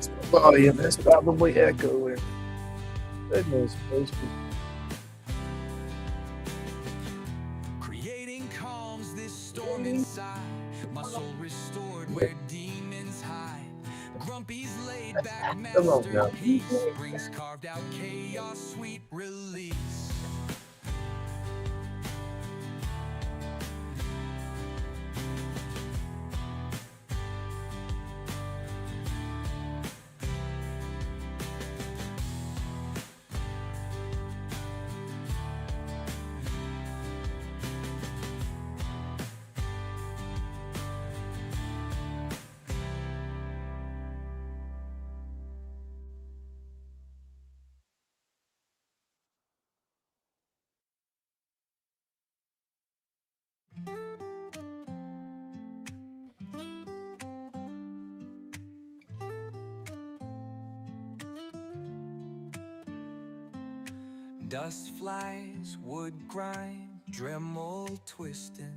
volume. That's probably echoing. Goodness gracious. Creating calms this storm inside. My soul restored where demons hide. Grumpy's laid back Come on now. masterpiece brings carved out chaos, sweet release. Dust flies, wood grind, Dremel twisting.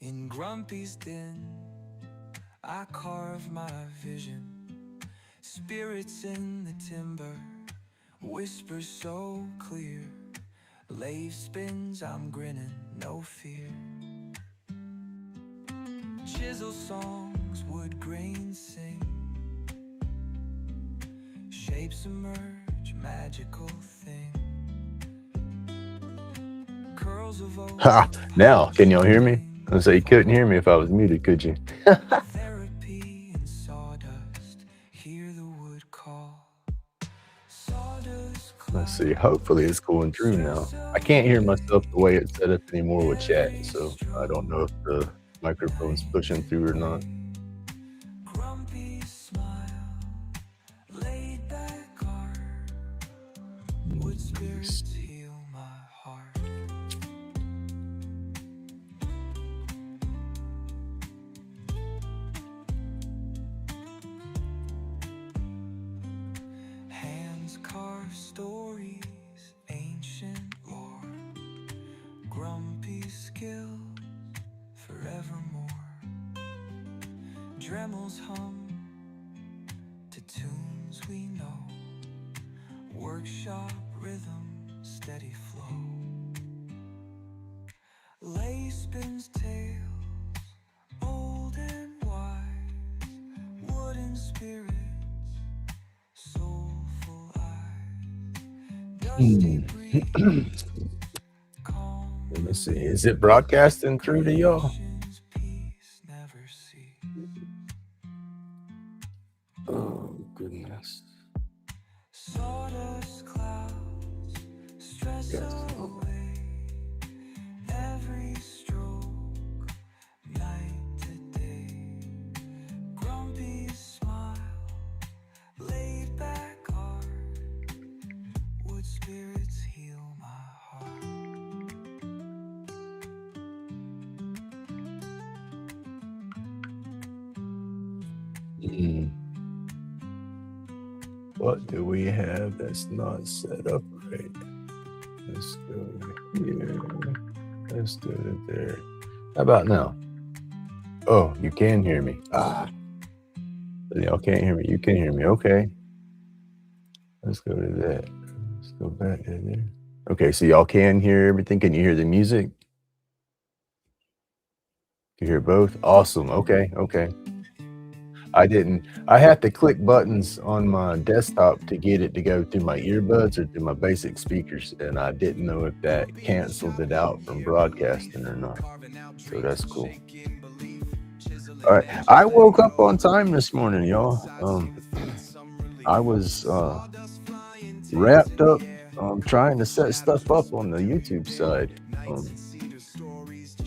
In Grumpy's den, I carve my vision. Spirits in the timber, whispers so clear. Lathe spins, I'm grinning, no fear. Chisel songs, wood grains sing. Shapes emerge, magical thing. Curls of oak. Ha! Now, can y'all hear me? I say you couldn't hear me if I was muted, could you? Therapy and sawdust, hear the wood call. Sawdust Let's see. Hopefully it's going through now. I can't hear myself the way it's set up anymore with chat, so I don't know if the microphone's pushing through or not. Grumpy smile, laid back art. Wood spirits heal my heart. Hands carve stories, ancient lore. Grumpy skills forevermore. Dremels hum to tunes we know. Workshop rhythm, steady flow. Lay spins tales, old and wise. Wooden spirits, soulful eyes. Dusty breeze, calm. Let me see. Is it broadcasting through to y'all? Peace never cease. Oh, goodness. Sawdust clouds, stress Yes. away. Every stroke, night to day. Grumpy smile, laid back art. Wood spirits heal my heart. What do we have that's not set up right? Let's go here. Let's do it there. How about now? Oh, you can hear me. Ah. Y'all can't hear me. You can hear me. Okay. Let's go to that. Let's go back to there. Okay, so y'all can hear everything. Can you hear the music? You hear both? Awesome. Okay, okay. I have to click buttons on my desktop to get it to go through my earbuds or through my basic speakers, and I didn't know if that canceled it out from broadcasting or not. So that's cool. All right, I woke up on time this morning, y'all. I was wrapped up trying to set stuff up on the YouTube side.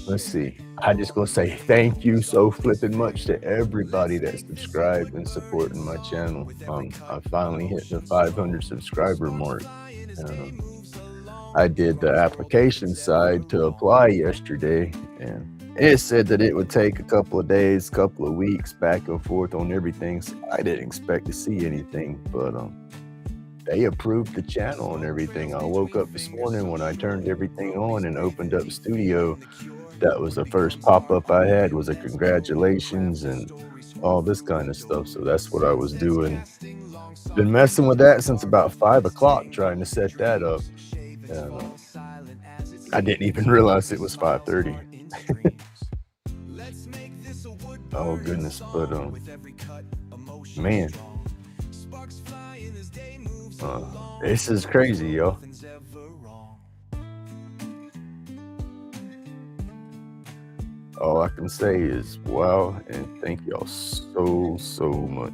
Let's see. I just gonna say thank you so flipping much to everybody that subscribed and supporting my channel. I finally hit the 500 subscriber mark. I did the application side to apply yesterday, and it said that it would take a couple of days, couple of weeks, back and forth on everything. So I didn't expect to see anything, but they approved the channel and everything. I woke up this morning when I turned everything on and opened up Studio. That was the first pop-up I had, was a congratulations and all this kind of stuff. So that's what I was doing Been messing with that since about 5 o'clock, trying to set that up. And, I didn't even realize it was 5:30. Oh goodness, but man, this is crazy, yo. All I can say is wow, and thank y'all so much.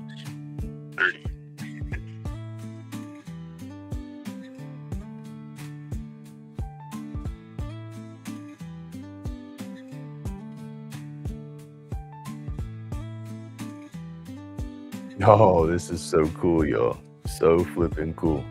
Oh, this is so cool, y'all. So flipping cool.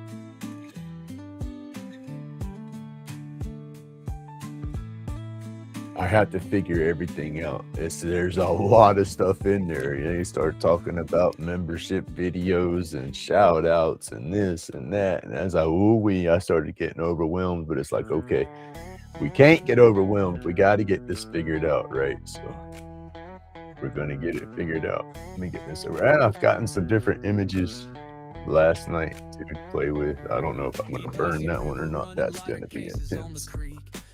I had to figure everything out. There's a lot of stuff in there. You know, you start talking about membership videos and shout outs and this and that. And as I started getting overwhelmed, but it's like, okay, we can't get overwhelmed. We got to get this figured out, right? So we're going to get it figured out. Let me get this over. And I've gotten some different images last night to play with. I don't know if I'm going to burn that one or not. That's going to be intense.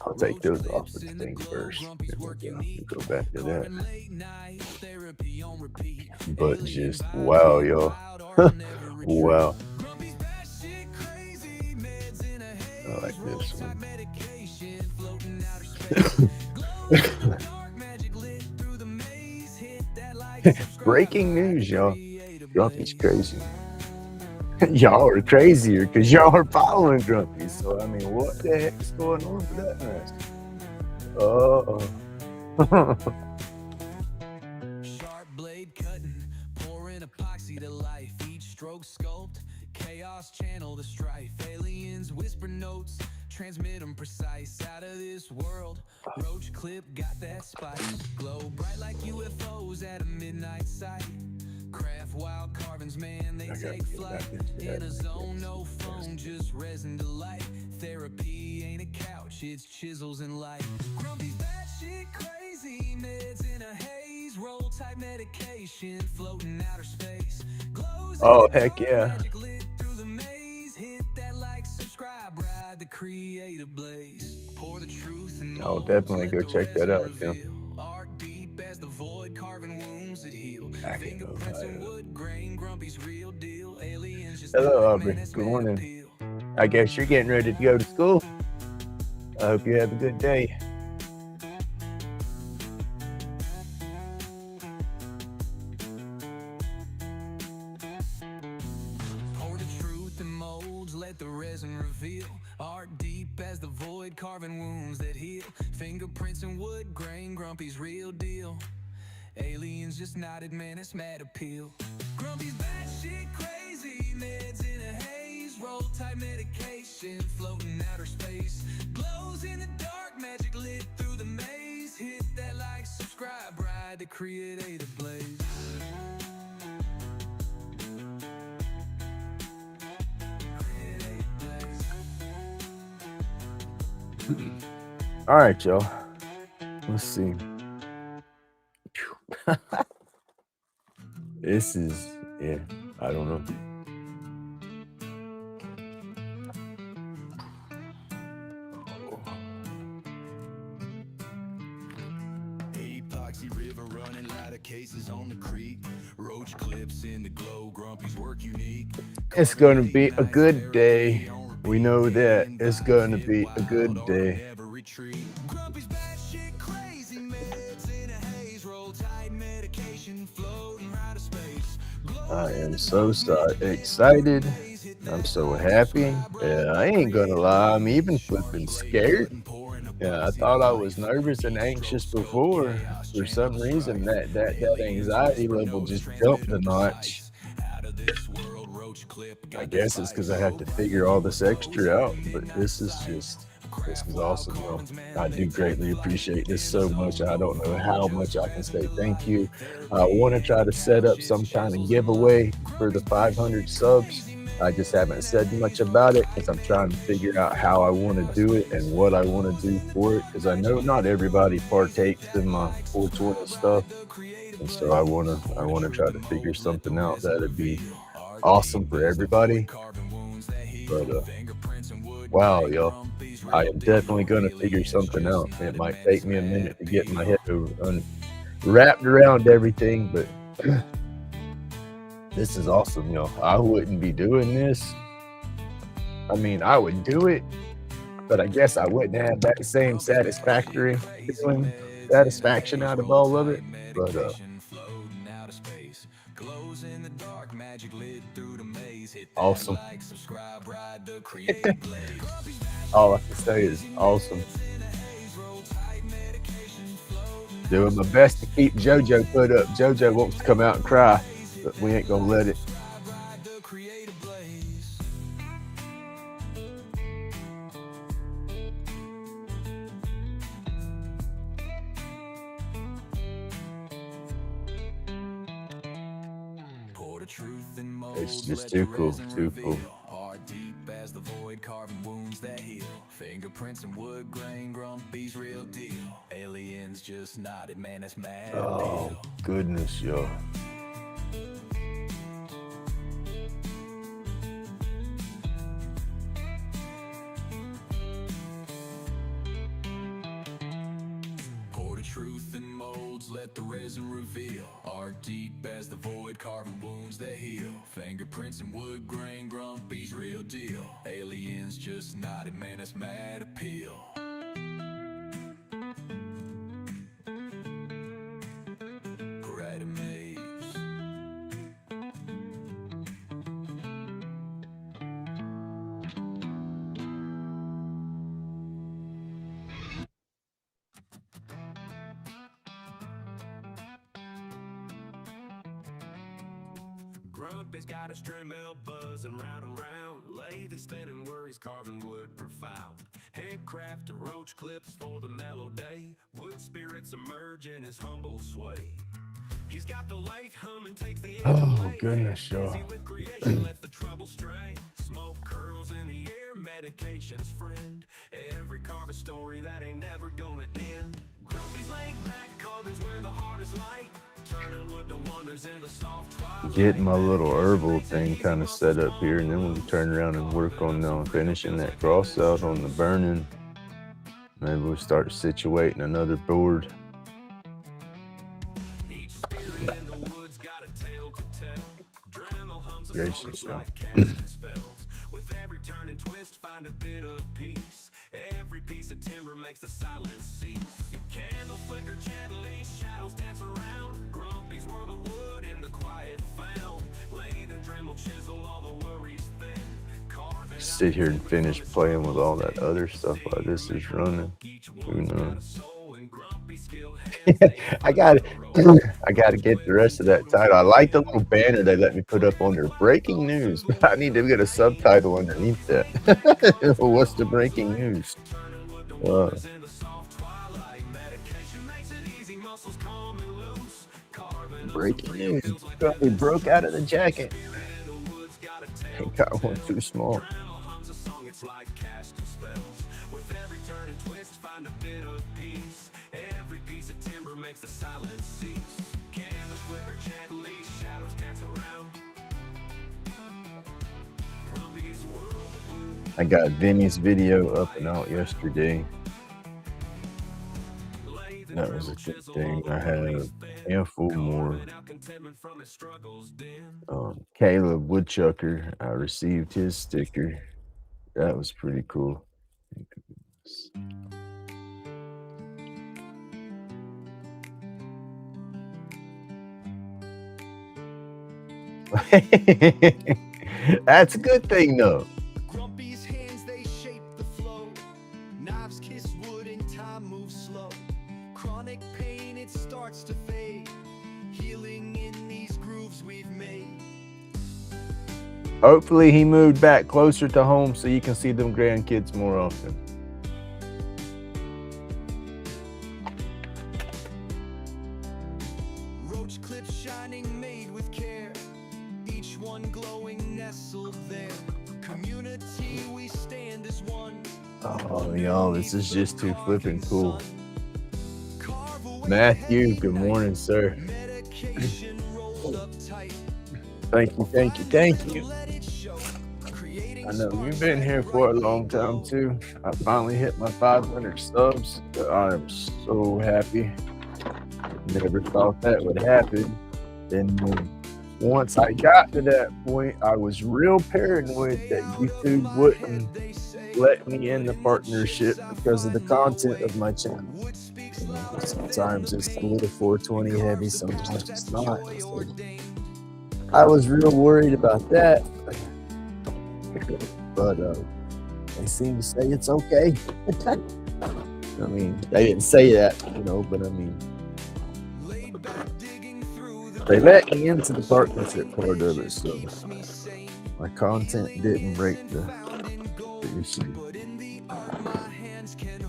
I'll take those off of the thing first. And go back to that. But just wow, y'all. Wow. I like this one. Breaking news, y'all. Grumpy's crazy. Y'all are crazier because y'all are following Grumpy. So I mean, what the heck's going on for that mess? Sharp blade cutting, pouring epoxy to life. Each stroke sculpt, chaos channel the strife. Aliens whisper notes, transmit them precise. Out of this world, roach clip got that spice. Glow bright like UFOs at a midnight sight. Craft wild carvings, man, they take flight. In a zone, no phone, just resin to light. Therapy ain't a couch, it's chisels and light. Grumpy's batshit crazy, meds in a haze. Roll type medication, floating outer space. Glows Oh, heck yeah. lit through the maze. Hit that like, subscribe, ride the creative blaze. Pour the truth and I'll definitely go check that out, Tim. Art deep as the void, carving wounds that heal. Fingerprints and wood grain, Grumpy's real deal. Aliens just Hello, Aubrey. Good morning. I guess you're getting ready to go to school. I hope you have a good day. Pour the truth in molds, let the resin reveal. Art deep as the void, carving wounds that heal. Fingerprints and wood grain, Grumpy's real deal. Aliens just nodded, man, it's mad appeal. Grumpy's batshit crazy, meds in a haze. Roll type medication, floating outer space. Glows in the dark, magic lit through the maze. Hit that like, subscribe, ride the creative blaze. All right, y'all. Let's see. This is, yeah, I don't know. Epoxy river running, lot of cases on the creek. Roach clips in the glow, Grumpy's work unique. It's going to be a good day. We know that. It's going to be a good day. Grumpy's batshit crazy, meds in a haze. Roll tight medication, floating out of space. I am so excited. I'm so happy. Yeah, I ain't gonna lie. I'm even flipping scared. Yeah, I thought I was nervous and anxious before. For some reason, that anxiety level just jumped a notch. I guess it's because I have to figure all this extra out. But this is awesome, though. I do greatly appreciate this so much. I don't know how much I can say thank you. I want to try to set up some kind of giveaway for the 500 subs. I just haven't said much about it because I'm trying to figure out how I want to do it and what I want to do for it, because I know not everybody partakes in my 420 stuff, and so I want to try to figure something out that'd be awesome for everybody. But wow, y'all, I am definitely gonna figure something out. It might take me a minute to get my head wrapped around everything, but this is awesome, y'all. I wouldn't be doing this. I mean, I would do it, but I guess I wouldn't have that same satisfaction out of all of it. But awesome. All I can say is awesome. Doing my best to keep JoJo put up. JoJo wants to come out and cry, but we ain't gonna let it. It's just too cool, too cool. As the void, carving wounds that heal. Fingerprints and wood grain, Grumpy's real deal. Aliens just nodded, man, it's mad. Oh goodness, y'all. Truth in molds, let the resin reveal. Art deep as the void, carving wounds that heal. Fingerprints and wood grain, Grumpy's real deal. Aliens just nodded, man, that's mad appeal. Right amaze. Grumpy's got a string bell buzzing round and round. Lathe spinning worries, carving wood profound. Handcrafted roach clips for the mellow day. Wood spirits emerge in his humble sway. He's got the lathe humming, takes the oh goodness, y'all. with creation, let the trouble stray. Smoke curls in the air, medication's friend. Every carve a story that ain't never gonna end. Grumpy's laid back, carving's where the heart is light. Getting my little herbal thing kind of set up here, and then we'll turn around and work on finishing that cross out on the burning. Maybe we'll start situating another board. Gracious, y'all. With every turn and twist, find a bit of peace. Every piece of timber makes the silence cease. Candles flicker gently, shadows dance around. Grumpy's world of wood in the quiet found. Lathe and Dremel chisel all the worries thin. Sit here and finish playing with all that other stuff while this is running. Who knows? I gotta get the rest of that title. I like the little banner they let me put up on there. Breaking news. I need to get a subtitle underneath that. What's the breaking news? Breaking news. Probably broke out of the jacket. Ain't got one too small. Every piece of timber makes the silence cease. Candles flicker gently, shadows dance around. I got Vinny's video up and out yesterday. That was a good thing. I had a handful more. Caleb Woodchucker, I received his sticker. That was pretty cool. That's a good thing, though. Grumpy's hands, they shape the flow. Knives kiss wood and time moves slow. Chronic pain, it starts to fade. Healing in these grooves we've made. Hopefully he moved back closer to home so you can see them grandkids more often. Roach clips shining, made with care. Each one glowing, nestled there. Community, we stand as one. Oh, y'all, this is just too flipping cool. Matthew, good morning, sir. Medication rolled up tight. Thank you, thank you, thank you. I know you've been here for a long time too. I finally hit my 500 subs. I am so happy. Never thought that would happen. And once I got to that point, I was real paranoid that YouTube wouldn't let me in the partnership because of the content of my channel. Sometimes it's a little 420 heavy, sometimes it's not. So I was real worried about that, but they seem to say it's okay. I mean, they didn't say that, but I mean, they let me into the partnership part of it, so my content didn't break the issue.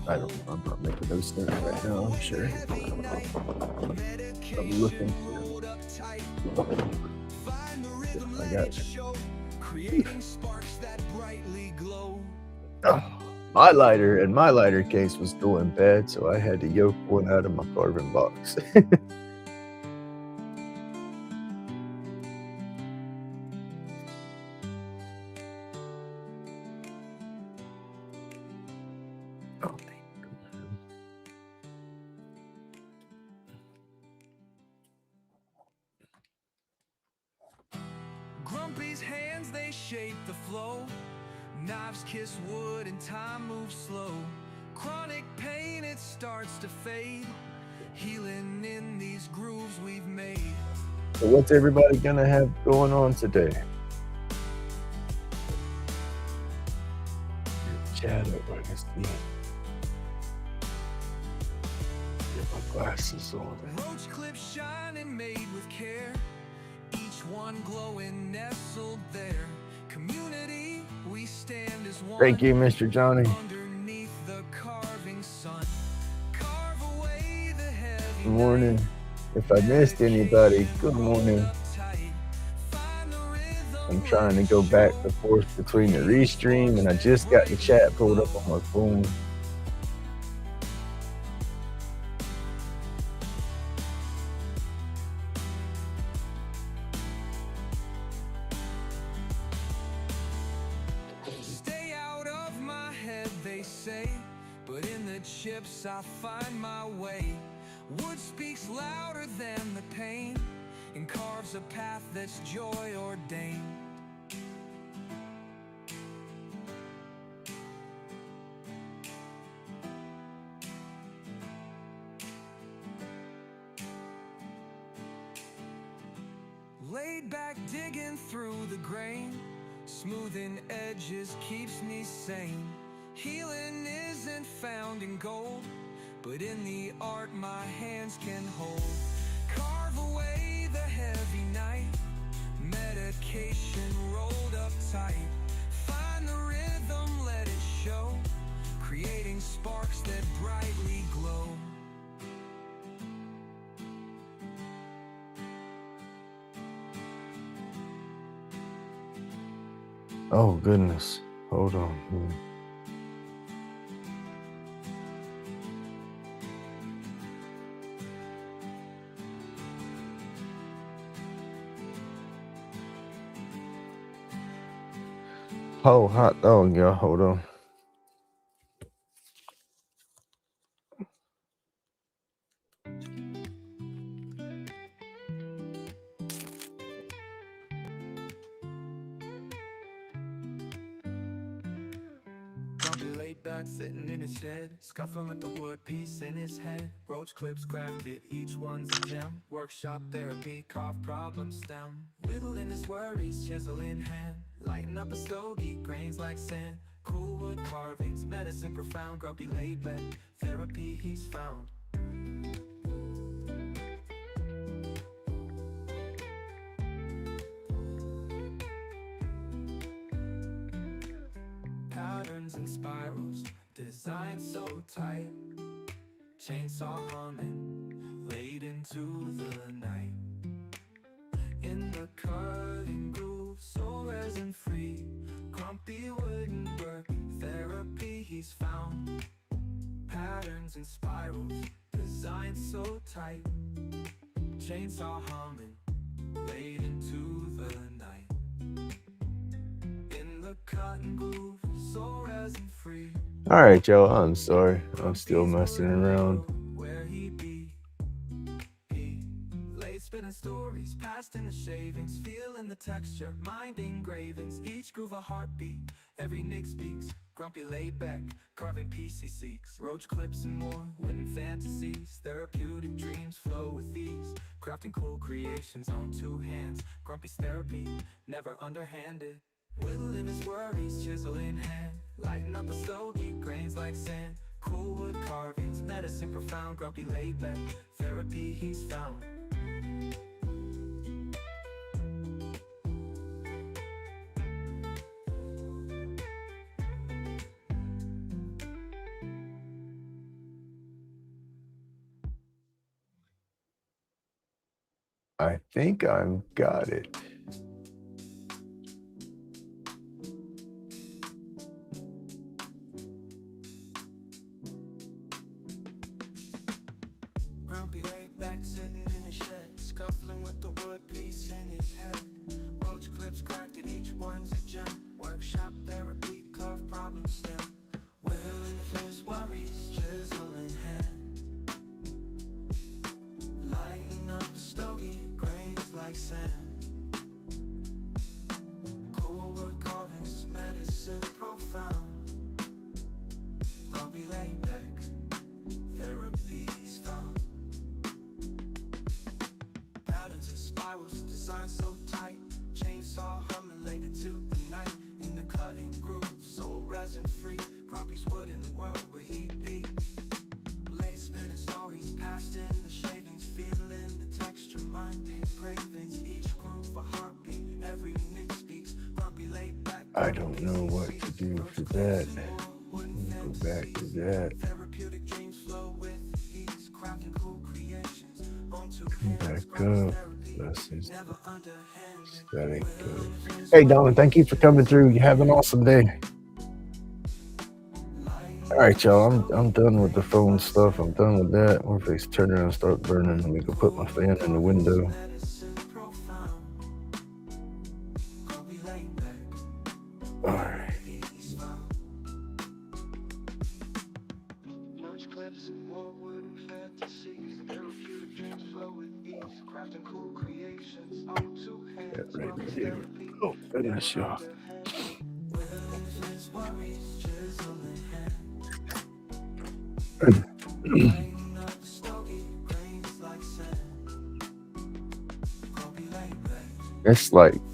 I don't know, I'm not making those things right now, I'm sure. I'm looking for I got my lighter case was going bad, so I had to yoke one out of my carbon box. Grumpy's hands, they shape the flow. Knives kiss wood and time moves slow. Chronic pain, it starts to fade. Healing in these grooves we've made. So what's everybody gonna have going on today? Shadow, I can see. Get my glasses on. Roach clips shining, made with care. Each one glowing, nestled there. Community, we stand as one. Thank you, Mr. Johnny. Underneath the carving sun. Carve away the heavy. Good morning. If I missed anybody, good morning. I'm trying to go back and forth between the restream, and I just got the chat pulled up on my phone. Stay out of my head, they say, but in the chips I find my way. Wood speaks louder than the pain and carves a path that's joy ordained. Laid back digging through the grain, smoothing edges keeps me sane. Healing isn't found in gold, but in the art my hands can hold. Carve away the heavy night, medication rolled up tight. Find the rhythm, let it show, creating sparks that brightly glow. Oh goodness, hold on. Oh, hot dog, y'all, hold on. Laid back, sitting in his shed, scuffling with the wood piece in his head. Roach clips crafted, each one's a gem. Workshop therapy, carve problem stem. Whittling his worries, chisel in hand. Lighten up a stogie, grains like sand. Cool wood carvings, medicine profound. Grumpy laid back, therapy he's found. Patterns and spirals, designed so tight. Chainsaw humming, laid into the night. In the cutting groove, so resin free. Grumpy wooden work, therapy he's found. Patterns and spirals, designed so tight. Chainsaw humming, laid into the night. All right, y'all. I'm sorry. I'm still messing around. Spinning stories, past in the shavings, feeling the texture, mind engravings, each groove a heartbeat, every Nick speaks, grumpy laid back, carving PC seeks, roach clips and more, winning fantasies, therapeutic dreams flow with ease, crafting cool creations on two hands, grumpy's therapy, never underhanded, whittling his worries, chisel in hand, lighting up a stogie, grains like sand, cool wood carvings, medicine profound, grumpy laid back, therapy he's found. I think I've got it. Grumpy laid back, sitting in his shed, scuffling with the wood piece in his head. Roach clips cracked at each one's a gem. Workshop therapy, carve problem stem. Whittling his worries, chisel in hand. Lighting up a stogie, grains like sand. Cool wood carvings, medicine profound. Grumpy laid back, therapy's found. Patterns and spirals, designed so tight. Chainsaw humming later to the night. In the cutting groove, soul resin free. Grumpy's wood in the world where he be. Blade spinning stories, past in the shavings. Feeling the texture, mind engravings. Each groove a heartbeat, every Nick speaks. Grumpy laid back. I don't know what to do for that. Go back to that. Therapeutic dreams flow with ease. Crafting cool creations onto Back up. Blessings. That ain't good. Hey, Don, thank you for coming through. You have an awesome day. All right, y'all. I'm done with the phone stuff. I'm done with that. What if they turn around and start burning? Let me go put my fan in the window. All right. Get ready to oh, goodness, y'all.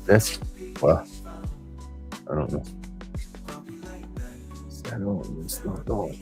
That's well, I don't know. I don't, it's not all.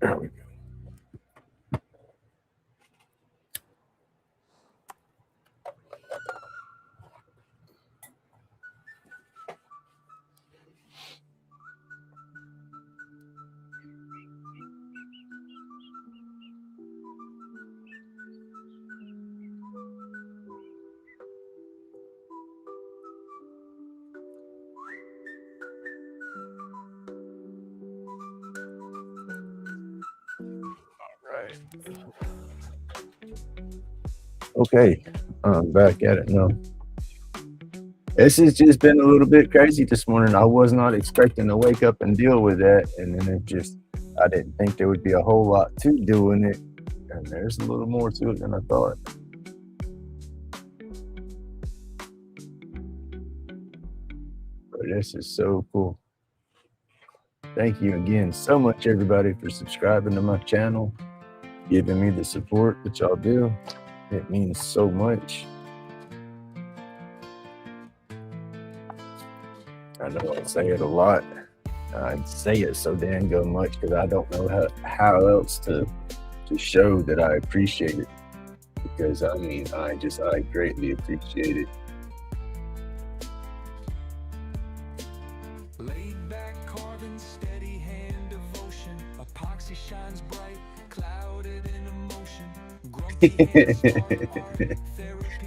There we go. Okay, I'm back at it now. This has just been a little bit crazy this morning. I was not expecting to wake up and deal with that, and then I didn't think there would be a whole lot to doing it, and there's a little more to it than I thought. But this is so cool. Thank you again so much, everybody, for subscribing to my channel, giving me the support that y'all do. It means so much. I know I say it a lot. I say it so damn go much because I don't know how else to show that I appreciate it. Because I mean, I greatly appreciate it.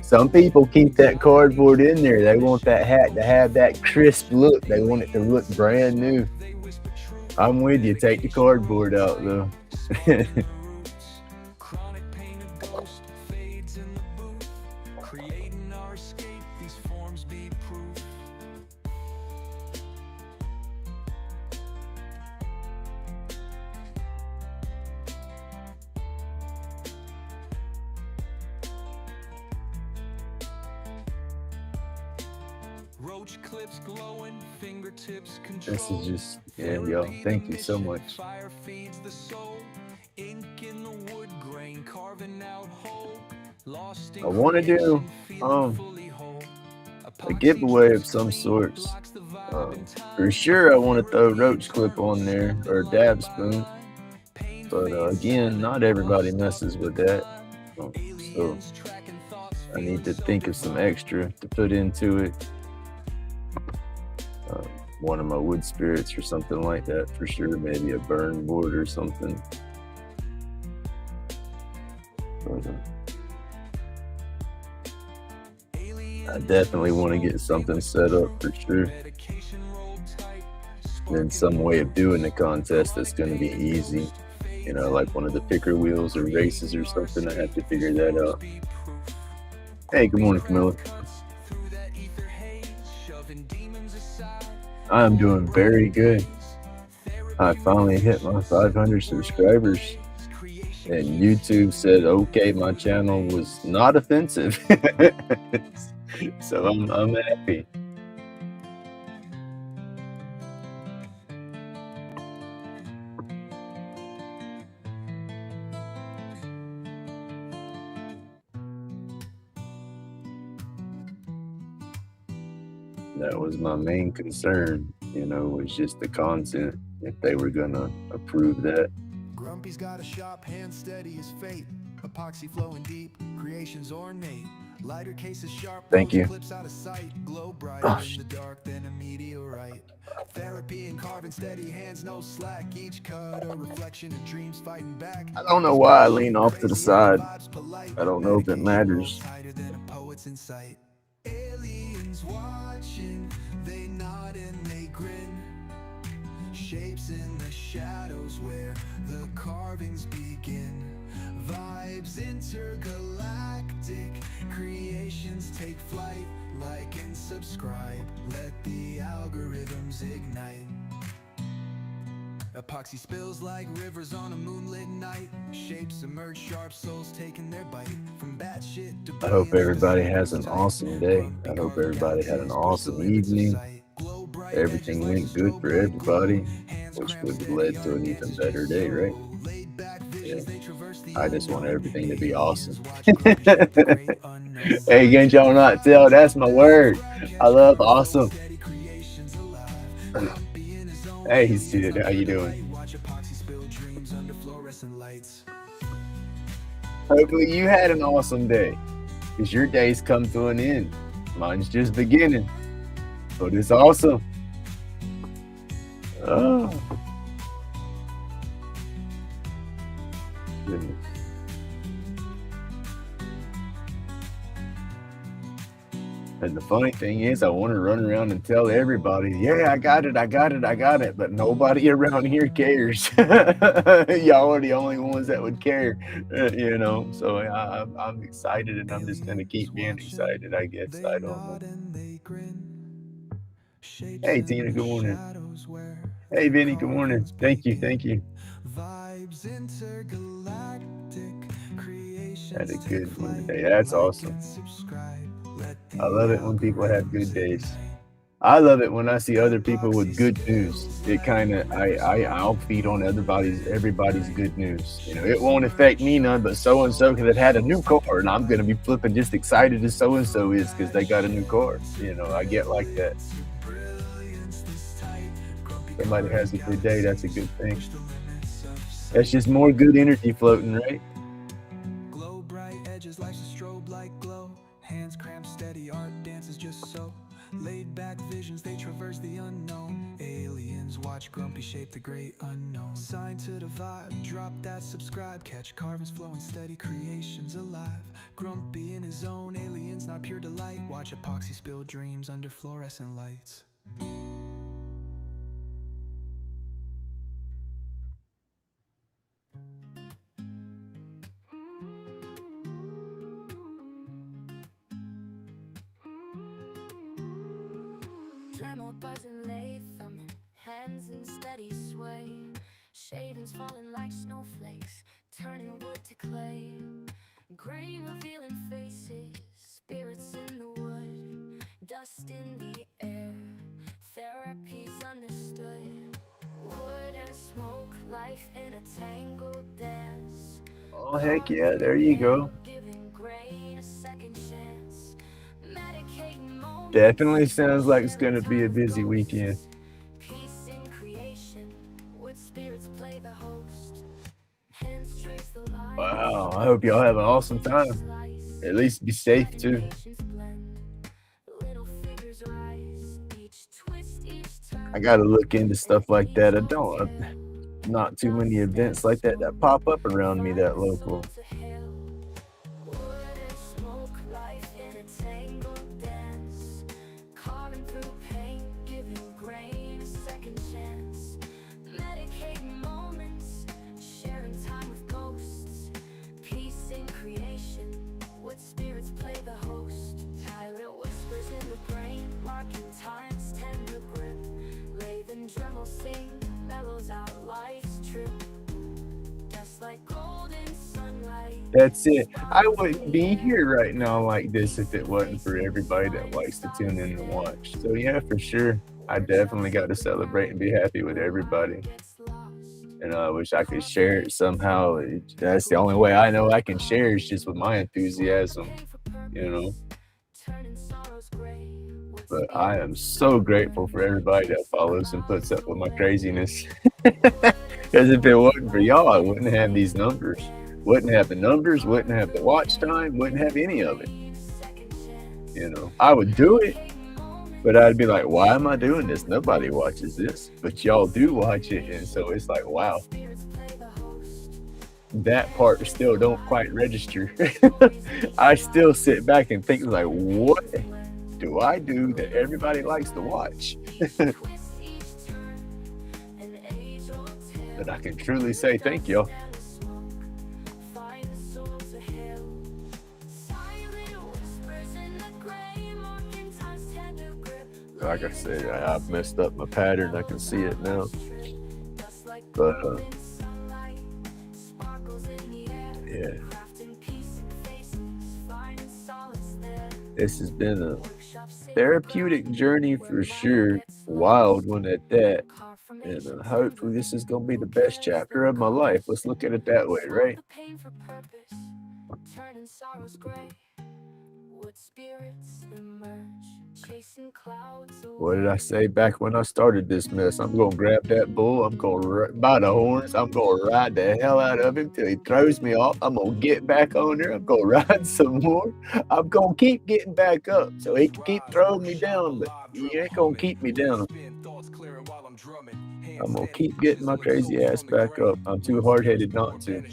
Some people keep that cardboard in there. They want that hat to have that crisp look. They want it to look brand new. I'm with you. Take the cardboard out though. Chronic pain of ghost fades in the booth, creating our escape, these forms be proof. Roach clips glowing, fingertips control. This is just, yeah, y'all. Thank you so much. Fire feeds the soul, ink in the wood grain, carving out hope. Lost in I want to do creation, feeling fully whole. a giveaway of some sorts. For sure, I want to throw Roach Clip on there or Dab Spoon. But again, not everybody messes with that. So I need to think of some extra to put into it. One of my wood spirits or something like that for sure. Maybe a burn board or something. But, I definitely want to get something set up for sure. Then some way of doing the contest that's going to be easy. You know, like one of the picker wheels or races or something. I have to figure that out. Hey, good morning, Camilla. I'm doing very good. I finally hit my 500 subscribers. And YouTube said, okay, my channel was not offensive. So I'm happy. That was my main concern, you know, was just the content, if they were gonna approve that. Grumpy's got a shop, hand steady as fate. Epoxy flowing deep, creations ornate. Lighter cases sharp, thank you. Clips out of sight, glow brighter in the dark than a meteorite. Therapy and carving steady hands, no slack. Each cut a reflection of dreams fighting back. I don't know why I lean off to the side. I don't know if it matters. Aliens watching, they nod and they grin. Shapes in the shadows where the carvings begin. Vibes intergalactic, creations take flight. Like and subscribe, let the algorithms ignite. Epoxy spills like rivers on a moonlit night. Shapes emerge, sharp souls taking their bite. From bad shit to I hope everybody has an awesome day. I hope everybody had an awesome evening. Everything went good for everybody, which would have led to an even better day, right? Yeah. I just want everything to be awesome. Hey, can't y'all not tell? That's my word. I love awesome. Hey, Sid, how you doing? Hopefully you had an awesome day, because your day's come to an end. Mine's just beginning, but it's awesome. Oh. Goodness. And the funny thing is, I want to run around and tell everybody, yeah, I got it, but nobody around here cares. Y'all are the only ones that would care, you know, so I'm excited, and I'm just going to keep being excited, I guess. I don't know. Hey, Tina, good morning. Hey, Vinny, good morning. Thank you. Had a good one today. That's awesome. I love it when people have good days. I love it when I see other people with good news. It kind of, I'll feed on everybody's good news. You know, it won't affect me none, but so-and-so could have had a new car, and I'm going to be flipping just excited as so-and-so is because they got a new car. You know, I get like that. Somebody has a good day, that's a good thing. That's just more good energy floating, right? Glow bright edges, life's a strobe like glow. Hands cramped steady, art dances just so. Laid back visions, they traverse the unknown. Alien aliens, watch Grumpy shape the great unknown. Sign to the vibe, drop that subscribe, catch carvings flowing steady, creations alive. Grumpy in his own, aliens not pure delight, watch epoxy spill dreams under fluorescent lights. Dremel buzzing Latham, hands in steady sway, shavings falling like snowflakes, turning wood to clay. Grain revealing faces, spirits in the wood, dust in the air, therapy's understood. Wood and smoke, life in a tangled dance. Oh, heck yeah, there you go. Giving grain a second chance. Medicating moments. Definitely sounds like it's going to be a busy weekend. Peace in creation. Wood spirits play the host. Hands trace the line. Wow, I hope y'all have an awesome time. At least be safe too. Little figures rise. Each twist, each turn. I gotta look into stuff like that. Not too many events like that pop up around me that local. That's it. I wouldn't be here right now like this if it wasn't for everybody that likes to tune in and watch. So yeah, for sure. I definitely got to celebrate and be happy with everybody. And I wish I could share it somehow. That's the only way I know I can share is just with my enthusiasm, you know. But I am so grateful for everybody that follows and puts up with my craziness. Because if it wasn't for y'all, I wouldn't have these numbers. Wouldn't have the numbers, wouldn't have the watch time, wouldn't have any of it. You know, I would do it, but I'd be like, why am I doing this? Nobody watches this, but y'all do watch it. And so it's like, wow, that part still don't quite register. I still sit back and think like, what do I do that everybody likes to watch? But I can truly say thank y'all. Like I said, I've messed up my pattern. I can see it now. But yeah, this has been a therapeutic journey for sure. Wild one at that. And hopefully this is going to be the best chapter of my life. Let's look at it that way, right? What did I say back when I started this mess? I'm going to grab that bull. I'm going to by the horns. I'm going to ride the hell out of him till he throws me off. I'm going to get back on there. I'm going to ride some more. I'm going to keep getting back up so he can keep throwing me down, but he ain't going to keep me down. I'm going to keep getting my crazy ass back up. I'm too hard-headed not to.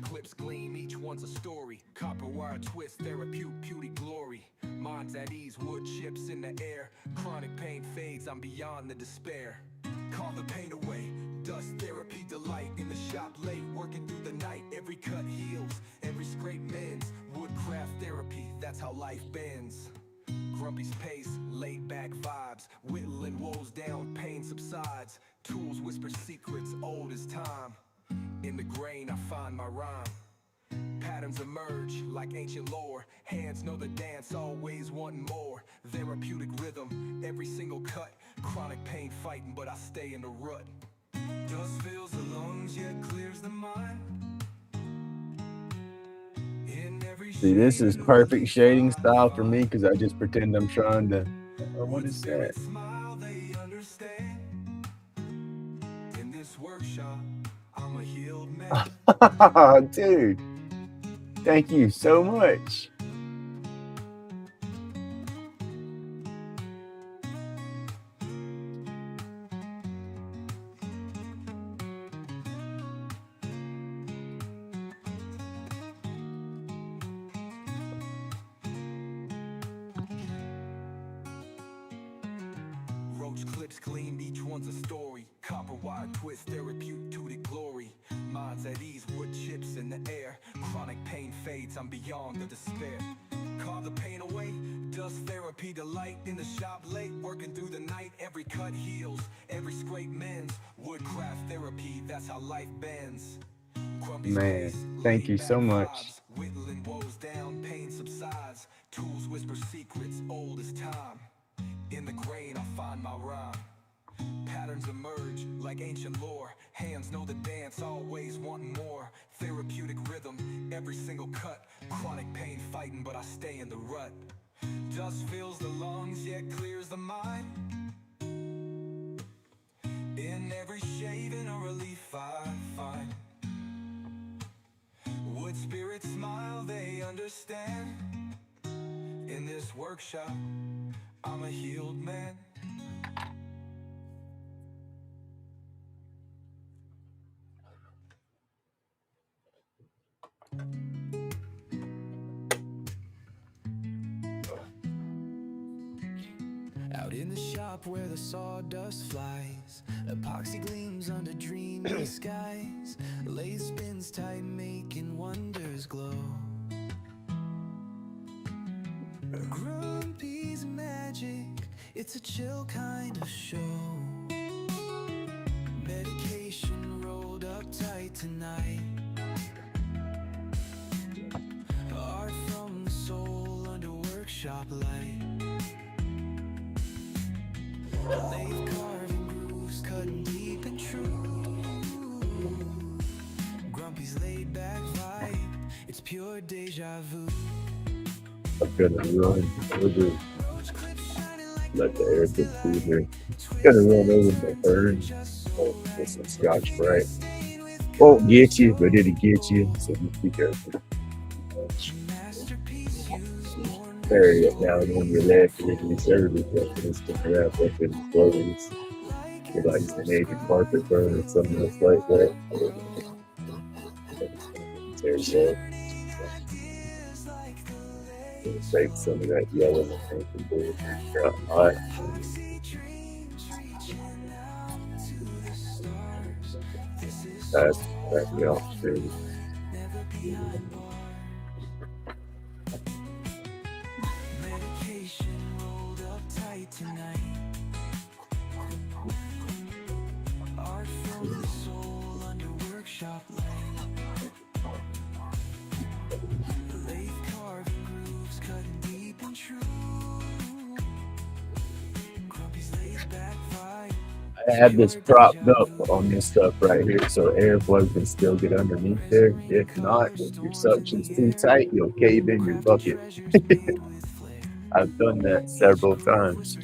Clips gleam, each one's a story. Copper wire twist, therapeutic glory. Minds at ease, wood chips in the air. Chronic pain fades, I'm beyond the despair. Call the pain away, dust therapy delight. In the shop late, working through the night. Every cut heals, every scrape mends. Woodcraft therapy, that's how life bends. Grumpy's pace, laid back vibes. Whittling woes down, pain subsides. Tools whisper secrets old as time. In the grain I find my rhyme. Patterns emerge like ancient lore. Hands know the dance, always wanting more. Therapeutic rhythm, every single cut. Chronic pain fighting, but I stay in the rut. Dust fills the lungs, yet clears the mind. See, this is perfect shading style for me because I just pretend I'm trying to. Oh, what is that? Smile, they understand. In this workshop, I'm a healed man. Dude, thank you so much. Roach clips gleamed, each one's a story. Copper wire twist, therapeutic glory. Minds at ease, wood chips in the air. Chronic pain fades, I'm beyond the despair. Carve the pain away, dust therapy delight. In the shop late, working through the night. Every cut heals, every scrape mends. Woodcraft therapy, that's how life bends. Grumpy's Man, pace, thank laid you so back much. vibes. Whittling woes down, pain subsides. Tools whisper secrets old as time. In the grain I find my rhyme. Patterns emerge like ancient lore. Hands know the dance, always wanting more. Therapeutic rhythm, every single cut. Chronic pain fighting, but I stay in the rut. Dust fills the lungs, yet clears the mind. In every shaving a relief I find. Wood spirits smile, they understand. In this workshop, I'm a healed man. Out in the shop where the sawdust flies, epoxy gleams under dreamy skies. Lathe spins tight, making wonders glow. Grumpy's magic, it's a chill kind of show. Medication rolled up tight tonight. Art from the soul under workshop light. Lathe carving grooves, cutting deep and true. Grumpy's laid back vibe, it's pure deja vu. I'm gonna run over, let the air get through here. Gonna run over the burn. Oh, get some Scotch Brite. Won't get you, but it'll get you, so just be careful. Bury it down on your left and your service and it's to wrap up in clothes. You're like an Canadian carpet burn or something else like that. There's take some of that yellow and make it got hot. That's the opportunity. I have this propped up on this stuff right here so airflow can still get underneath there. If not, if your suction's too tight, you'll cave in your bucket. I've done that several times.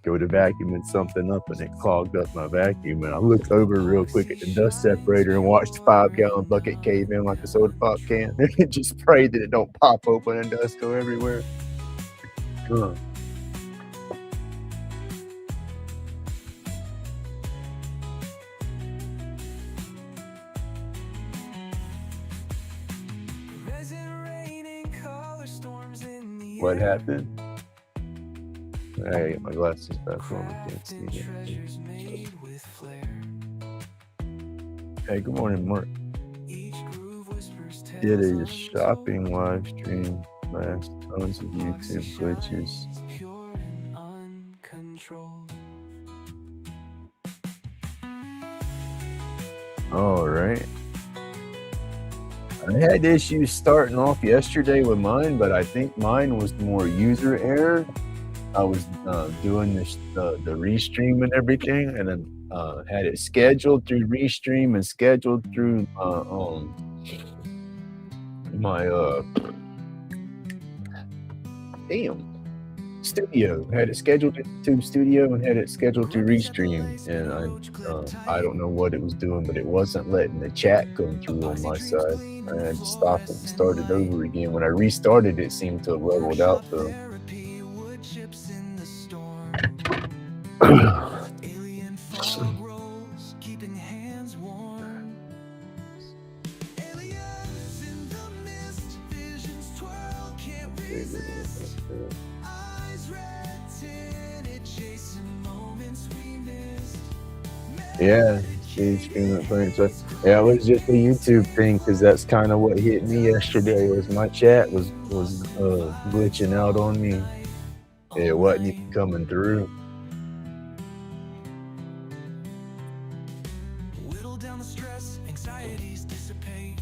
Go to vacuuming something up and it clogged up my vacuum. And I looked over real quick at the dust separator and watched the 5-gallon bucket cave in like a soda pop can. Just pray that it don't pop open and dust go everywhere. What happened? I gotta get my glasses back on. I can't see it. Hey, good morning, Mark. Did a shopping live stream last, tons of YouTube glitches. All right. I had issues starting off yesterday with mine, but I think mine was more user error. I was doing the restream and everything, and then had it scheduled through restream and scheduled through my studio. Had it scheduled to studio and had it scheduled to restream, and I don't know what it was doing, but it wasn't letting the chat come through on my side. I had to stop and start it over again. When I restarted, it seemed to have leveled out though. Yeah, she's screaming playing. So yeah, it was just a YouTube thing because that's kind of what hit me yesterday. Was my chat was glitching out on me. It wasn't even coming through. Whittle down the stress, anxieties dissipate.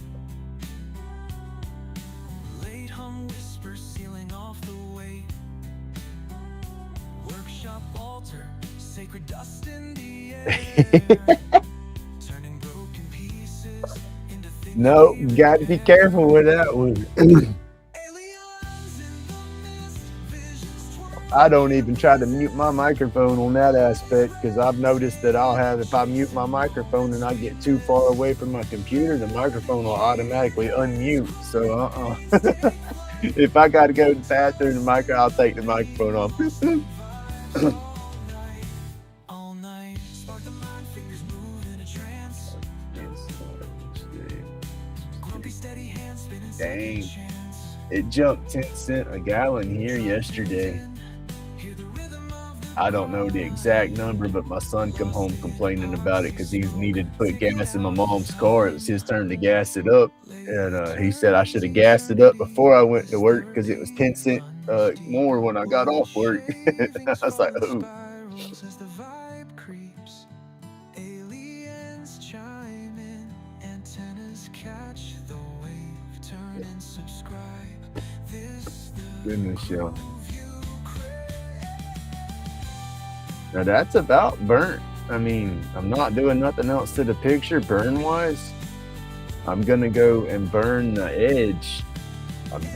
Late hum whispers sealing off the weight. Workshop altar, sacred dust in the air. Turning broken pieces into things No, we got to be repair. careful with that one. Aliens in the mist, visions I don't twirling even try to mute my microphone on that aspect because I've noticed that I'll have, if I mute my microphone and I get too far away from my computer, the microphone will automatically unmute. So, if I got to go to the bathroom, I'll take the microphone off. all night. Spark the mind, fingers move in a trance. Grumpy steady hands spinning Dang. second chance. It jumped 10 cents a gallon here yesterday. Hear the rhythm of the I don't know the exact number, but my son come home complaining about it because he needed to put gas in my mom's car. It was his turn to gas it up, and he said I should have gassed it up before I went to work because it was 10 cents more when I got off work. I was like, oh, spirals as the vibe creeps. Aliens chime in, antennas catch the wave. Turn and subscribe. This the goodness, yo. groove you crave. Now that's about burnt. I mean, I'm not doing nothing else to the picture burn wise. I'm gonna go and burn the edge.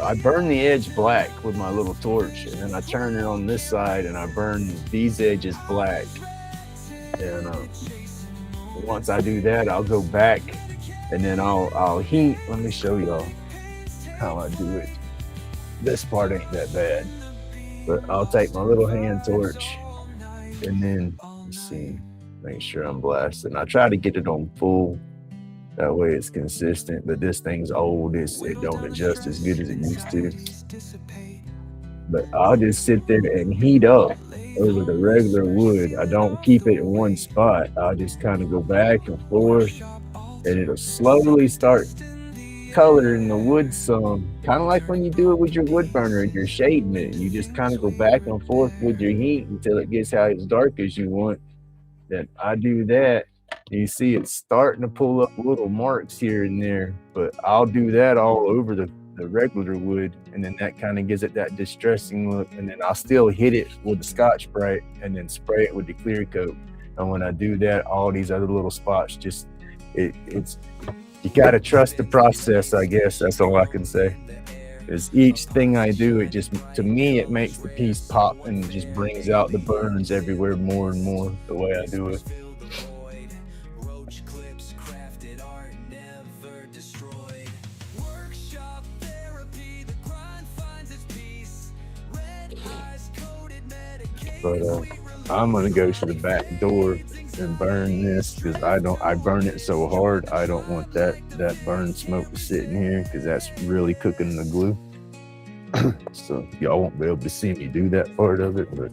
I burn the edge black with my little torch, and then I turn it on this side and I burn these edges black. And once I do that, I'll go back and then I'll heat. Let me show y'all how I do it. This part ain't that bad, but I'll take my little hand torch and then let's see, make sure I'm blasting. I try to get it on full. That way it's consistent, but this thing's old. It don't adjust as good as it used to. But I'll just sit there and heat up over the regular wood. I don't keep it in one spot. I'll just kind of go back and forth, and it'll slowly start coloring the wood some. Kind of like when you do it with your wood burner and you're shading it. You just kind of go back and forth with your heat until it gets as dark as you want. Then I do that. You see it's starting to pull up little marks here and there, but I'll do that all over the regular wood, and then that kind of gives it that distressing look, and then I'll still hit it with the Scotch-Brite and then spray it with the clear coat. And when I do that, all these other little spots just, it's you got to trust the process, I guess. That's all I can say. Is each thing I do, it just, to me, it makes the piece pop and just brings out the burns everywhere more and more the way I do it. But I'm gonna go to the back door and burn this because I burn it so hard. I don't want that burn smoke sitting here because that's really cooking the glue. So y'all won't be able to see me do that part of it, but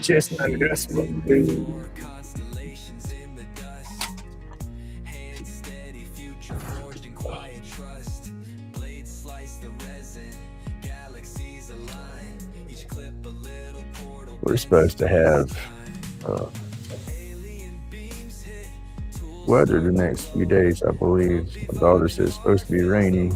just under smoke. We're supposed to have weather the next few days, I believe. My daughter says it's supposed to be rainy.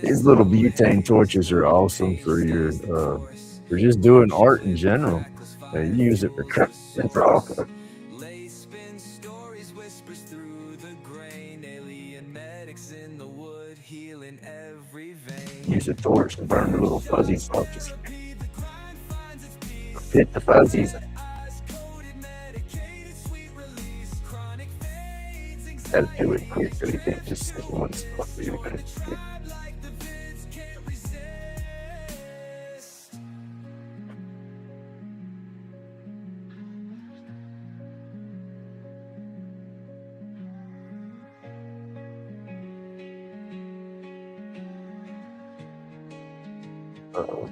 These little butane torches are awesome for your for just doing art in general. You use it for crafting. Use a torch to burn the little fuzzy stuff. Hit the fuzzies. Gotta do it quick so you can't just sit one spot. Uh-oh.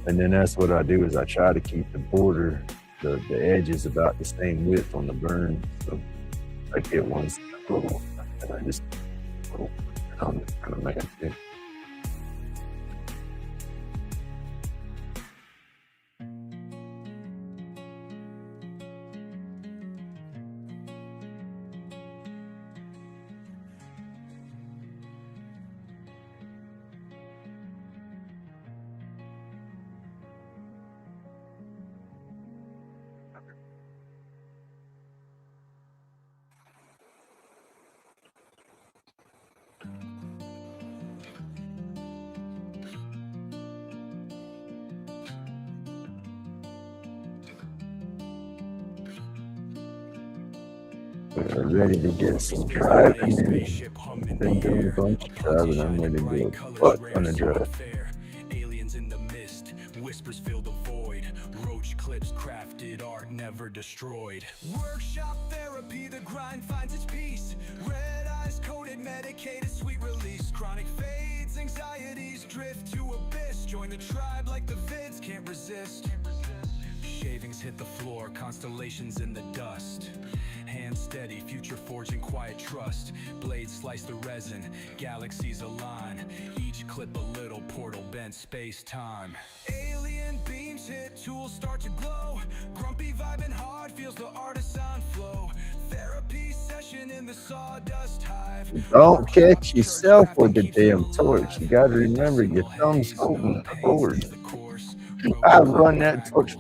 And then that's what I do is I try to keep the border, the edges about the same width on the burn. So I get one and I just kind of make it. We're ready to get some driving. Been doing a bunch of driving. I'm ready to do a fuck ton of driving. Aliens in the mist, whispers fill the void. Roach clips, crafted art, never destroyed. Workshop therapy, the grind finds its peace. Red eyes coated, medicated, sweet release. Chronic fades, anxieties drift to abyss. Join the tribe like the vids can't resist. Shavings hit the floor, constellations in the dust. Hand steady, future forging quiet trust. Blades slice the resin, galaxies align. Each clip a little portal bent space-time. Alien beams hit, tools start to glow. Grumpy vibing hard, feels the artisan flow. Therapy session in the sawdust hive. Don't catch yourself with the damn torch. You gotta remember your thumb's holding forward. I run that torch.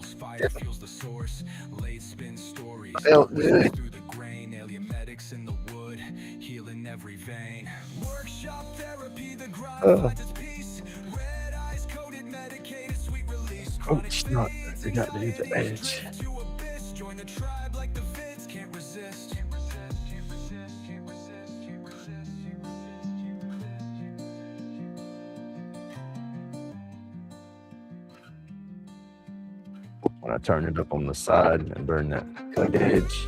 Feels the source. Late spin stories. Felt good. Through the grain, alien medics in the wood, healing every vein. Workshop therapy, the grind finds its peace. Red eyes coated, medicated, sweet release. Oh, snot. I forgot to hit the edge. Join the tribe like the vids can't resist. When I turn it up on the side and burn that cut edge.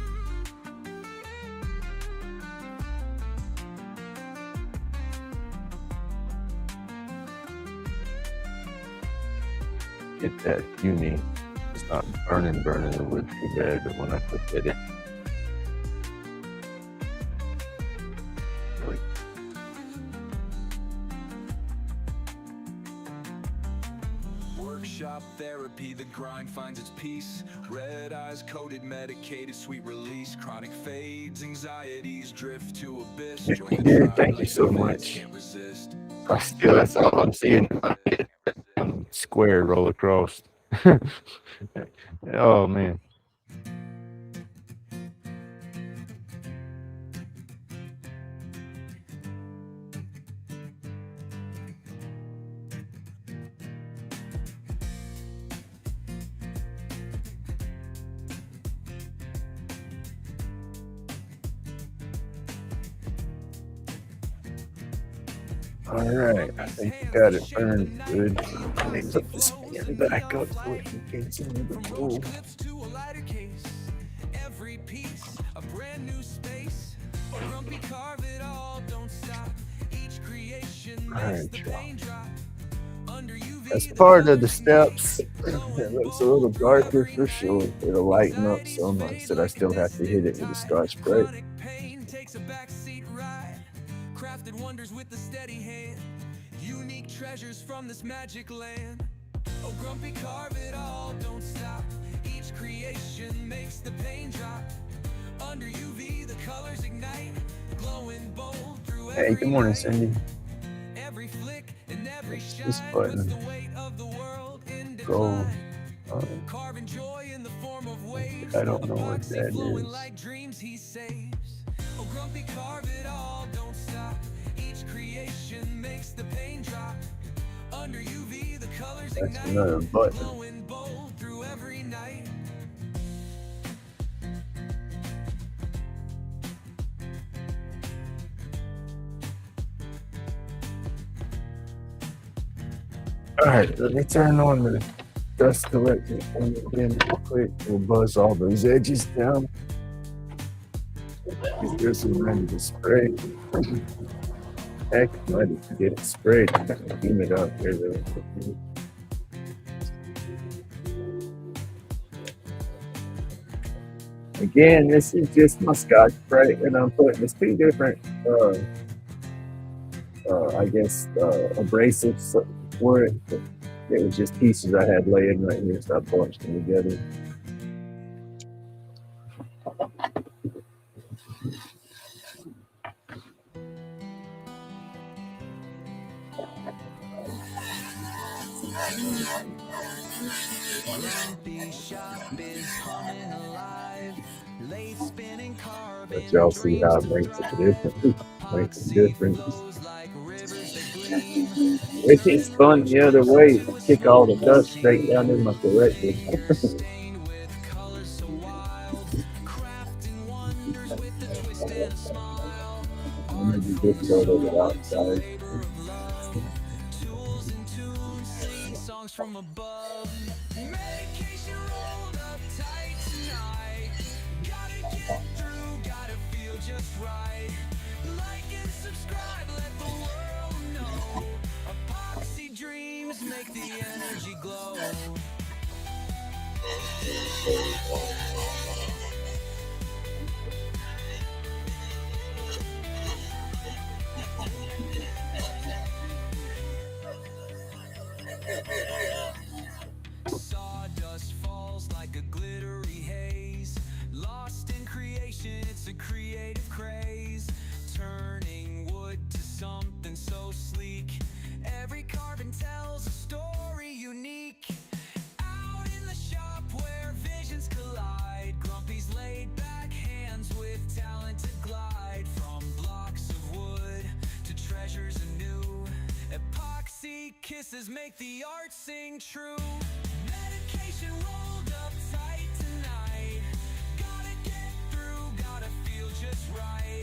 Get that uni. It's not burning the wood too bad, but when I put that in. Workshop therapy, the grind finds its peace. Red eyes coated, medicated, sweet release. Chronic fades, anxieties drift to abyss. Join the Dude, tribe thank you like so the vids much. can't resist. That's all I'm seeing in my head. Square roll across. Oh man. All right, I think we got it burned good. Let me put this fan back up so it can continue to move. Clips to a lighter case. Every piece, a brand new space. Grumpy carve it all, don't stop. Each creation makes the pain drop. Under UV, That's part of the steps. It looks a little darker for sure. It'll lighten up so much that I still have to hit it with a Scotch-Brite. chronic pain takes a backseat ride. Crafted wonders with the steady hand. Unique treasures from this magic land. Oh, Grumpy, carve it all, don't stop. Each creation makes the pain drop. Under UV, the colors ignite, glowing bold through every Hey, good morning, night. Cindy. Every flick and every shine This puts button. the weight of the world in Go. decline. Carving joy in the form of waves. I don't know what Epoxy that flowing is. like dreams he saves. Oh, Grumpy, carve it all, don't stop. Each creation makes the pain drop. Under UV, the colors That's ignite, another button. glowing bold through every night. All right, let me turn on the dust collector thing again real quick. We'll buzz all those edges down. Get this one ready to spray. Heck, might get it sprayed. Clean it up here though. Again, this is just my Scotch Brite, and I'm putting it's two different, I guess, abrasives for it. It was just pieces I had laying right here, so I punched them together. Grumpy shop is humming alive. Late spinning carbon Let y'all see how it makes a difference. Makes a difference. flows like rivers that gleam. It gets fun the other way. Kick all the dust straight down in my collector. Stained with colors so wild. Crafting wonders with a twist and a smile. I'm gonna do this all over outside. Labor of love. Tools and tunes, sing songs from above. Medication rolled up tight tonight. Gotta get through, gotta feel just right. Like and subscribe, let the world know. Epoxy dreams make the energy glow. Sawdust falls like a glittery haze. Lost in creation, it's a creative craze. Turning wood to something so sleek. Every carbon tells a story unique. Out in the shop where visions collide. Grumpy's laid back hands with talent to glide. From blocks of wood to treasures anew. Epoxy kisses make the art sing true. Medication rolled up tight tonight. Gotta get through, gotta feel just right.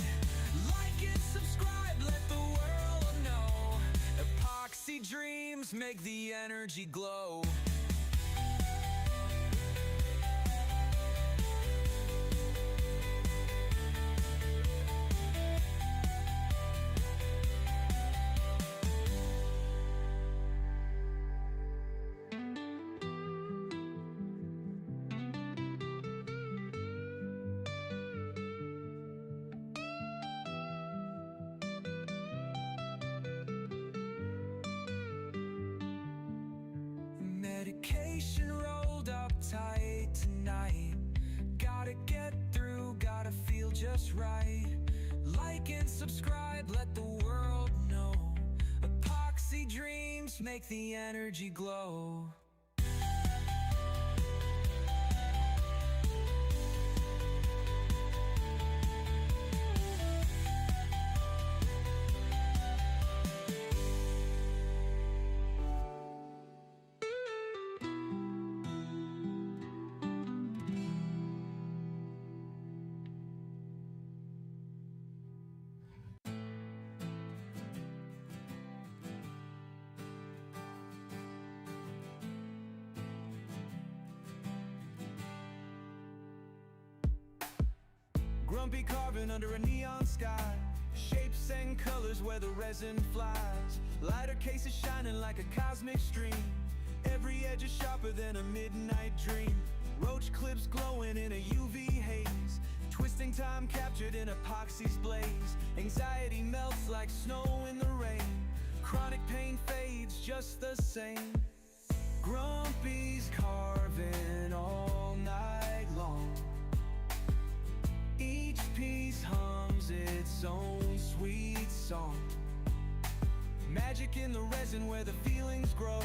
Like and subscribe, let the world know. Epoxy dreams make the energy glow. Medication rolled up tight tonight. Gotta get through, gotta feel just right. Like and subscribe, let the world know. Epoxy dreams make the energy glow. Grumpy carving under a neon sky. Shapes and colors where the resin flies. Lighter cases shining like a cosmic stream. Every edge is sharper than a midnight dream. Roach clips glowing in a UV haze. Twisting time captured in epoxy's blaze. Anxiety melts like snow in the rain. Chronic pain fades just the same. Grumpy's carving all night long. Each piece hums its own sweet song. Magic in the resin where the feelings grow.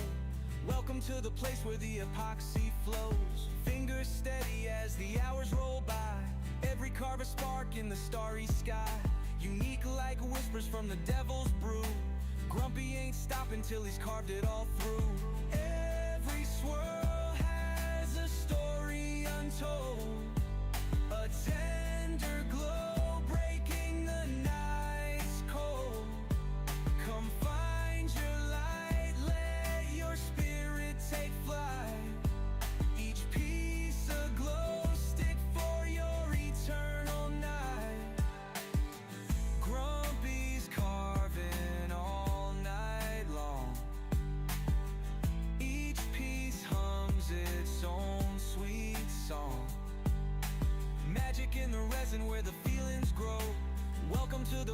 Welcome to the place where the epoxy flows. Fingers steady as the hours roll by. Every carve a spark in the starry sky. Unique like whispers from the devil's brew. Grumpy ain't stopping till he's carved it all through. Every swirl has a story untold. A tender glow breaking the night's cold. Come find your light, let your spirit take flight. Each piece a glow stick for your eternal night. Grumpy's carving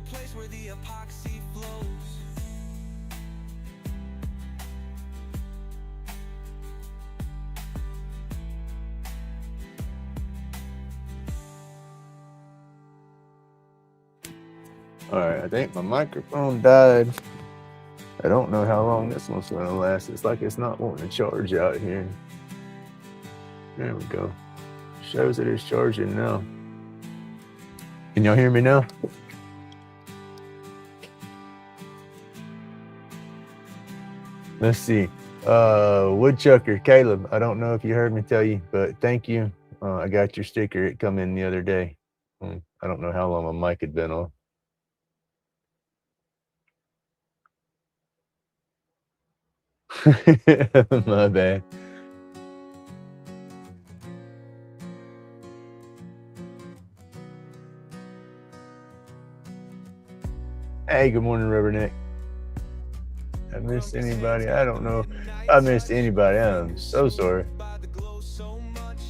place where the epoxy flows. All right, I think my microphone died. I don't know how long this one's gonna last. It's like it's not wanting to charge out here. There we go. Shows that it's charging now. Can y'all hear me now? Let's see. Woodchucker Caleb, I don't know if you heard me tell you, but thank you. I got your sticker. It come in the other day. I don't know how long my mic had been on. My bad. Hey, good morning, Rubberneck. I missed anybody? I don't know. I missed anybody. I'm so sorry. By the glow so much,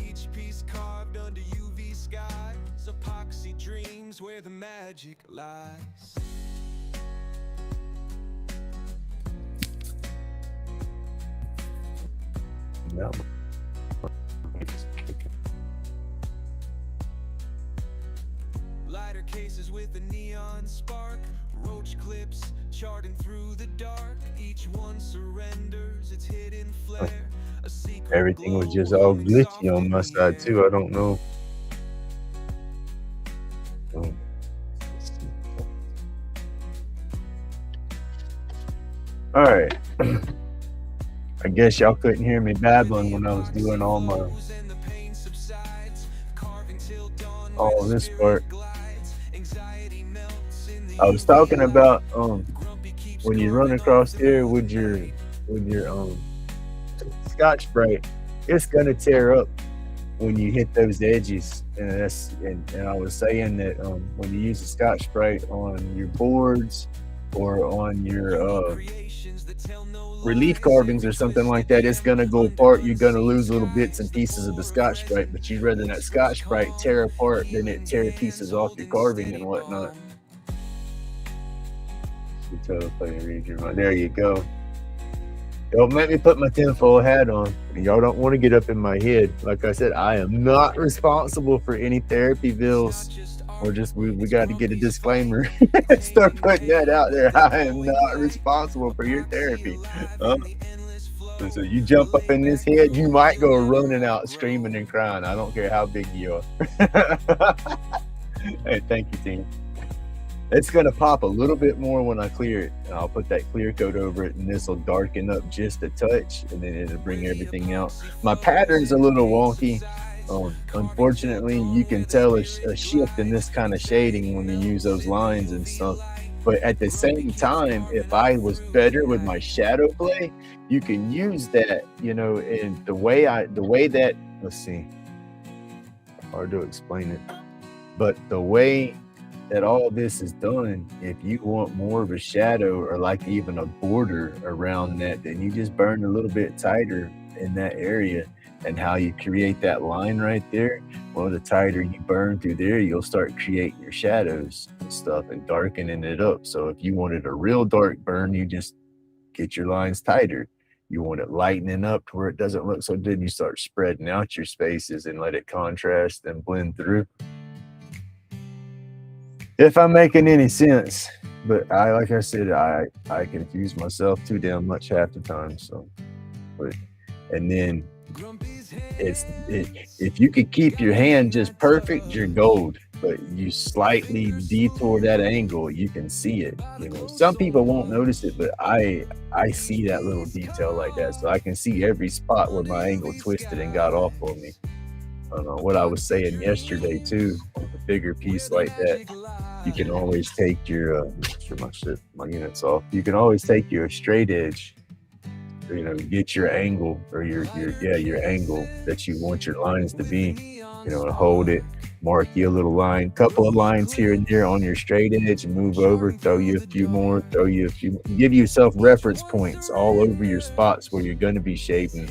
each piece carved under UV skies, epoxy dreams where the magic lies. No. Lighter cases with a neon spark, roach clips charting through the dark. Each one surrenders its hidden flare. A secret Everything was glow just all waving glitchy on my soft in the side too. air. I don't know. All right. I guess y'all couldn't hear me babbling when I was doing all this part. I was talking about when you run across here with your Scotch-Brite, it's gonna tear up when you hit those edges, and I was saying that when you use a Scotch-Brite on your boards or on your relief carvings or something like that, it's gonna go apart. You're gonna lose little bits and pieces of the Scotch-Brite, but you'd rather that Scotch-Brite tear apart than it tear pieces off your carving and whatnot. There you go. Don't make me put my tinfoil hat on. Y'all don't want to get up in my head. Like I said, I am not responsible for any therapy bills. Or just we got to get a disclaimer. Start putting that out there. I am not responsible for your therapy. So you jump up in this head, you might go running out screaming and crying. I don't care how big you are. Hey, thank you, team. It's gonna pop a little bit more when I clear it, and I'll put that clear coat over it, and this will darken up just a touch, and then it'll bring everything out. My pattern's a little wonky. Unfortunately, you can tell a shift in this kind of shading when you use those lines and stuff. But at the same time, if I was better with my shadow play, you can use that, and the way that, let's see, hard to explain it, but the way that all this is done, if you want more of a shadow or like even a border around that, then you just burn a little bit tighter in that area. And how you create that line right there, well, the tighter you burn through there, you'll start creating your shadows and stuff and darkening it up. So if you wanted a real dark burn, you just get your lines tighter. You want it lightening up to where it doesn't look so good, you start spreading out your spaces and let it contrast and blend through. If I'm making any sense, but like I said, I confuse myself too damn much half the time. So, and then if you could keep your hand just perfect, you're gold. But you slightly detour that angle, you can see it. Some people won't notice it, but I see that little detail like that, so I can see every spot where my angle twisted and got off on me. I don't know what I was saying yesterday too. On a bigger piece like that, you can always take your my unit's off. You can always take your straight edge, get your angle or your angle that you want your lines to be, hold it, mark you a little line, couple of lines here and there on your straight edge, and move over, throw you a few more, give yourself reference points all over your spots where you're going to be shaping.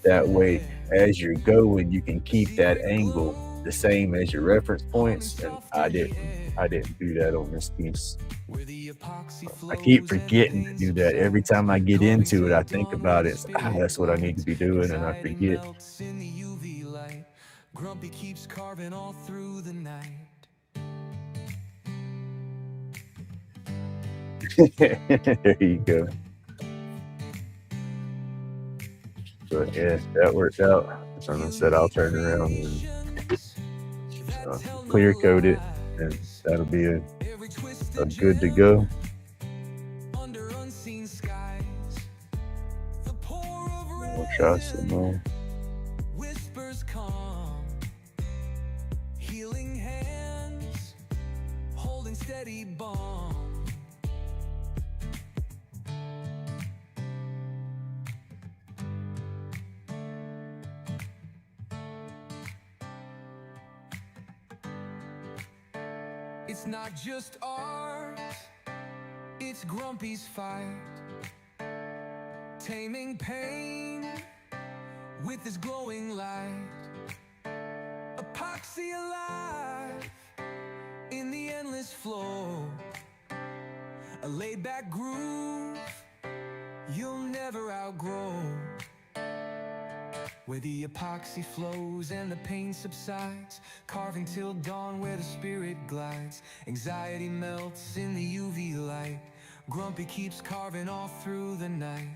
That way, as you're going, you can keep that angle the same as your reference points. And I didn't I didn't do that on this piece. Where the epoxy I keep flows and the forgetting to paint do that. Every subsides, time I get carving into it, I till think dawn about where it. the spirit That's what I need to be glides. doing, and I Anxiety forget. melts in the UV light. Grumpy keeps carving all through the night. There you go. But yeah, that worked out. So I said I'll turn around and clear coat it, and that'll be a good to go. Under unseen skies, the pour of We'll try some more. whispers calm, healing hands, holding steady balm. It's not just art, it's Grumpy's fight, taming pain with his glowing light. Epoxy alive in the endless flow, a laid-back groove you'll never outgrow. Where the epoxy flows and the pain subsides, carving till dawn where the spirit glides. Anxiety melts in the UV light. Grumpy keeps carving all through the night.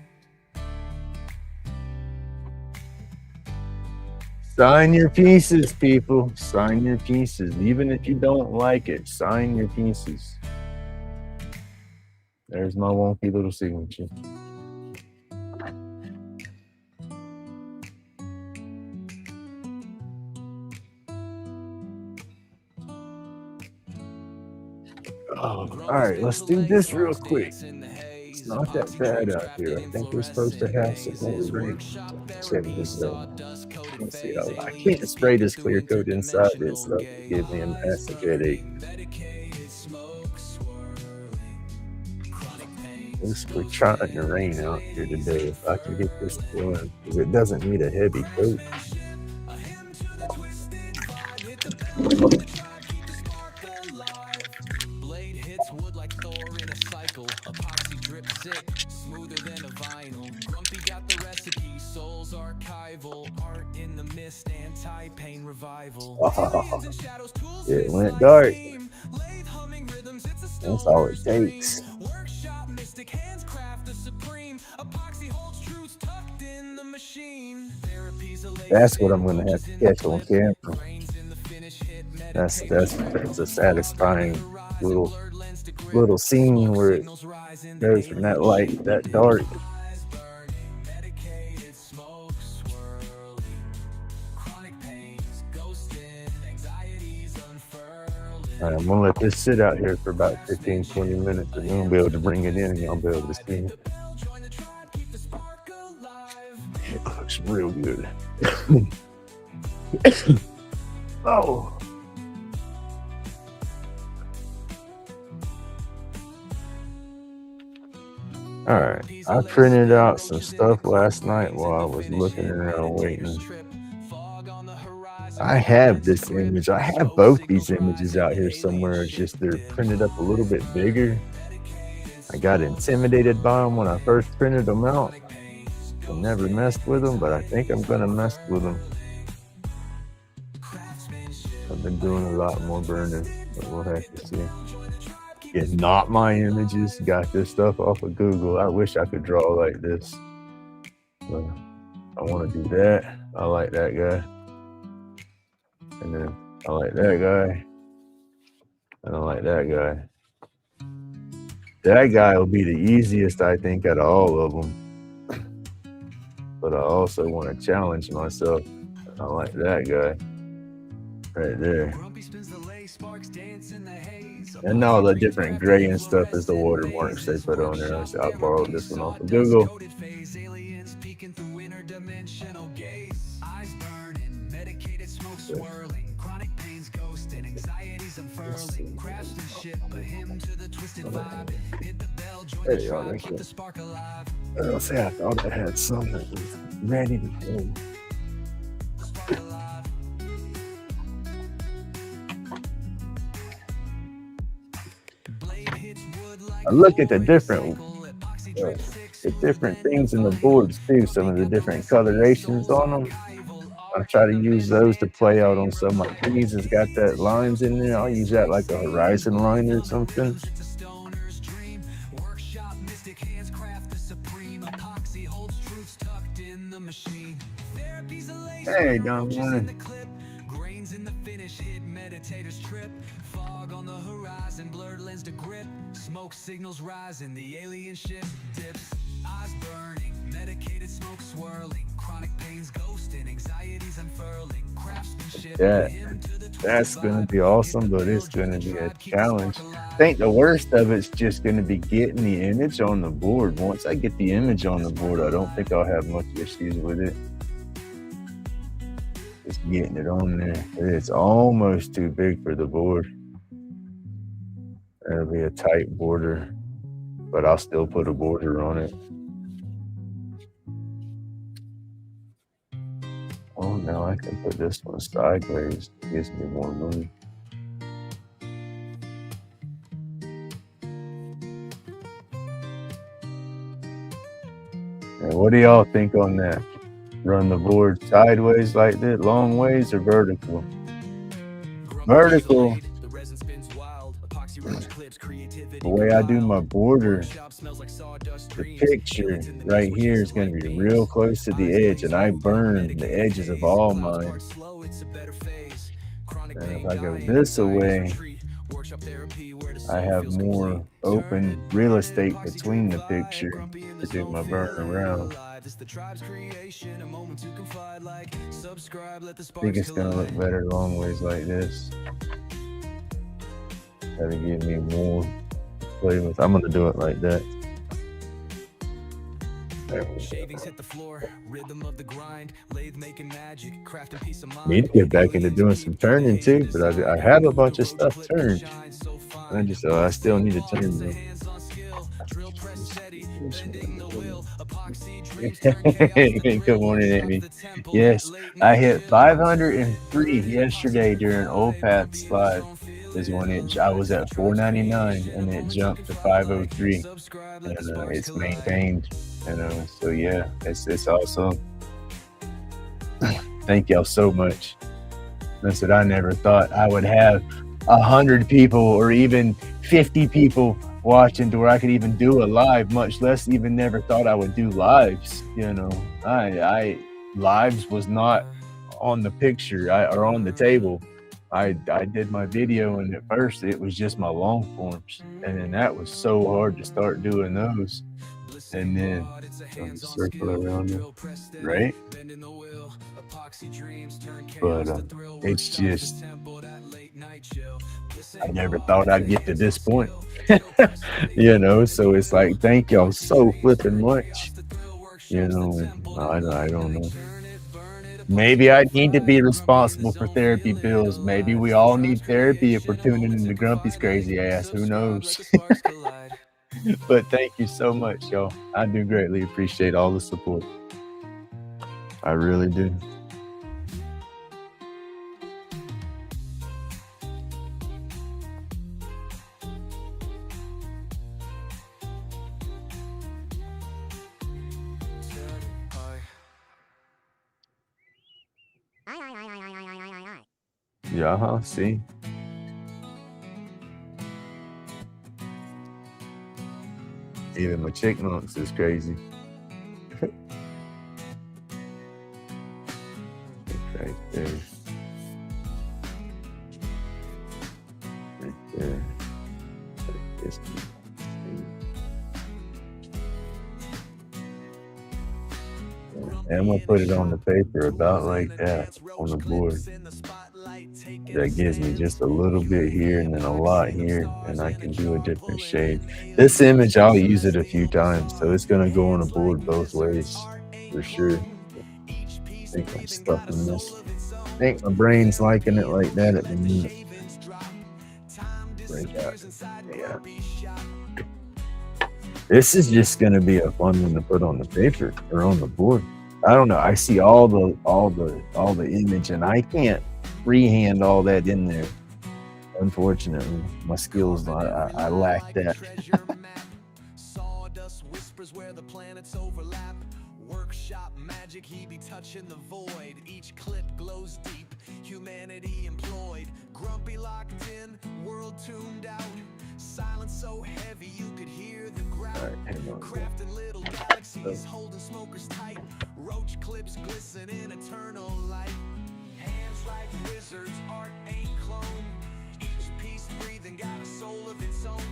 Sign your pieces, people. Sign your pieces. Even if you don't like it, sign your pieces. There's my wonky little signature. Oh, all right, let's do this real quick. It's not that bad out here. I think we're supposed to have some more rain. Check this out. Let's see. I can't spray this clear coat inside this stuff. It gives me a massive headache. We're trying to rain out here today. If I can get this going, because it doesn't need a heavy coat. Blade hits wood like Thor in a cycle. Epoxy drip sick, smoother than a vinyl. Grumpy got the recipe, soul's archival. Art in the mist, anti-pain revival. It went dark. That's all it takes. Workshop mystic hands craft the supreme. Epoxy holds truths tucked in the machine. That's what I'm gonna have to catch on camera. That's a satisfying little scene where it goes from that light to that dark. All right, I'm gonna let this sit out here for about 15-20 minutes, and we'll be able to bring it in and y'all be able to see it. It looks real good. Oh. All right, I printed out some stuff last night while I was looking around waiting. I have this image. I have both these images out here somewhere. It's just they're printed up a little bit bigger. I got intimidated by them when I first printed them out. I never messed with them, but I think I'm gonna mess with them. I've been doing a lot more burning, but we'll have to see. It's not my images. Got this stuff off of Google. I wish I could draw like this. But I want to do that. I like that guy. And then I like that guy. And I like that guy. That guy will be the easiest, I think, out of all of them. But I also want to challenge myself. I like that guy. Right there. And all the different gray and stuff is the watermarks they put on there. I borrowed this one off of Google. There you are. Let's say I thought I had some that was ready to go. I look at the different things in the boards too. Some of the different colorations on them. I try to use those to play out on some like these. It's got that lines in there. I'll use that like a horizon line or something. Hey, Don Morning. Grains in the finish, hit meditators trip. Fog on the horizon, blurred lens to grip. Smoke signals rising, the alien ship dips. Eyes burning, medicated smoke swirling. Chronic pains ghosting, anxieties unfurling. Craftsmanship. That's gonna be awesome, but it's gonna be a challenge. I think the worst of it's just gonna be getting the image on the board. Once I get the image on the board, I don't think I'll have much issues with it. Just getting it on there. It's almost too big for the board. That'll be a tight border, but I'll still put a border on it. Oh, now I can put this one sideways. It gives me more room. And what do y'all think on that? Run the board sideways like this, long ways, or vertical? Vertical. The way I do my border, the picture right here is going to be real close to the edge, and I burn the edges of all mine. And if I go this away, I have more open real estate between the picture to do my burn around. I think it's going to look better long ways like this. That'll give me more to play with. I'm going to do it like that. Shavings hit the floor, rhythm of the grind, lathe making magic, crafting peace of mind. Need to get back into doing some turning too, but I have a bunch of stuff turned. I still need to turn them. Good morning, Amy. Yes, I hit 503 yesterday during Old Paths Live. Is when I was at 499 and it jumped to 503, and it's maintained. So yeah, it's awesome. Thank y'all so much. That's what I never thought I would have 100 people or even 50 people watching to where I could even do a live, much less even never thought I would do lives. I lives was not on the picture or on the table. I did my video, and at first it was just my long forms, and then that was so hard to start doing those, and then circle around it, right? But it's just, I never thought I'd get to this point. So it's like, thank y'all so flipping much. I don't know. Maybe I need to be responsible for therapy bills. Maybe we all need therapy if we're tuning into Grumpy's crazy ass. Who knows? But thank you so much, y'all. I do greatly appreciate all the support. I really do. Yeah, see? Even my chickmunks is crazy. Right there. Right there. Like this. And I'm going to put it on the paper about like that on the board. That gives me just a little bit here and then a lot here, and I can do a different shade. This image, I'll use it a few times, so it's going to go on a board both ways for sure. I think I'm stuck in this. I think my brain's liking it like that at the minute. Break out. Yeah. This is just going to be a fun one to put on the paper or on the board. I don't know. I see all the image, and I can't freehand all that in there. Unfortunately, my skills, I lack that. where the planets overlap. Workshop magic, he be touching the void. Each clip glows deep, humanity employed. Grumpy locked in, world tuned out. Silence so heavy you could hear the growl. Crafting little galaxies, holding smokers tight. Roach clips glisten in eternal light. Hands like wizards, art ain't clone. Each piece breathing got a soul of its own.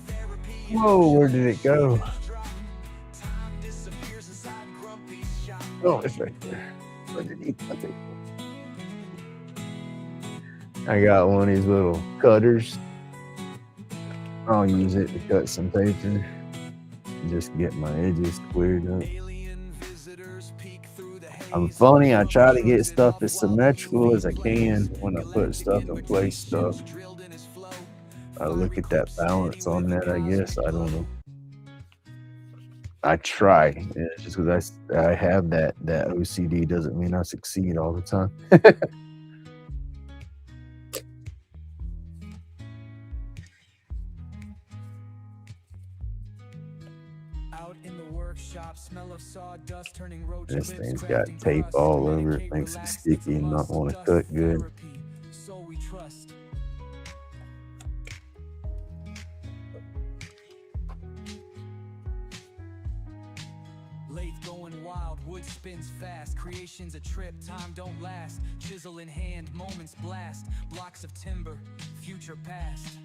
Therapy. Whoa, where did it go? Time disappears inside Grumpy's shop. Oh, it's right there. Underneath my table. I got one of these little cutters. I'll use it to cut some paper. Just get my edges cleared up. I'm funny, I try to get stuff as symmetrical as I can when I put stuff in place stuff. I look at that balance on that, I guess. I don't know. I try. And it's just because I have that OCD doesn't mean I succeed all the time. Out in the workshop, smell of sawdust turning roach. This thing's got tape all over it, makes it sticky and not want to cut good. So we trust. Lathe going wild, wood spins fast. Creation's a trip, time don't last. Chisel in hand, moments blast. Blocks of timber, future past.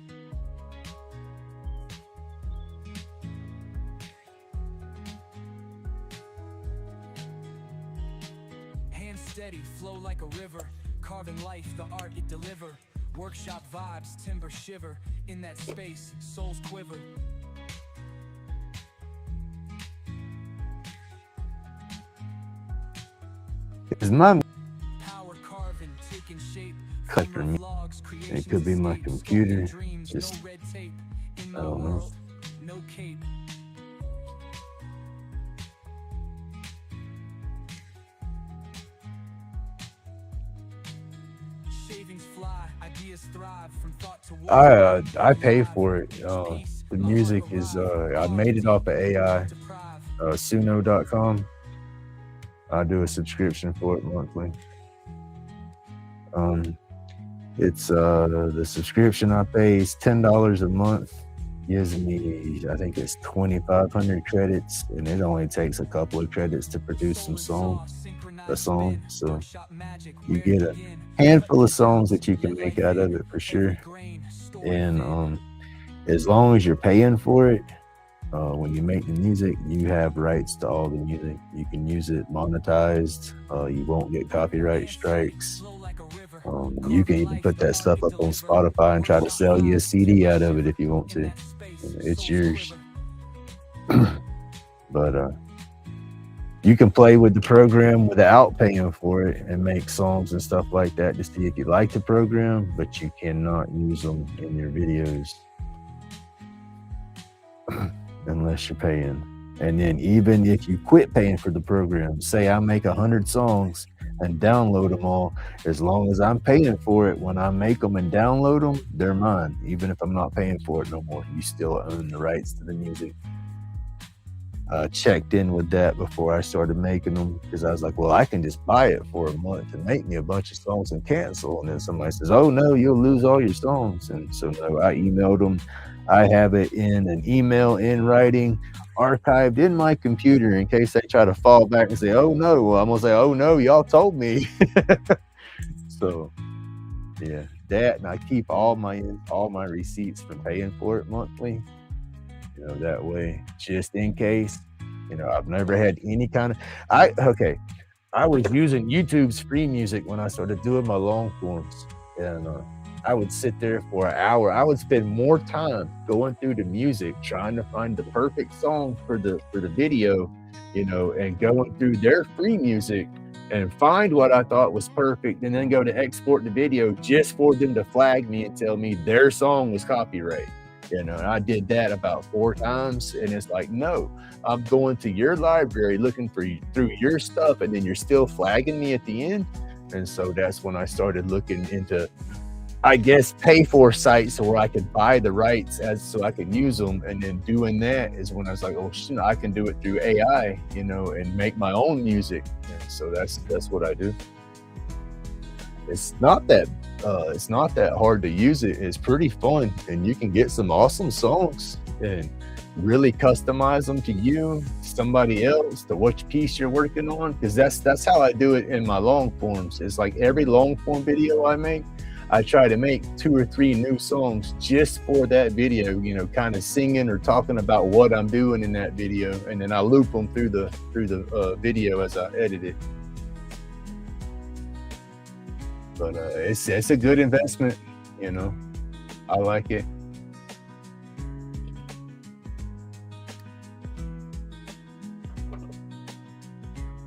Hands steady, flow like a river. Carving life, the art it deliver. Workshop vibes, timber shiver. In that space, souls quiver. Is my Power carving, taking shape. cut for me? It could be my computer. Just I don't know. No cape. Shavings fly, ideas thrive from thought to word. I pay for it. The music is I made it off of AI, suno.com. I do a subscription for it monthly. It's the subscription I pay is $10 a month. Gives me, I think it's 2,500 credits, and it only takes a couple of credits to produce a song. So you get a handful of songs that you can make out of it for sure. And as long as you're paying for it, when you make the music, you have rights to all the music. You can use it monetized. You won't get copyright strikes. You can even put that stuff up on Spotify and try to sell you a CD out of it if you want to. It's yours. But you can play with the program without paying for it and make songs and stuff like that to see if you like the program, but you cannot use them in your videos unless you're paying. And then even if you quit paying for the program, say I make 100 songs and download them all, as long as I'm paying for it, when I make them and download them, they're mine. Even if I'm not paying for it no more, you still own the rights to the music. I checked in with that before I started making them, because I was like, well, I can just buy it for a month and make me a bunch of songs and cancel. And then somebody says, oh no, you'll lose all your songs. And so no, I emailed them. I have it in an email in writing, archived in my computer in case they try to fall back and say, oh no. Well, I'm gonna say, oh no, y'all told me. So yeah, that, and I keep all my receipts from paying for it monthly. That way, just in case. I've never had any kind of I was using YouTube's free music when I started doing my long forms, and I would sit there for an hour. I would spend more time going through the music, trying to find the perfect song for the video, and going through their free music and find what I thought was perfect, and then go to export the video just for them to flag me and tell me their song was copyright. And I did that about 4 times, and it's like, no, I'm going to your library looking for you through your stuff, and then you're still flagging me at the end. And so that's when I started looking into, I guess, pay for sites where I could buy the rights as so I could use them. And then doing that is when I was like, oh shit, I can do it through AI, you know, and make my own music. And so that's what I do. It's not that hard to use it. It's pretty fun, and you can get some awesome songs and really customize them to you, somebody else, to which piece you're working on. Because that's how I do it in my long forms. It's like every long form video I make, I try to make 2 or 3 new songs just for that video, you know, kind of singing or talking about what I'm doing in that video, and then I loop them through the video as I edit it. But it's a good investment, you know. I like it.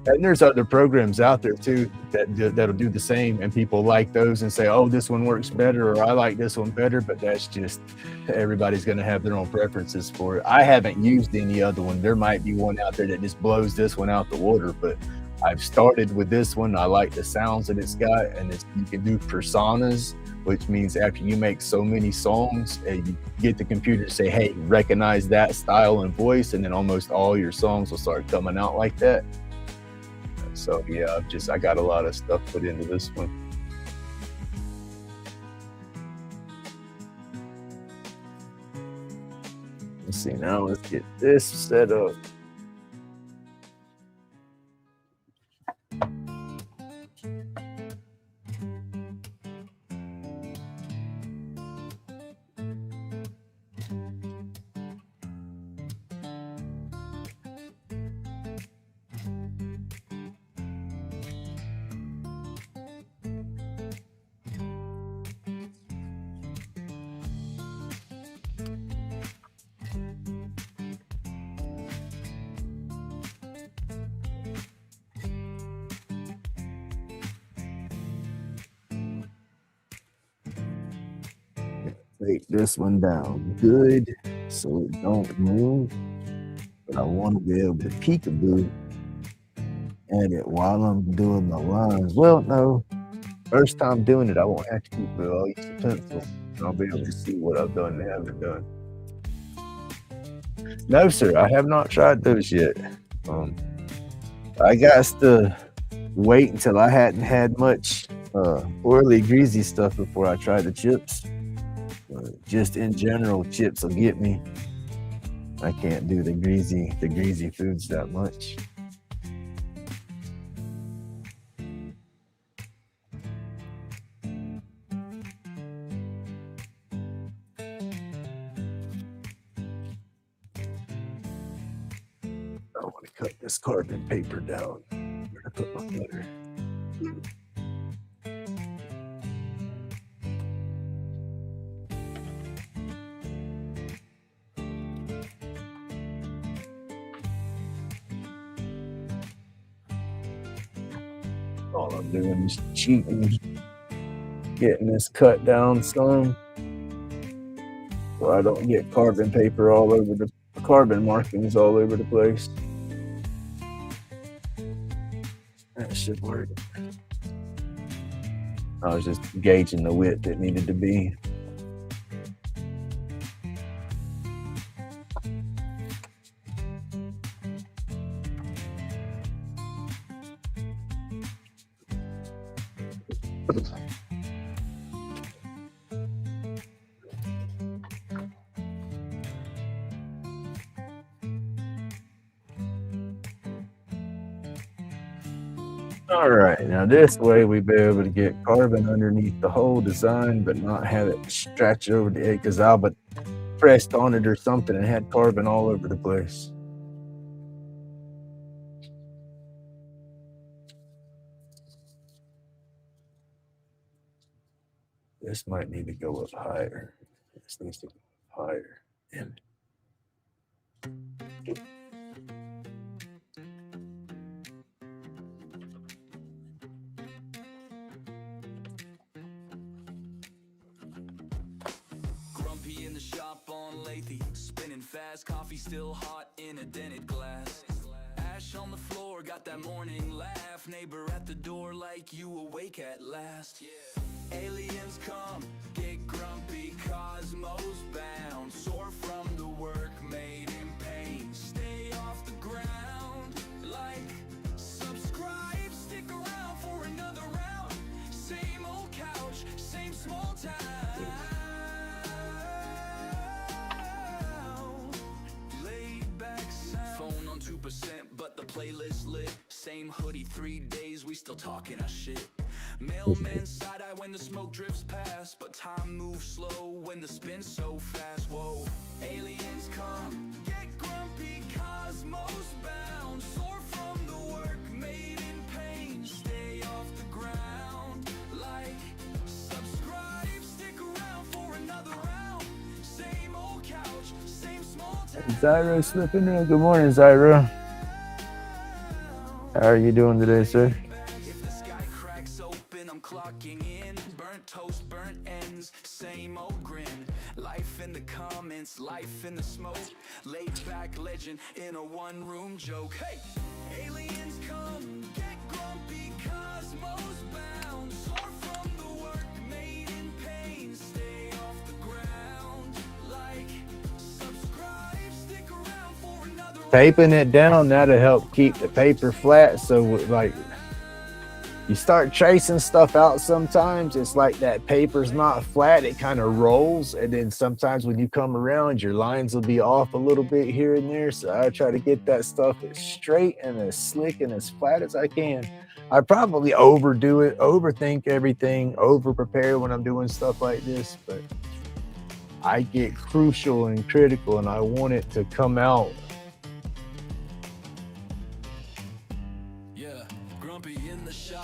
And there's other programs out there too that'll do the same, and people like those and say, oh, this one works better, or I like this one better. But that's just, everybody's going to have their own preferences for it. I haven't used any other one. There might be one out there that just blows this one out the water, but I've started with this one. I like the sounds that it's got, and you can do personas, which means after you make so many songs, you get the computer to say, hey, recognize that style and voice, and then almost all your songs will start coming out like that. So yeah, I got a lot of stuff put into this one. Let's see, now let's get this set up. Take this one down good so it don't move, but I want to be able to peekaboo at it while I'm doing my lines. Well, no, first time doing it, I won't have to peekaboo. I'll use the pencil and I'll be able to see what I've done and haven't done. No, sir, I have not tried those yet. I got to wait until I hadn't had much oily, greasy stuff before I tried the chips. Just in general, chips will get me. I can't do the greasy foods that much. I want to cut this carbon paper down. Where to put my butter? All I'm doing is cheating, getting this cut down some, so I don't get carbon paper all over the carbon markings all over the place. That should work. I was just gauging the width it needed to be. All right, now this way we'll be able to get carbon underneath the whole design, but not have it stretch over the edge, because I'll pressed on it or something and had carbon all over the place. This might need to go up higher. This needs to go higher. Damn it. Grumpy in the shop on lately, spinning fast, coffee still hot in a dented glass. Ash on the floor, got that morning laugh. Neighbor at the door like you awake at last. Yeah. Aliens come, get grumpy, cosmos bound. Soar from the work made in pain. Stay off the ground, like, subscribe, stick around for another round. Same old couch, same small town. Laid back sound. Phone on 2%, but the playlist lit. Same hoodie 3 days, we still talking our shit. Mailman side-eye when the smoke drifts past, but time moves slow when the spin's so fast. Whoa, aliens come, get grumpy, cosmos bound. Soar from the work made in pain. Stay off the ground, like, subscribe, stick around for another round. Same old couch, same small town. Zyra slipping in. Good morning, Zyra. How are you doing today, sir? If the sky cracks open, I'm clocking in. Burnt toast, burnt ends, same old grin. Life in the comments, life in the smoke. Laid back legend in a one-room joke. Hey, aliens come, get grumpy, cosmos bound. Soar from the work made in pain. Stay off the ground, like, subscribe, stick around for another. Taping it down, that'll help keep the paper flat. So, like, you start tracing stuff out sometimes, it's like that paper's not flat, it kind of rolls, and then sometimes when you come around, your lines will be off a little bit here and there. So I try to get that stuff as straight and as slick and as flat as I can. I probably overdo it, overthink everything, over prepare when I'm doing stuff like this, but I get crucial and critical and I want it to come out.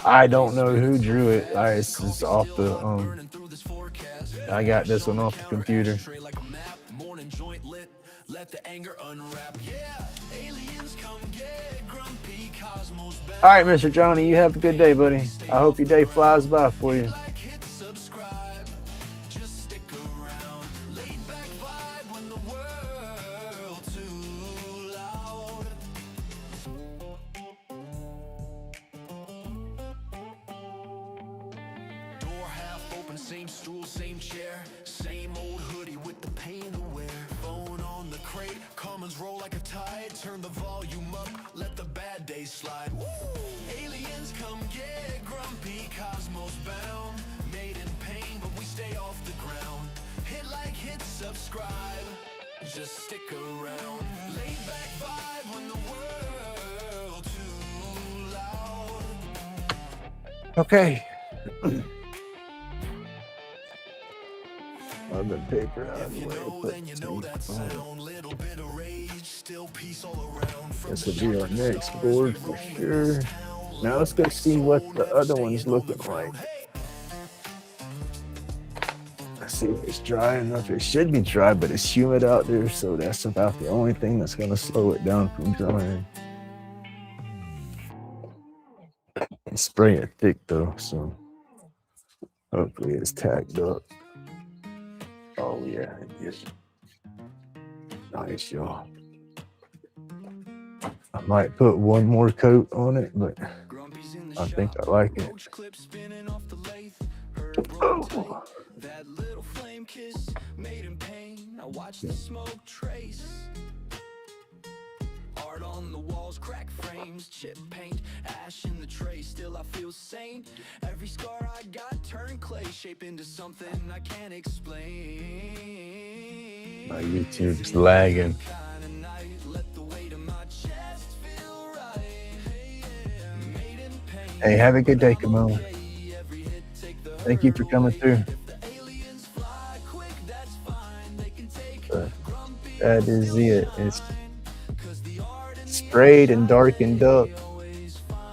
I don't know who drew it. It's just off the I got this one off the computer. All right, Mr. Johnny, you have a good day, buddy. I hope your day flies by for you. Same stool, same chair, same old hoodie with the pain to wear. Phone on the crate, comments roll like a tide. Turn the volume up, let the bad days slide. Woo! Aliens come get grumpy, cosmos bound. Made in pain, but we stay off the ground. Hit like, hit subscribe, just stick around. Laid back vibe when the world too loud. Okay. On the paper out of the way. This will be our next board for sure. Now let's go see what the other one's looking like. Let's see if it's dry enough. It should be dry, but it's humid out there, so that's about the only thing that's gonna slow it down from drying. It's spraying thick though, so hopefully it's tacked up. Oh yeah, it's nice, y'all. I might put one more coat on it, but I think I like it. Oh. That little flame kiss made in pain. I watch the smoke trace. Art on the walls, crack frames, chip paint, ash in the tray. Still I feel sane. Every scar I got turned clay, shape into something I can't explain. My YouTube's lagging. Hey, have a good day, Kamala. Thank you for coming through. But that is it. It's sprayed and darkened up.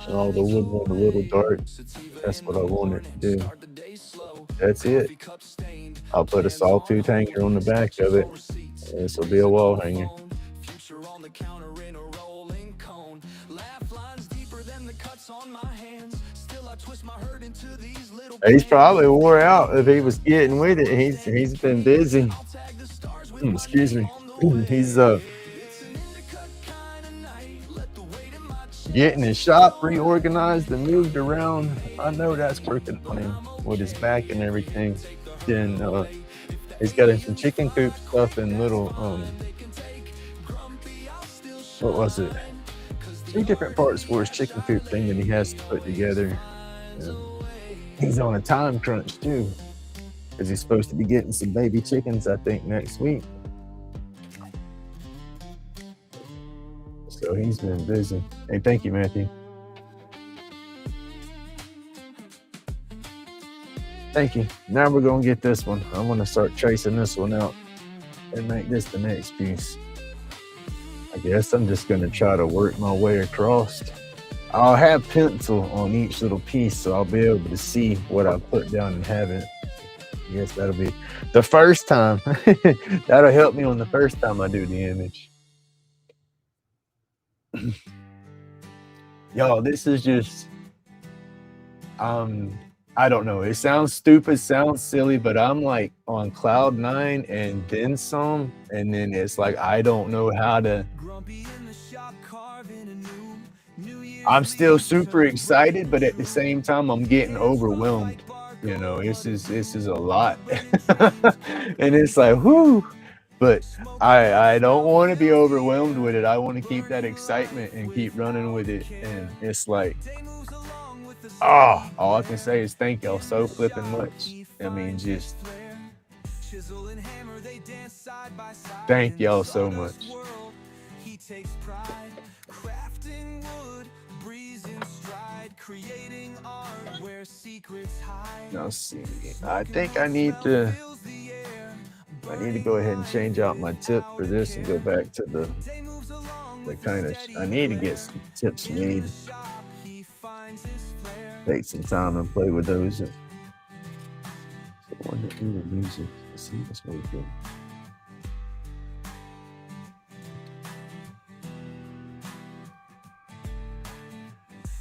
And all the wood went a little dark. That's what I wanted to do. That's it. I'll put a sawtooth hanger on the back of it. And this will be a wall hanger. He's probably wore out if he was getting with it. He's been busy. Excuse me. He's getting his shop reorganized and moved around. I know that's working on him with his back and everything. Then he's got some chicken coop stuff and little what was it? 3 different parts for his chicken coop thing that he has to put together. He's on a time crunch too, because he's supposed to be getting some baby chickens, I think, next week. So he's been busy. Hey, thank you, Matthew. Thank you. Now we're gonna get this one. I'm gonna start tracing this one out and make this the next piece. I guess I'm just gonna try to work my way across. I'll have pencil on each little piece, so I'll be able to see what I put down and have it. I guess that'll be the first time. That'll help me on the first time I do the image. Y'all, this is just I don't know. It sounds stupid, sounds silly, but I'm like on cloud 9 and then some, and then it's like I don't know how to. I'm still super excited, but at the same time, I'm getting overwhelmed. You know, this is a lot, and it's like, whoo. But I don't want to be overwhelmed with it. I want to keep that excitement and keep running with it. And it's like, all I can say is thank y'all so flipping much. I mean, just thank y'all so much. Now see, I think I need to go ahead and change out my tip for this and go back to the kind of, I need to get some tips made. Take some time and play with those. And music. Let's see what's really good.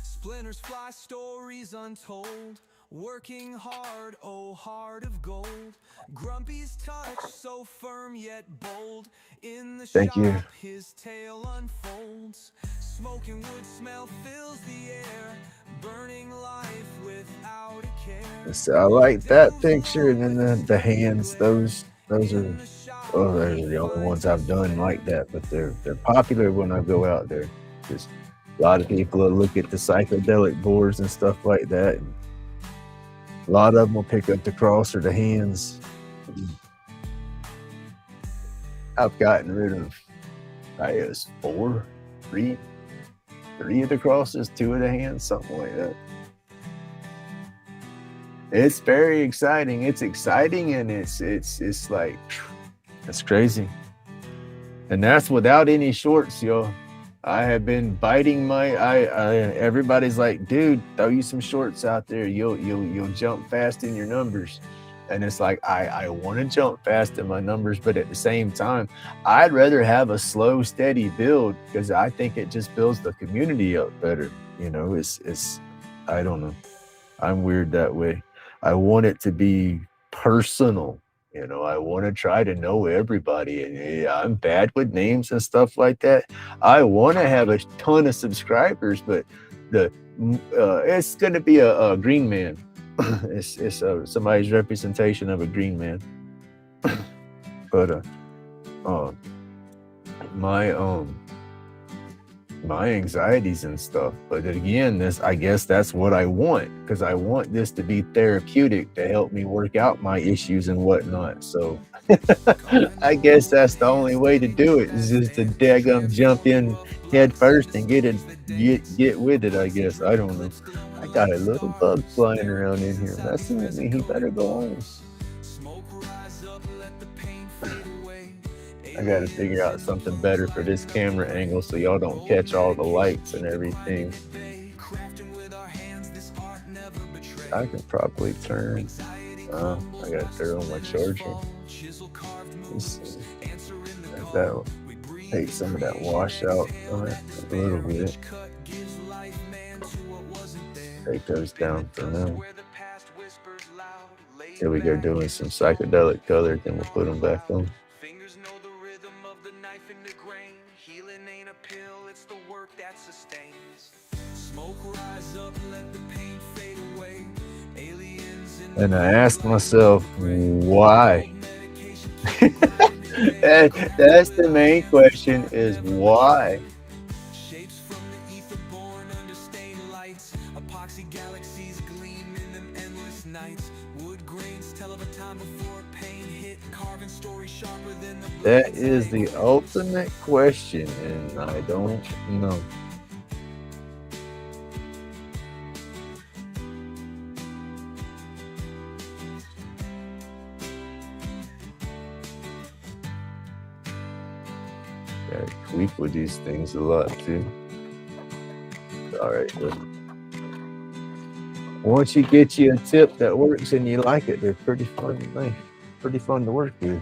Splinters fly, stories untold. Working hard, oh heart of gold. Grumpy's touch so firm yet bold. In the Thank shop, you. his tale unfolds. Smoking wood smell fills the air. Burning life without a care. So I like that picture, and then the hands. Those are those are the only ones I've done like that, but they're popular when I go out there. Just a lot of people will look at the psychedelic boards and stuff like that. And a lot of them will pick up the cross or the hands. I've gotten rid of, I guess, 3 of the crosses, 2 of the hands, something like that. It's very exciting. It's exciting, and it's like, that's crazy. And that's without any shorts, yo. I have been biting my. Everybody's like, dude, throw you some shorts out there. You'll jump fast in your numbers. And it's like, I want to jump fast in my numbers, but at the same time, I'd rather have a slow, steady build, because I think it just builds the community up better. You know, it's I don't know. I'm weird that way. I want it to be personal. You know, I want to try to know everybody, and I'm bad with names and stuff like that. I want to have a ton of subscribers, but it's going to be a green man. it's somebody's representation of a green man. But my anxieties and stuff. But again, I guess that's what I want, because I want this to be therapeutic to help me work out my issues and whatnot. So I guess that's the only way to do it, is just to daggum jump in head first and get with it, I guess. I don't know. I got a little bug flying around in here messing with me. He better go on. I gotta figure out something better for this camera angle so y'all don't catch all the lights and everything. I can probably turn. I gotta turn on my charger. That'll take some of that wash out on it a little bit. Take those down for now. Here we go, doing some psychedelic color, then we'll put them back on. Fingers know the rhythm of the knife in the grain. Healing ain't a pill, it's the work that sustains. Smoke rise up, let the pain fade away. Aliens in And I asked myself, why? That's the main question is why? shapes from the ether born under stained lights. Epoxy galaxies gleam in them endless nights. Wood grains tell of a time before pain hit. Carving stories sharper than the That blades is they the hit. ultimate question, and I don't know. Gotta tweak with these things a lot too. All right, look. Once you get you a tip that works and you like it, they're pretty fun to work with.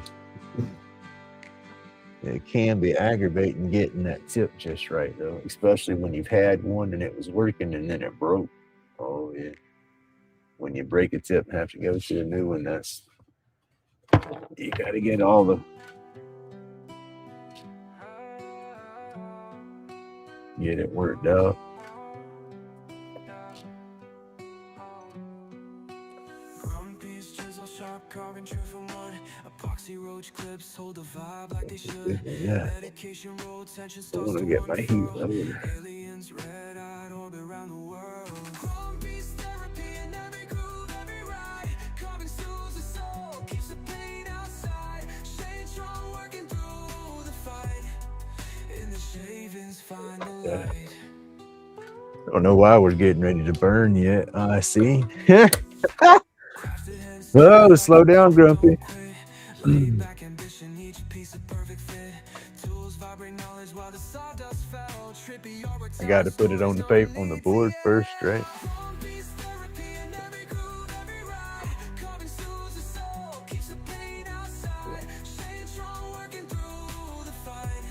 It can be aggravating getting that tip just right though, especially when you've had one and it was working and then it broke. Oh yeah. When you break a tip and have to go to a new one, that's you gotta get all the get it worked out. Grumpy's chisel sharp, carving true from wood. Epoxy roach clips hold the vibe like they should. Yeah. Medication roll tension I starts want to to get my heat unfurl. lower. Aliens red-eyed orbit around the world. Grumpy's therapy in every groove, every ride. Carving soothes the soul, keeps the pain outside. Staying strong, working through the fight. In the shavings, find the Yeah. light. I don't know why we're getting ready to burn yet. I see. Crafted hands Oh, slow down, Grumpy. laid back ambition, each piece a perfect fit. Tools vibrate knowledge while the sawdust fell. Trippy artwork I got to put it on the paper on the board first, right? Grumpy's therapy in every groove, every ride. Carving soothes the soul, keeps the pain outside. Staying strong, working through the fight.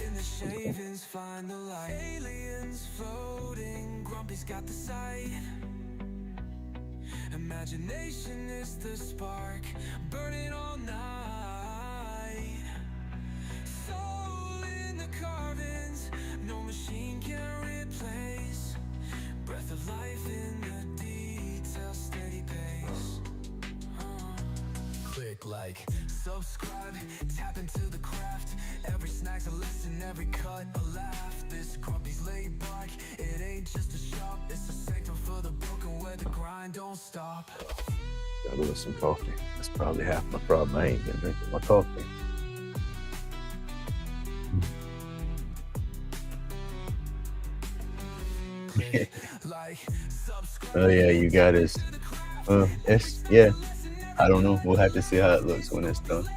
In the shavings, find the light. Aliens floating, Grumpy's got the sight. Imagination is the spark, burning all night. Soul in the carvings, no machine can replace. Breath of life in the detail, steady pace. Click like, subscribe, tap into the craft. Every snack's a lesson, every cut a laugh. This Grumpy's laid back, it ain't just a shop. It's a sanctum for the broken where the grind don't stop. Got a little some coffee. That's probably half my problem. I ain't been drinking my coffee. Like, subscribe. Oh yeah, you got his. It's yeah. I don't know. We'll have to see how it looks when it's done.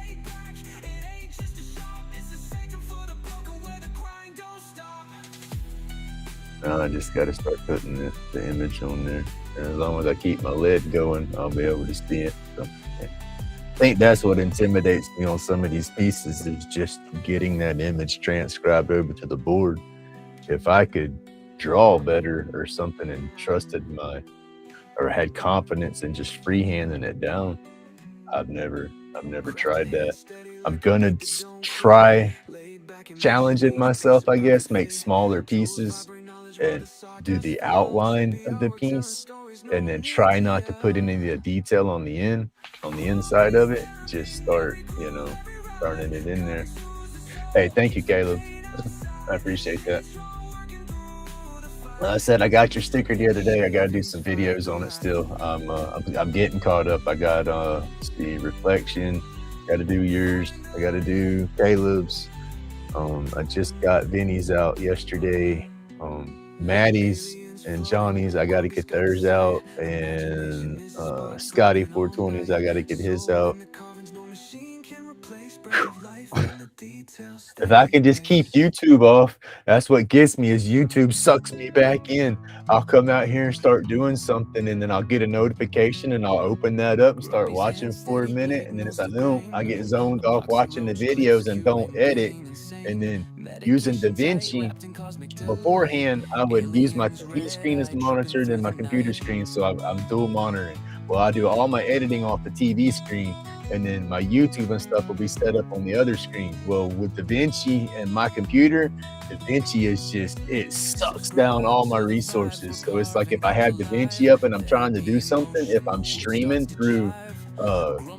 Now I just got to start putting the image on there. And as long as I keep my lid going, I'll be able to see it. So, yeah. I think that's what intimidates me on some of these pieces is just getting that image transcribed over to the board. If I could draw better or something and trusted or had confidence in just freehanding it down, I've never tried that. I'm gonna try challenging myself, I guess, make smaller pieces and do the outline of the piece and then try not to put any of the detail on the inside of it. Just start, turning it in there. Hey, thank you, Caleb. I appreciate that. I said I got your sticker the other day. I got to do some videos on it still. I'm getting caught up. I got the reflection. Got to do yours. I got to do Caleb's. I just got Vinny's out yesterday. Maddie's and Johnny's, I got to get theirs out. And Scotty 420's, I got to get his out. If I can just keep YouTube off, that's what gets me is YouTube sucks me back in. I'll come out here and start doing something and then I'll get a notification and I'll open that up and start watching for a minute. And then if I don't, I get zoned off watching the videos and don't edit. And then using DaVinci, beforehand, I would use my TV screen as the monitor and then my computer screen. So I'm dual monitoring. Well, I do all my editing off the TV screen and then my YouTube and stuff will be set up on the other screen. Well, with DaVinci and my computer, DaVinci is just, it sucks down all my resources. So it's like if I have DaVinci up and I'm trying to do something, if I'm streaming through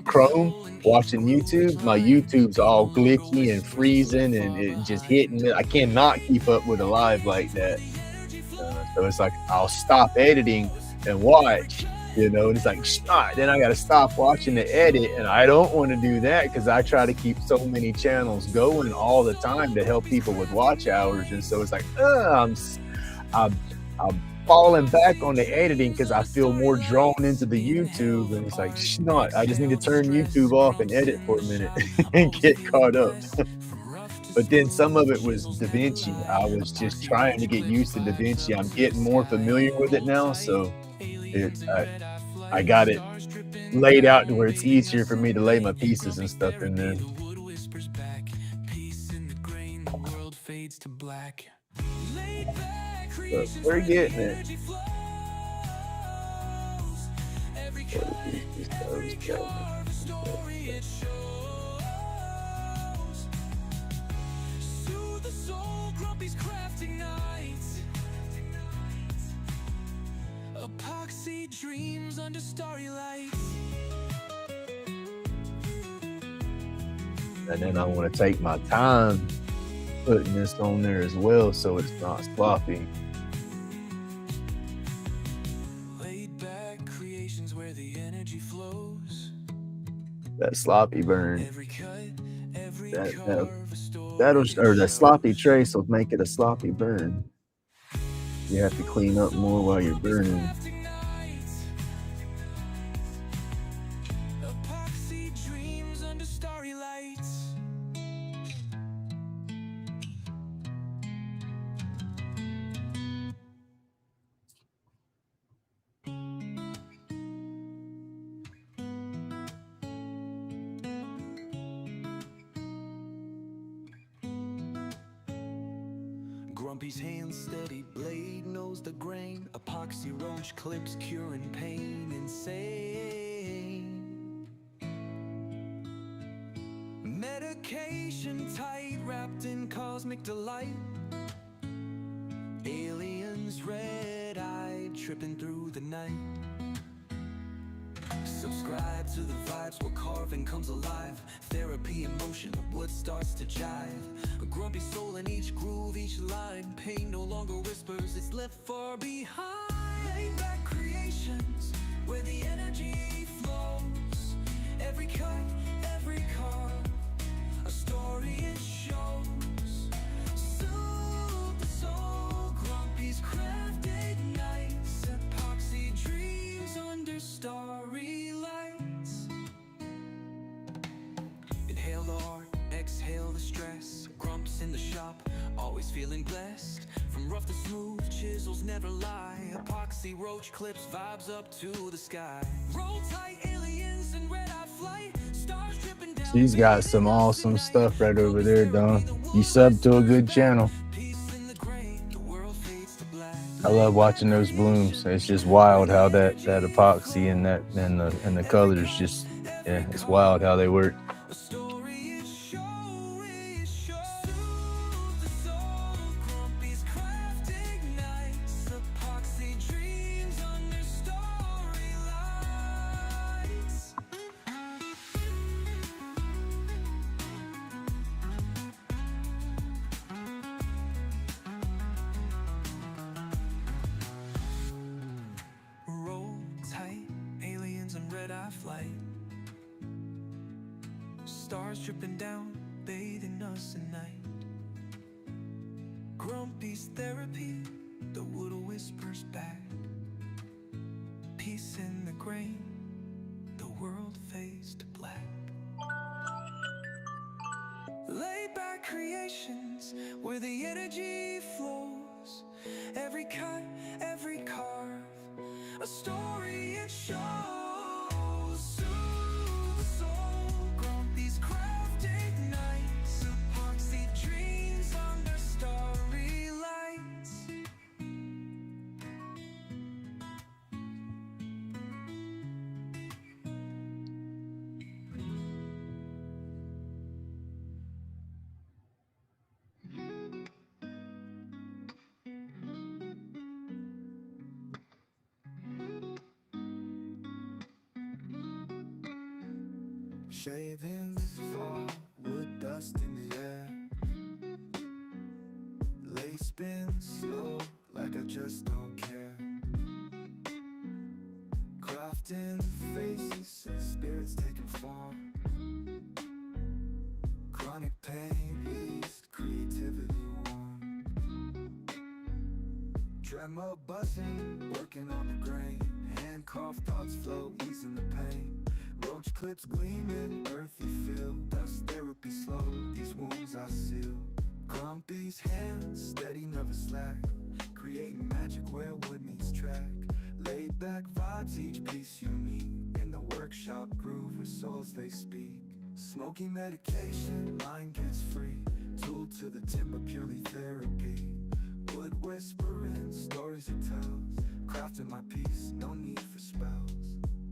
Chrome watching YouTube, my YouTube's all glitchy and freezing and it just hitting me. I cannot keep up with a live like that. So it's like I'll stop editing and watch, and it's like, then I got to stop watching the edit, and I don't want to do that because I try to keep so many channels going all the time to help people with watch hours, and so it's like I'm falling back on the editing because I feel more drawn into the YouTube, and it's like I just need to turn YouTube off and edit for a minute and get caught up. But then some of it was DaVinci. I was just trying to get used to DaVinci. I'm getting more familiar with it now, so I got it laid out to where it's easier for me to lay my pieces and stuff in there. But we're getting it. Epoxy dreams under starry lights. And then I want to take my time putting this on there as well so it's not sloppy. Laid back creations where the energy flows. That sloppy burn. Every cut, every that sloppy trace will make it a sloppy burn. You have to clean up more while you're burning. Epoxy dreams under starry lights. Grumpy's hand steady, blade knows the grain. Epoxy roach clips curing pain. Insane. Medication tight, wrapped in cosmic delight. Aliens red-eyed, tripping through the night. Subscribe to the vibes where carving comes alive. Therapy in motion, wood starts to jive. A grumpy soul in each groove, each line. Pain no longer whispers, it's left far behind. Laid back creations, where the energy flows. Every cut, every carve, a story it shows. Soothe the soul, grumpy's craft ignites. Epoxy dreams under starry lights. Inhale the art, exhale the stress. Grumps in the shop, always feeling blessed. From rough to smooth, chisels never lie. Epoxy roach clips, vibes up to the sky. Roll tight, aliens in red-eye flight. Stars dripping down. She's got some awesome stuff right over there, Don. You sub to a good channel. I love watching those blooms. It's just wild how that epoxy and the colors just, yeah, it's wild how they work. Stars dripping down, bathing us at night. Grumpy's therapy, the wood whispers back. Peace in the grain, the world fades to black. Laid back creations, where the energy flows. Every cut, every carve, a story it shows. Shavings fall, wood dust in the air. Lace spins slow, like I just don't care. Crafting faces, spirits taking form. Chronic pain eased, creativity warm. Tremor buzzing, working on the grain. Hand-carved thoughts flow, easing the pain. Roach clips gleaming, earthy feel. Dust therapy slow, these wounds I seal. Grumpy's hands, steady, never slack. Creating magic where wood meets track. Laid back vibes, each piece unique. In the workshop groove with souls they speak. Smoking medication, mind gets free. Tool to the timber, purely therapy. Wood whispering, stories it tells. Crafting my peace, no need for spells.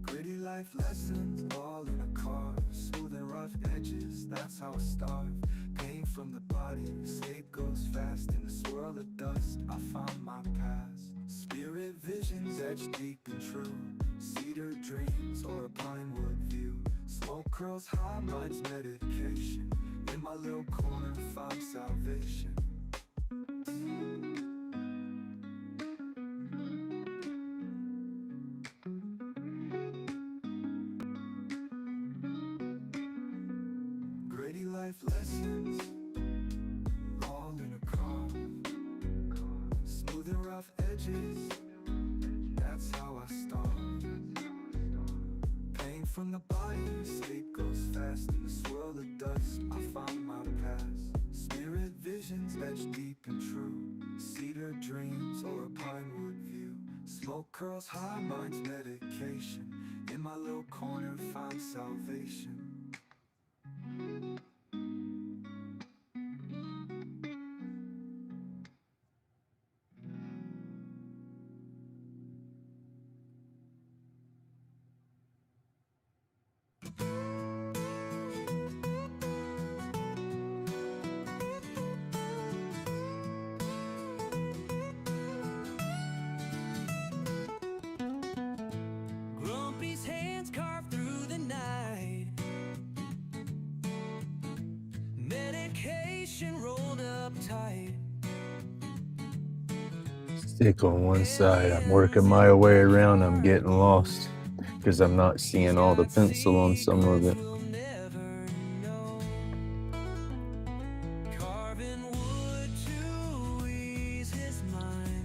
Gritty life lessons, all in a car. Smooth and rough edges, that's how I starve. Pain from the body, escape goes fast. In the swirl of dust, I found my past. Spirit visions, etched deep and true. Cedar dreams, or a pine wood view. Smoke curls high, mind's medication. In my little corner, found salvation. Gritty life lessons, all in a car. Smooth and rough edges, that's how I start. Pain from the body, escape goes fast. In the swirl of dust, I found my past. Spirit visions, etched deep and true. Cedar dreams, or a pine wood view. Smoke curls high, mind's medication. In my little corner, found salvation. Grumpy's hands carved through the night. Medication rolled up tight. Stick on one side. I'm working my way around. I'm getting lost because I'm not seeing all the pencil on some of it. We'll never know. Carving wood to ease his mind.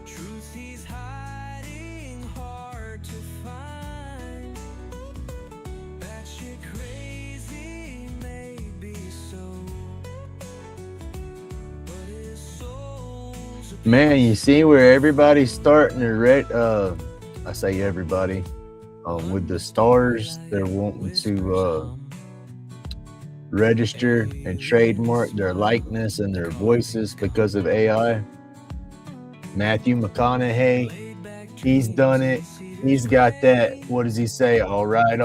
Truth he's hiding, hard to find. Batshit crazy, maybe so. But his soul's a Man, you see where everybody's starting to I say everybody, with the stars, they're wanting to register and trademark their likeness and their voices because of AI. Matthew McConaughey, he's done it. He's got that, what does he say? All right,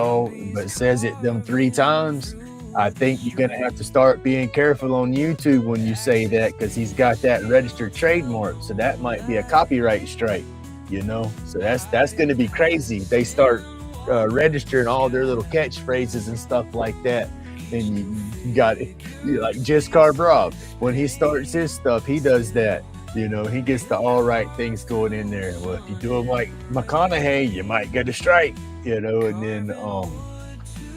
but says it them 3 times. I think you're gonna have to start being careful on YouTube when you say that, because he's got that registered trademark. So that might be a copyright strike, you know. So that's gonna be crazy. They start registering all their little catchphrases and stuff like that. And you got it, like Just Carbrov. When he starts his stuff, he does that. You know, he gets the all right things going in there. Well, if you do it like McConaughey, you might get a strike, you know. And then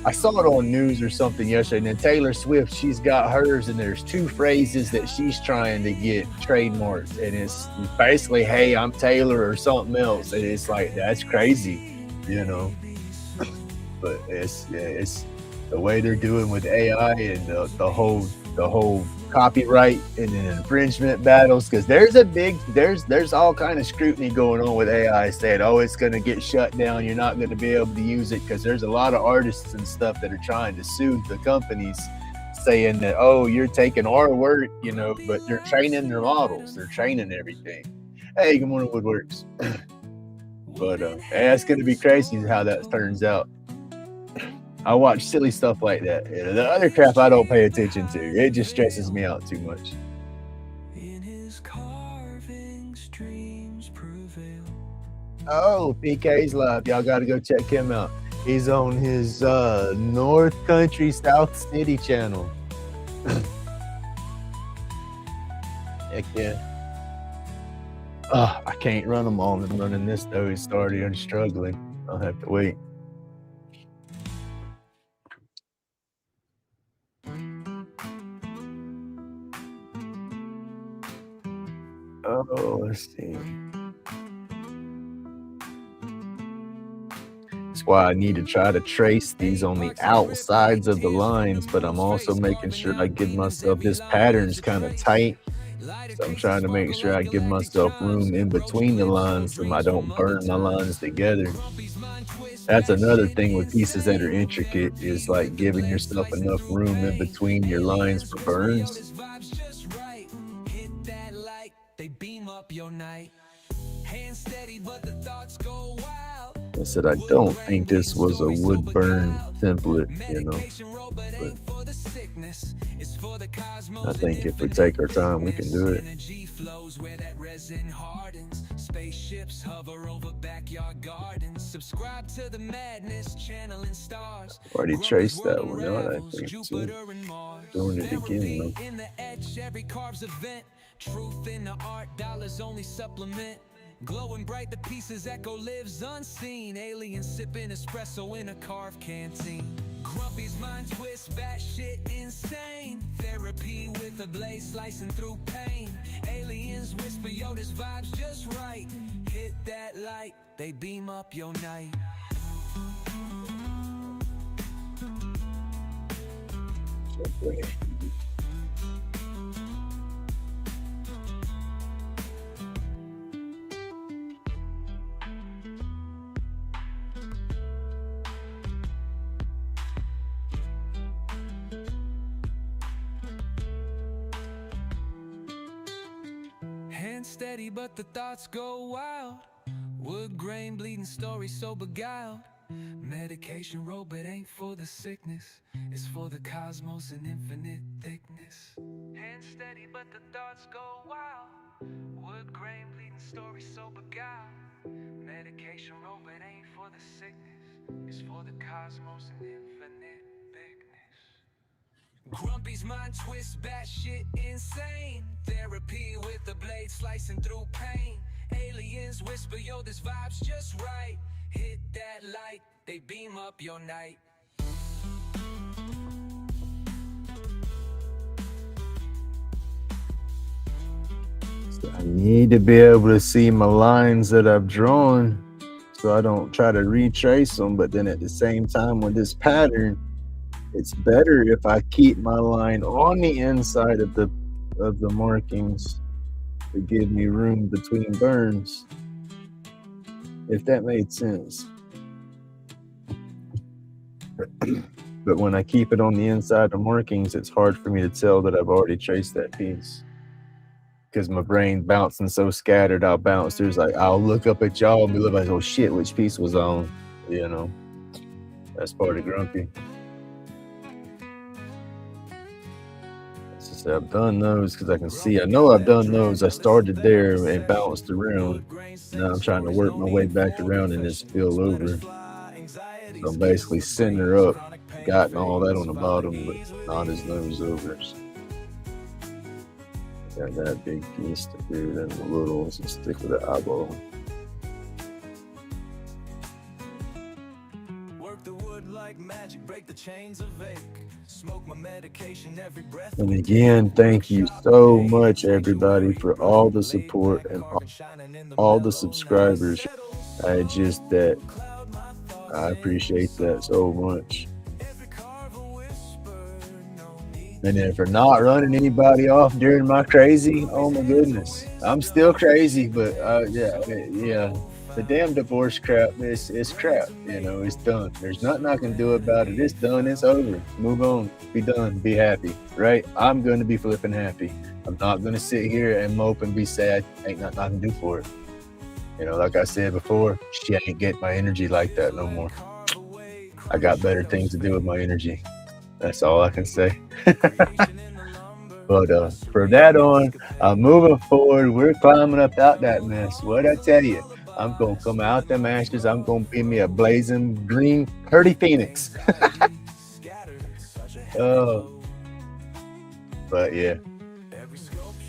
I saw it on news or something yesterday. And then Taylor Swift, she's got hers, and there's 2 phrases that she's trying to get trademarked. And it's basically, hey, I'm Taylor, or something else. And it's like, that's crazy, you know. But it's the way they're doing with AI and the whole copyright and then infringement battles, because there's all kind of scrutiny going on with AI, saying, oh, it's going to get shut down, you're not going to be able to use it, because there's a lot of artists and stuff that are trying to sue the companies, saying that, oh, you're taking our work, you know. But they're training their models, they're training everything. Hey, good morning, Woodworks. But it's going to be crazy how that turns out. I watch silly stuff like that. You know, the other crap I don't pay attention to. It just stresses me out too much. in his carvings, dreams prevail. Oh, PK's live. Y'all got to go check him out. He's on his North Country South City channel. Heck yeah. I can't run them all. I'm running this though. It's already struggling. I'll have to wait. Oh, let's see. That's why I need to try to trace these on the outsides of the lines, but I'm also making sure I give myself this pattern's kind of tight. So I'm trying to make sure I give myself room in between the lines so I don't burn my lines together. That's another thing with pieces that are intricate, is like giving yourself enough room in between your lines for burns. I said, I don't think this was a wood burn template, you know, but I think if we take our time, we can do it. Spaceships hover over backyard gardens. Subscribe to the madness, channeling stars. Already traced that one out, I think, too. Doing it again, though. In the etch, every carves event. Truth in the art, dollars only supplement. Glowing bright, the pieces echo lives unseen. Aliens sipping espresso in a carved canteen. Grumpy's mind twist, batshit insane. Therapy with a blade slicing through pain. Aliens whisper, yo, this vibe's just right. Hit that light, they beam up your night. Steady, but the thoughts go wild. Wood grain bleeding story so beguiled. Medication road, but ain't for the sickness. It's for the cosmos and infinite thickness. Hand steady, but the thoughts go wild. Wood grain bleeding story so beguiled. Medication road, but ain't for the sickness. It's for the cosmos and infinite thickness. Grumpy's mind twist, batshit insane. Therapy with the blade slicing through pain. Aliens whisper, yo, this vibe's just right. Hit that light, they beam up your night. So I need to be able to see my lines that I've drawn so I don't try to retrace them, but then at the same time with this pattern, it's better if I keep my line on the inside of the markings to give me room between burns, if that made sense. But when I keep it on the inside of markings, it's hard for me to tell that I've already traced that piece, because my brain bouncing so scattered. I'll bounce. I'll look up at y'all and be like, oh shit, which piece was on? You know, that's part of Grumpy. I've done those because I can see. I know I've done those. I started there and bounced around. Now I'm trying to work my way back around and just spill over. So I'm basically center up, gotten all that on the bottom, but not as nose overs. Got that big piece to do, then the little ones and stick with the eyeball. Work the wood like magic, break the chains of ache. Smoke my medication every breath. And again, thank you so much, everybody, for all the support and all the subscribers. I appreciate that so much. And then for not running anybody off during my crazy, oh my goodness, I'm still crazy, but yeah. The damn divorce crap is crap. You know, it's done. There's nothing I can do about it. It's done. It's over. Move on. Be done. Be happy. Right? I'm going to be flipping happy. I'm not going to sit here and mope and be sad. Ain't nothing I can do for it. You know, like I said before, she ain't get my energy like that no more. I got better things to do with my energy. That's all I can say. But from that on, moving forward, we're climbing up out that mess. What'd I tell you? I'm gonna come out them ashes. I'm gonna be me a blazing green pretty phoenix. Oh, but yeah,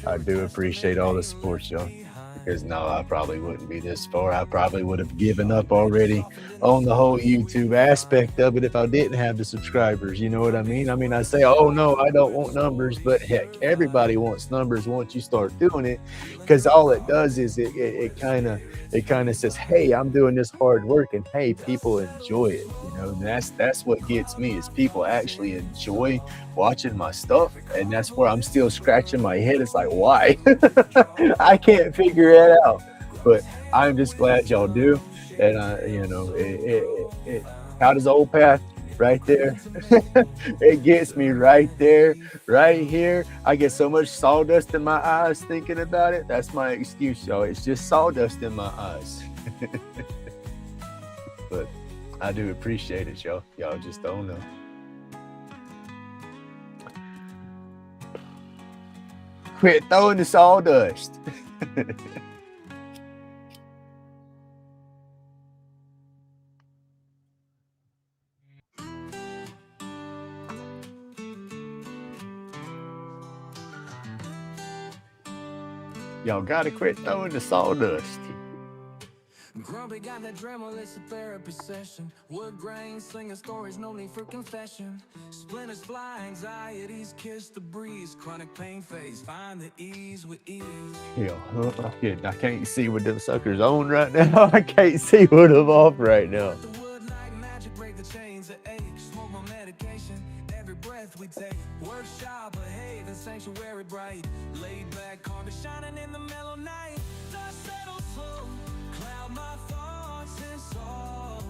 I do appreciate all the support, y'all. Because no, I probably wouldn't be this far. I probably would have given up already on the whole YouTube aspect of it if I didn't have the subscribers. You know what I mean? I mean, I say, oh no, I don't want numbers, but heck, everybody wants numbers once you start doing it. Because all it does is it kind of says, hey, I'm doing this hard work, and hey, people enjoy it. You know, and that's what gets me is people actually enjoy watching my stuff, and that's where I'm still scratching my head. It's like, why? I can't figure it out, but I'm just glad y'all do. And you know, it how does the old path right there? It gets me right there, right here. I get so much sawdust in my eyes thinking about it. That's my excuse, y'all. It's just sawdust in my eyes. But I do appreciate it, y'all. Y'all just don't know. Quit throwing the sawdust. Y'all gotta quit throwing the sawdust. Grumpy got that Dremel, it's a therapy session. Wood grain, slinging stories, no need for confession. Splinters fly, anxieties kiss the breeze. Chronic pain phase, find the ease with ease. Yeah, I can't see what them suckers on right now. I can't see what I'm off right now. The wood like magic, break the chains of ache. Smoke my medication, every breath we take. Workshop, behave, and sanctuary bright. Laid back, calm, shining in the mellow night. Dust settles slow. Cloud my thoughts and soul.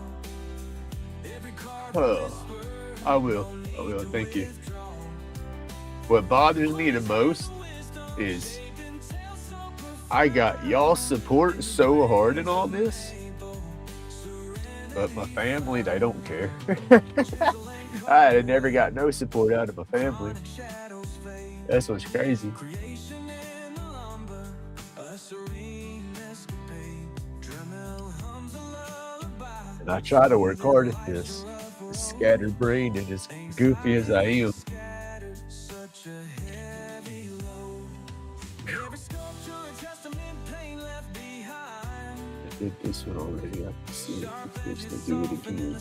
Every card I will. Thank you. What bothers me the most is I got y'all support so hard in all this, but my family, they don't care. I had never got no support out of my family. That's what's crazy. And I try to work hard at this, as scatterbrained and as goofy as I am. I did this one already. I can see it. If they do it again.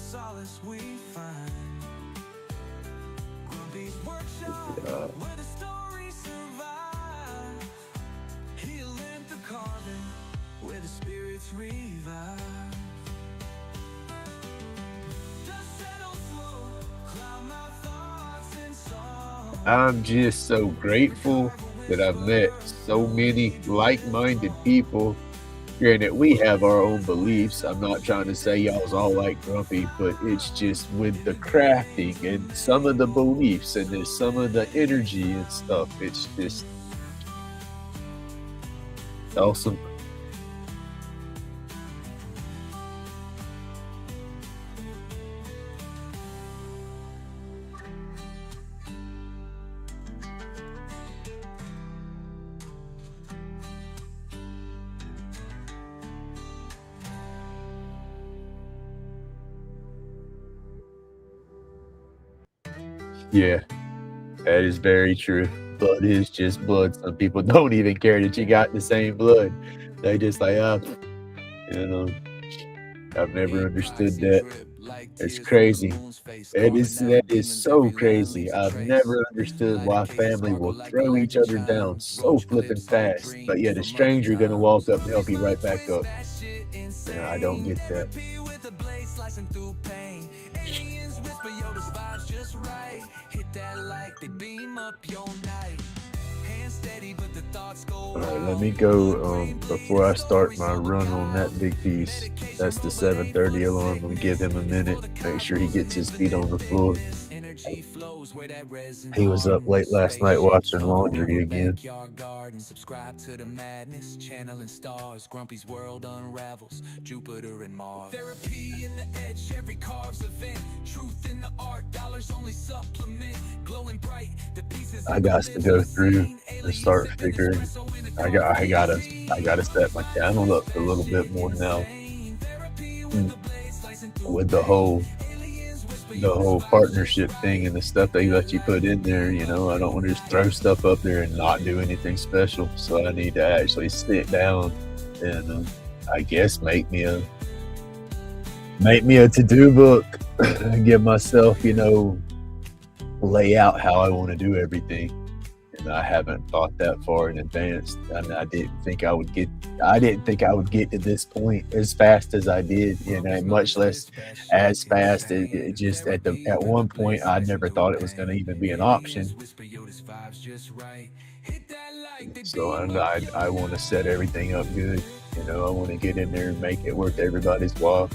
I'm just so grateful that I've met so many like-minded people. Granted, we have our own beliefs. I'm not trying to say y'all's all like Grumpy, but it's just with the crafting and some of the beliefs and there's some of the energy and stuff. It's just awesome. Yeah, that is very true. Blood is just blood. Some people don't even care that you got the same blood. They just like, you know, I've never understood that. It's crazy. That is so crazy. I've never understood why family will throw each other down so flipping fast, but yet a stranger gonna walk up and help you right back up. Yeah, I don't get that. Alright, let me go before I start my run on that big piece. That's the 7:30 alarm. I'm gonna give him a minute, make sure he gets his feet on the floor. energy flows where that resin He was up late last night watching laundry again. backyard garden. Subscribe to the madness, channeling stars. Grumpy's world unravels, Jupiter and Mars. Therapy in the edge, every carve's event. Truth in the art, dollars only supplement. Glowing bright, the pieces I got to go through and start figuring. I gotta set my channel up a little bit more now. With the whole partnership thing and the stuff they let you put in there, you know, I don't want to just throw stuff up there and not do anything special. So I need to actually sit down and I guess make me a to-do book and give myself, you know, lay out how I want to do everything. And I haven't thought that far in advance. And I didn't think I would get to this point as fast as I did, you know, much less as fast. It just at one point I never thought it was going to even be an option. So I want to set everything up good. You know, I want to get in there and make it worth everybody's while.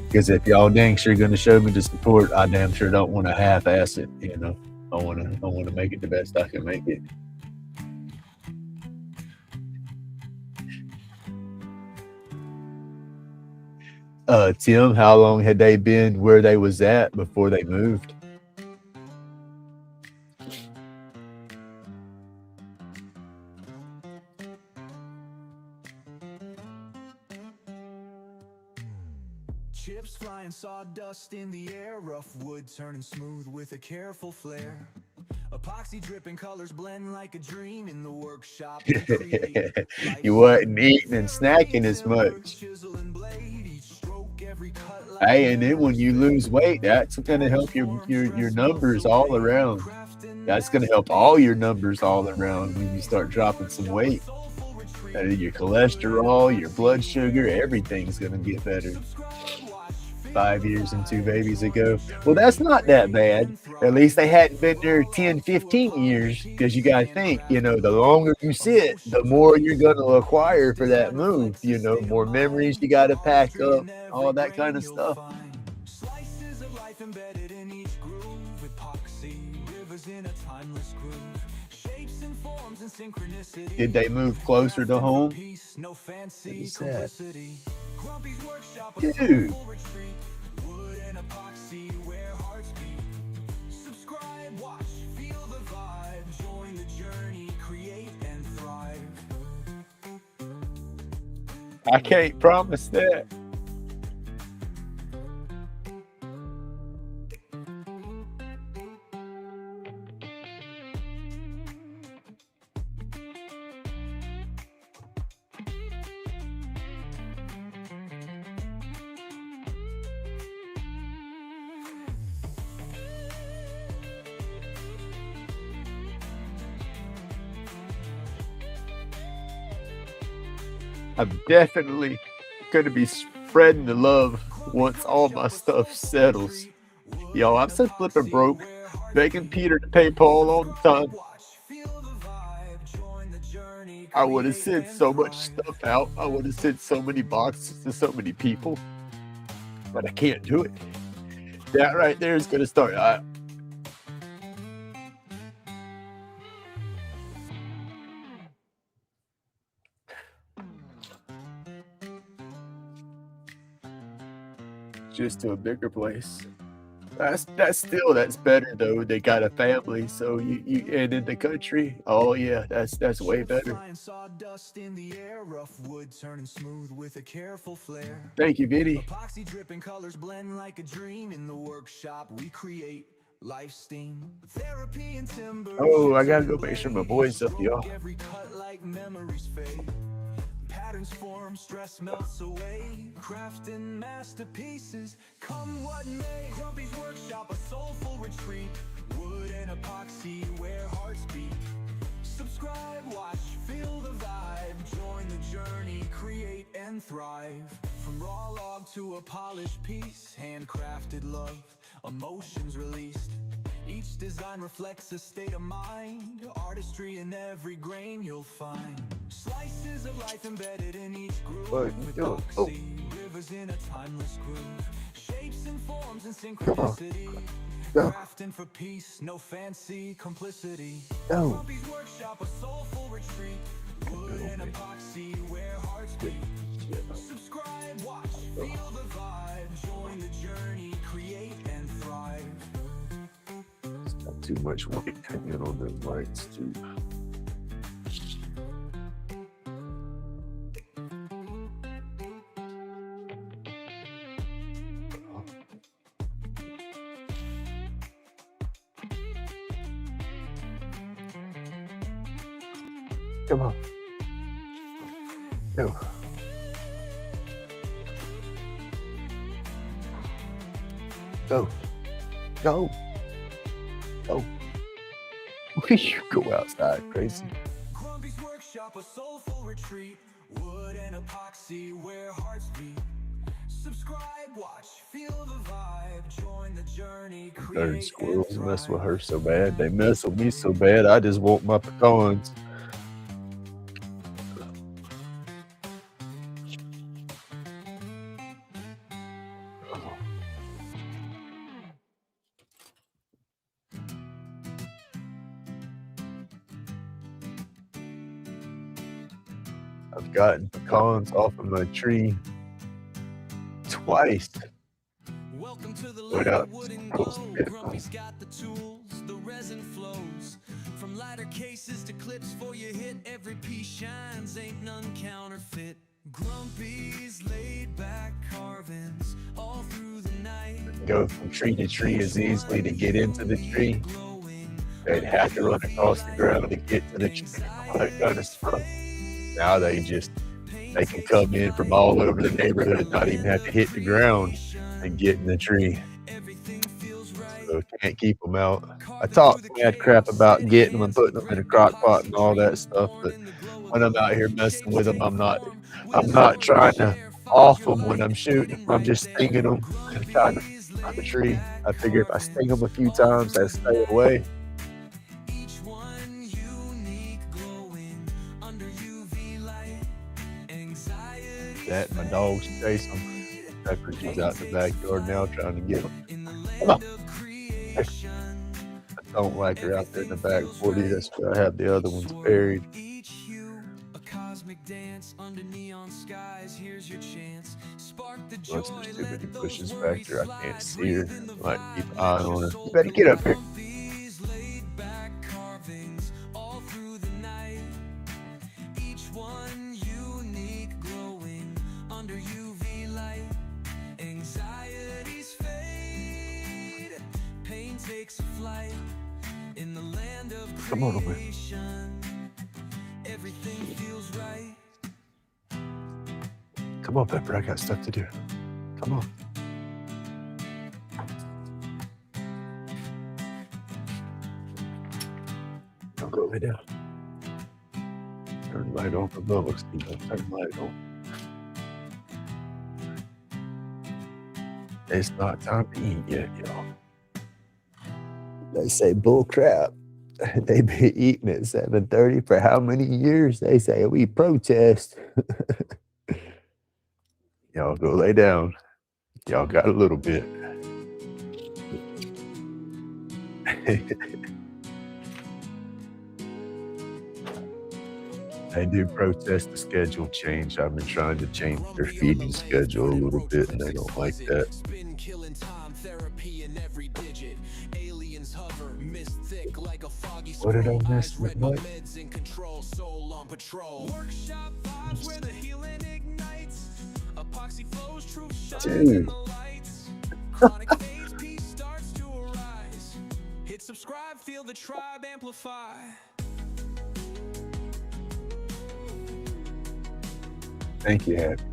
Because if y'all dang sure going to show me the support, I damn sure don't want to half-ass it. You know, I want to make it the best I can make it. Tim, how long had they been where they was at before they moved? Chips flying, sawdust in the air, rough wood turning smooth with a careful flair. Epoxy dripping, colors blend like a dream in the workshop. You wasn't eating and snacking as much. Hey, and then when you lose weight, that's going to help your numbers all around. That's going to help all your numbers all around when you start dropping some weight. Your cholesterol, your blood sugar, everything's going to get better. 5 years and 2 babies ago. Well, that's not that bad. At least they hadn't been there 10, 15 years, because you got to think, you know, the longer you sit, the more you're going to acquire for that move. You know, more memories you got to pack up, all that kind of stuff. Slices of life embedded in each groove, epoxy, rivers in a timeless groove. Shapes and forms and synchronicity. Did they move closer to home? No fancy simplicity. Dude. Subscribe, watch, feel the vibe, join the journey, create and thrive. I can't promise that. I'm definitely going to be spreading the love once all my stuff settles. Yo, I'm so flipping broke, begging Peter to pay Paul all the time. I would have sent so much stuff out. I would have sent so many boxes to so many people. But I can't do it. That right there is going to start. Just to a bigger place. That's better though. They got a family, so you and in the country. Oh yeah, that's way better. Thank you, Vinny. Epoxy dripping, colors blend like a dream in the workshop. We create life steam, therapy and timber. Oh, I gotta go make sure my boy's up, y'all. Every cut like memories fade. Patterns form, stress melts away. Crafting masterpieces, come what may. Grumpy's workshop, a soulful retreat. Wood and epoxy, where hearts beat. Subscribe, watch, feel the vibe. Join the journey, create and thrive. From raw log to a polished piece. Handcrafted love, emotions released. Each design reflects a state of mind. Artistry in every grain you'll find. Slices of life embedded in each groove. What are you doing? Oh. hovers in a timeless groove. Shapes and forms and Come on. synchronicity. Go. Crafting for peace, no fancy complicity. Go. Grumpy's workshop, a soulful retreat. Wood and epoxy, where hearts beat. Subscribe, watch, feel the vibe. Join the journey, create and thrive. It's not too much weight hanging on the lights, too. Come on. Go. Go. Go. Go. You go outside, crazy. Grumpy's workshop, a soulful retreat. Wood and epoxy, where hearts beat. Subscribe, watch, feel the vibe. Join the journey, Darn create and squirrels mess with thrive. her so bad. They mess with me so bad. I just want my pecans. I've gotten pecans off of my tree twice. Welcome to the What land up? of wood and glow. Grumpy's got the tools, the resin flows. From lighter cases to clips for your hit, every piece shines, ain't none counterfeit. Grumpy's laid back carvings all through the night. Go from tree to tree as easily to get into the tree. They'd have to run across the ground to get to the tree. All that kind of stuff. Now they can come in from all over the neighborhood, not even have to hit the ground and get in the tree. So can't keep them out. I talk mad crap about getting them and putting them in a crock pot and all that stuff, but when I'm out here messing with them, I'm not trying to off them when I'm shooting. I'm just stinging them kind of on the tree. I figure if I sting them a few times, they stay away. That and my dogs chase them. Pepper, she's out in the backyard now trying to get them. Come on. I don't like her out there in the back 40. That's where I have the other ones buried. Once there's too many bushes back there, I can't see her. I might keep an eye on her. You better get up here. Come on over. Everything feels right. Come on, Pepper. I got stuff to do. Come on. Don't go lay down. Turn the light on for Bubble. Steve. Turn the light on. It's not time to eat yet, y'all. They say bull crap. They been eating at 7:30 for how many years? They say we protest. Y'all go lay down. Y'all got a little bit. I do protest the schedule change. I've been trying to change their feeding schedule a little bit, and they don't like that. What did I miss? What? Dude. Hit subscribe, feel the tribe amplify. Thank you, Happy.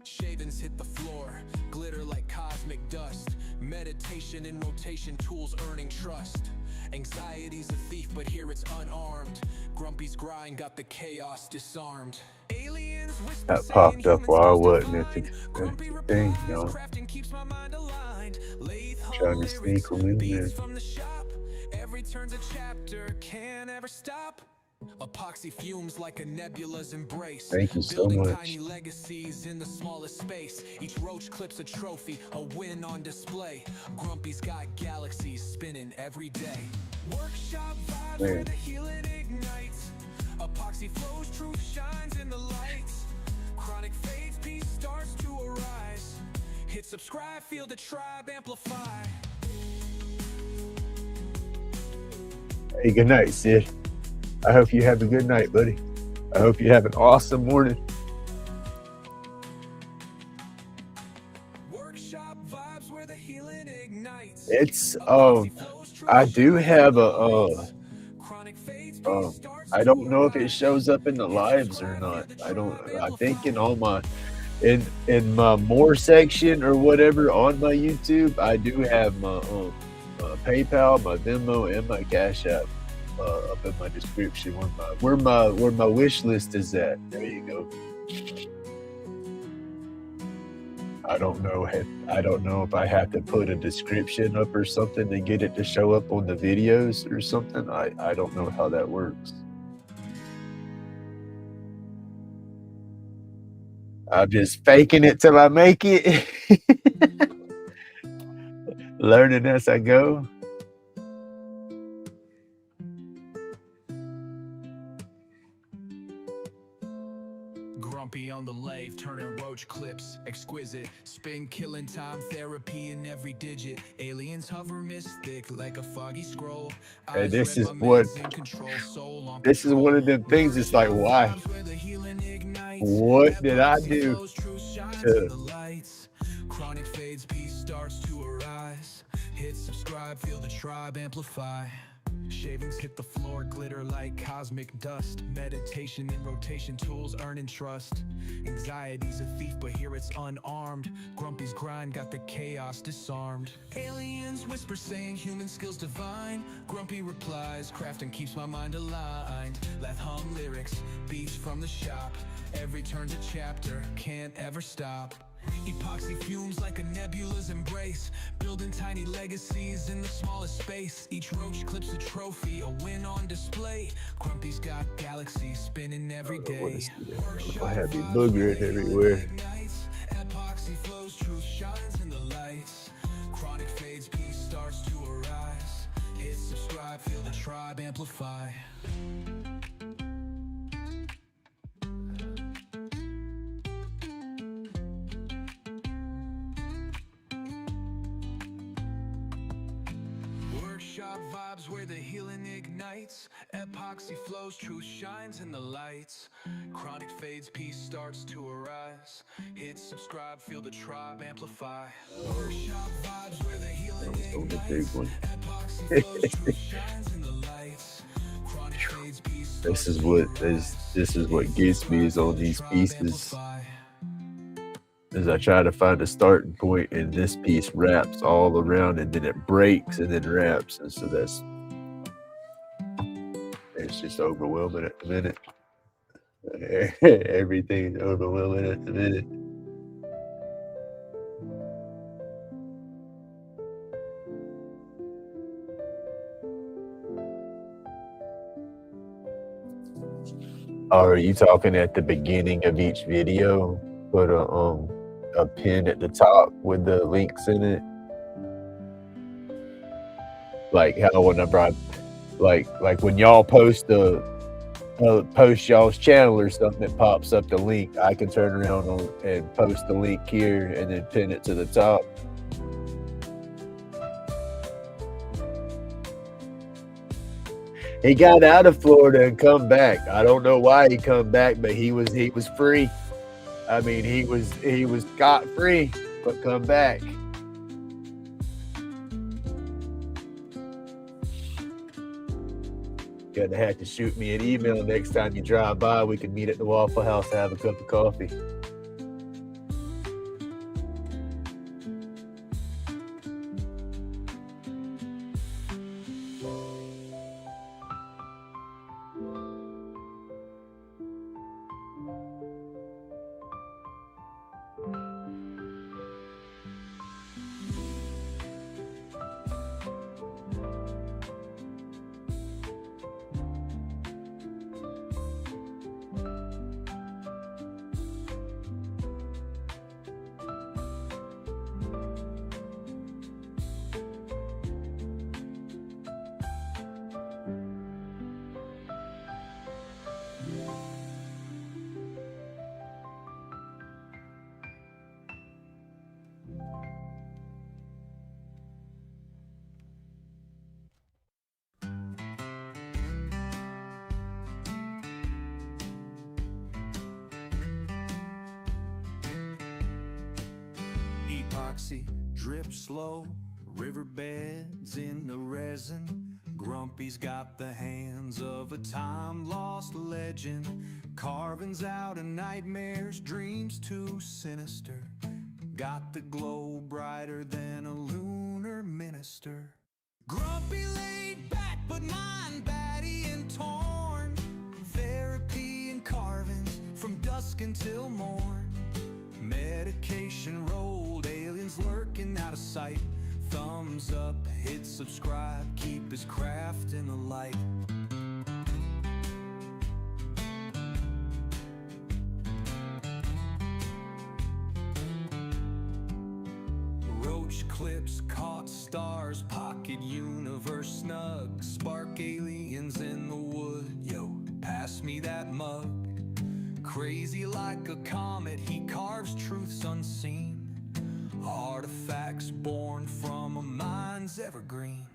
Shavings hit the floor, glitter like cosmic dust. Meditation in rotation, tools earning trust. Anxiety's a thief, but here it's unarmed. Grumpy's grind got the chaos disarmed. Aliens That popped up while I wasn't at the thing, you know. Trying to sneak them in there. Every turn's a chapter, can't ever stop. Epoxy fumes like a nebula's embrace. Thank you so Building much. tiny legacies in the smallest space. Each roach clips a trophy, a win on display. Grumpy's got galaxies spinning every day. Workshop vibes where Man, the healing ignites. Epoxy flows, truth shines in the lights. Chronic fades, peace starts to arise. Hit subscribe, feel the tribe amplify. hey, good night, Sid. I hope you have a good night, buddy. I hope you have an awesome morning. Workshop vibes where the healing ignites. It's I do have a I don't know if it shows up in the lives or not. I think in all my in my more section or whatever on my YouTube, I do have my PayPal, my Venmo, and my Cash App up in my description where my wish list is at. There you go. I don't know if I have to put a description up or something to get it to show up on the videos or something. I don't know how that works. I'm just faking it till I make it. Learning as I go. Grumpy on the lathe, turning roach clips, exquisite. Spin killing time, therapy in every digit. Aliens hover mystic like a foggy scroll. Hey, this is one of them things. It's like, why? What did I do to? Chronic fades, peace starts to arise. Hit subscribe, feel the tribe amplify. Shavings hit the floor, glitter like cosmic dust. Meditation in rotation, tools earning trust. Anxiety's a thief, but here it's unarmed. Grumpy's grind got the chaos disarmed. Aliens whisper saying human skills divine. Grumpy replies, crafting keeps my mind aligned. Left hum lyrics, beats from the shop. Every turn's a chapter, can't ever stop. Epoxy fumes like a nebula's embrace. Building tiny legacies in the smallest space. Each roach clips a trophy, a win on display. Grumpy's got galaxies spinning every day. I have you boogering everywhere. Epoxy flows, truth shines in the lights. Chronic fades, peace starts to arise. Hit subscribe, feel the tribe amplify. Vibes where the healing ignites. Epoxy flows, truth shines in the lights. Chronic fades, peace starts to arise. Hit subscribe, feel the tribe amplify. Workshop vibes where the healing ignites. Epoxy flows, truth shines in the lights. Chronic fades, peace starts to arise. This is what gets me is on these pieces. As I try to find a starting point, and this piece wraps all around, and then it breaks and then wraps, and so it's just overwhelming at the minute. Everything's overwhelming at the minute. Oh, are you talking at the beginning of each video? Put a pin at the top with the links in it, like how whenever I like when y'all post post y'all's channel or something, it pops up the link. I can turn around and post the link here and then pin it to the top. He got out of Florida and come back. I don't know why he come back, but he was free. I mean, he was scot free, but come back. Gonna have to shoot me an email next time you drive by. We can meet at the Waffle House and have a cup of coffee. epoxy drip slow, riverbeds in the resin. Grumpy's got the hands of a time-lost legend, carvings out of nightmares, dreams too sinister. Got the glow brighter than a lunar minister. Grumpy laid back, but mind batty and torn. Therapy and carvings from dusk until morn. Medication rolled, aliens lurking out of sight. Thumbs up, hit subscribe, keep his craft in the light. Roach clips, caught stars, pocket universe snug. Spark aliens in the wood, yo, pass me that mug. Crazy like a comet, he carves truths unseen. Artifacts born from a mind's evergreen.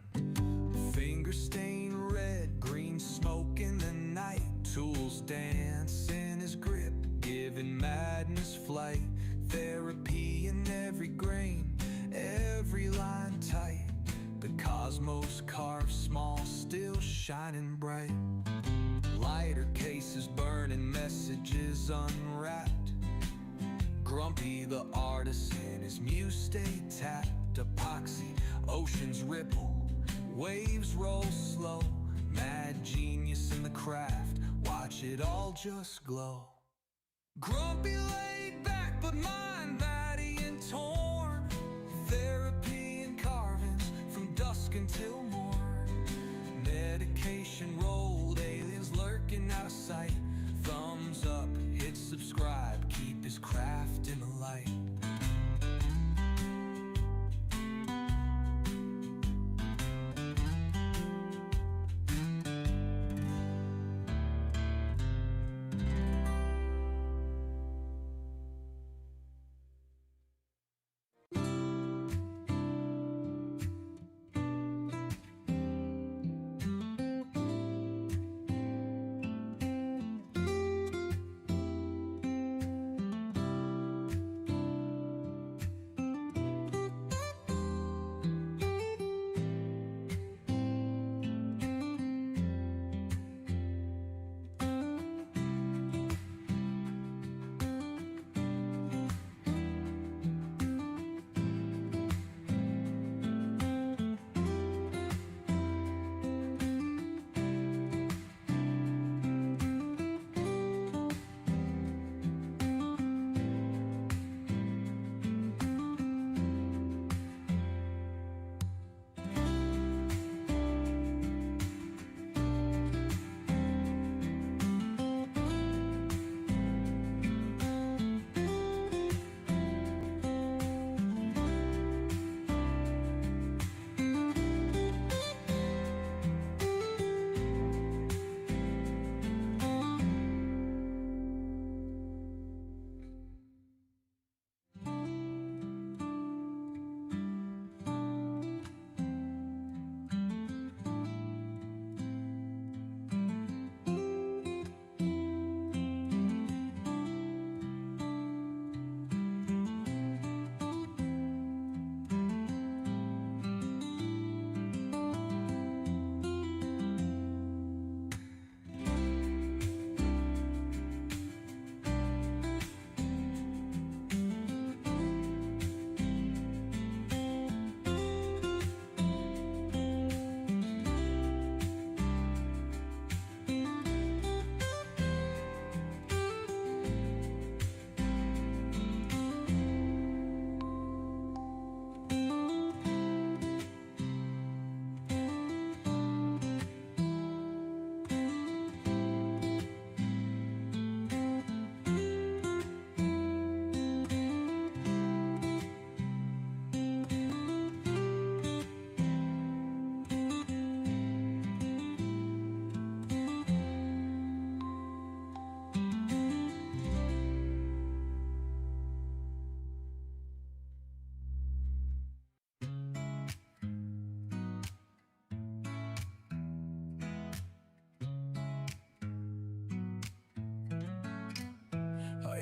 Finger stain red, green smoke in the night. Tools dance in his grip, giving madness flight. Therapy in every grain, every line tight. The cosmos carved small, still shining bright. Lighter cases burning, messages unwrapped. Grumpy the artist and his muse stay tapped. Epoxy, oceans ripple, waves roll slow. Mad genius in the craft, watch it all just glow. Grumpy laid back, but mind batty and torn. Therapy and carvings from dusk until morn. Medication rolled, aliens lurking out of sight. Thumbs up, hit subscribe, keep his craft in the light.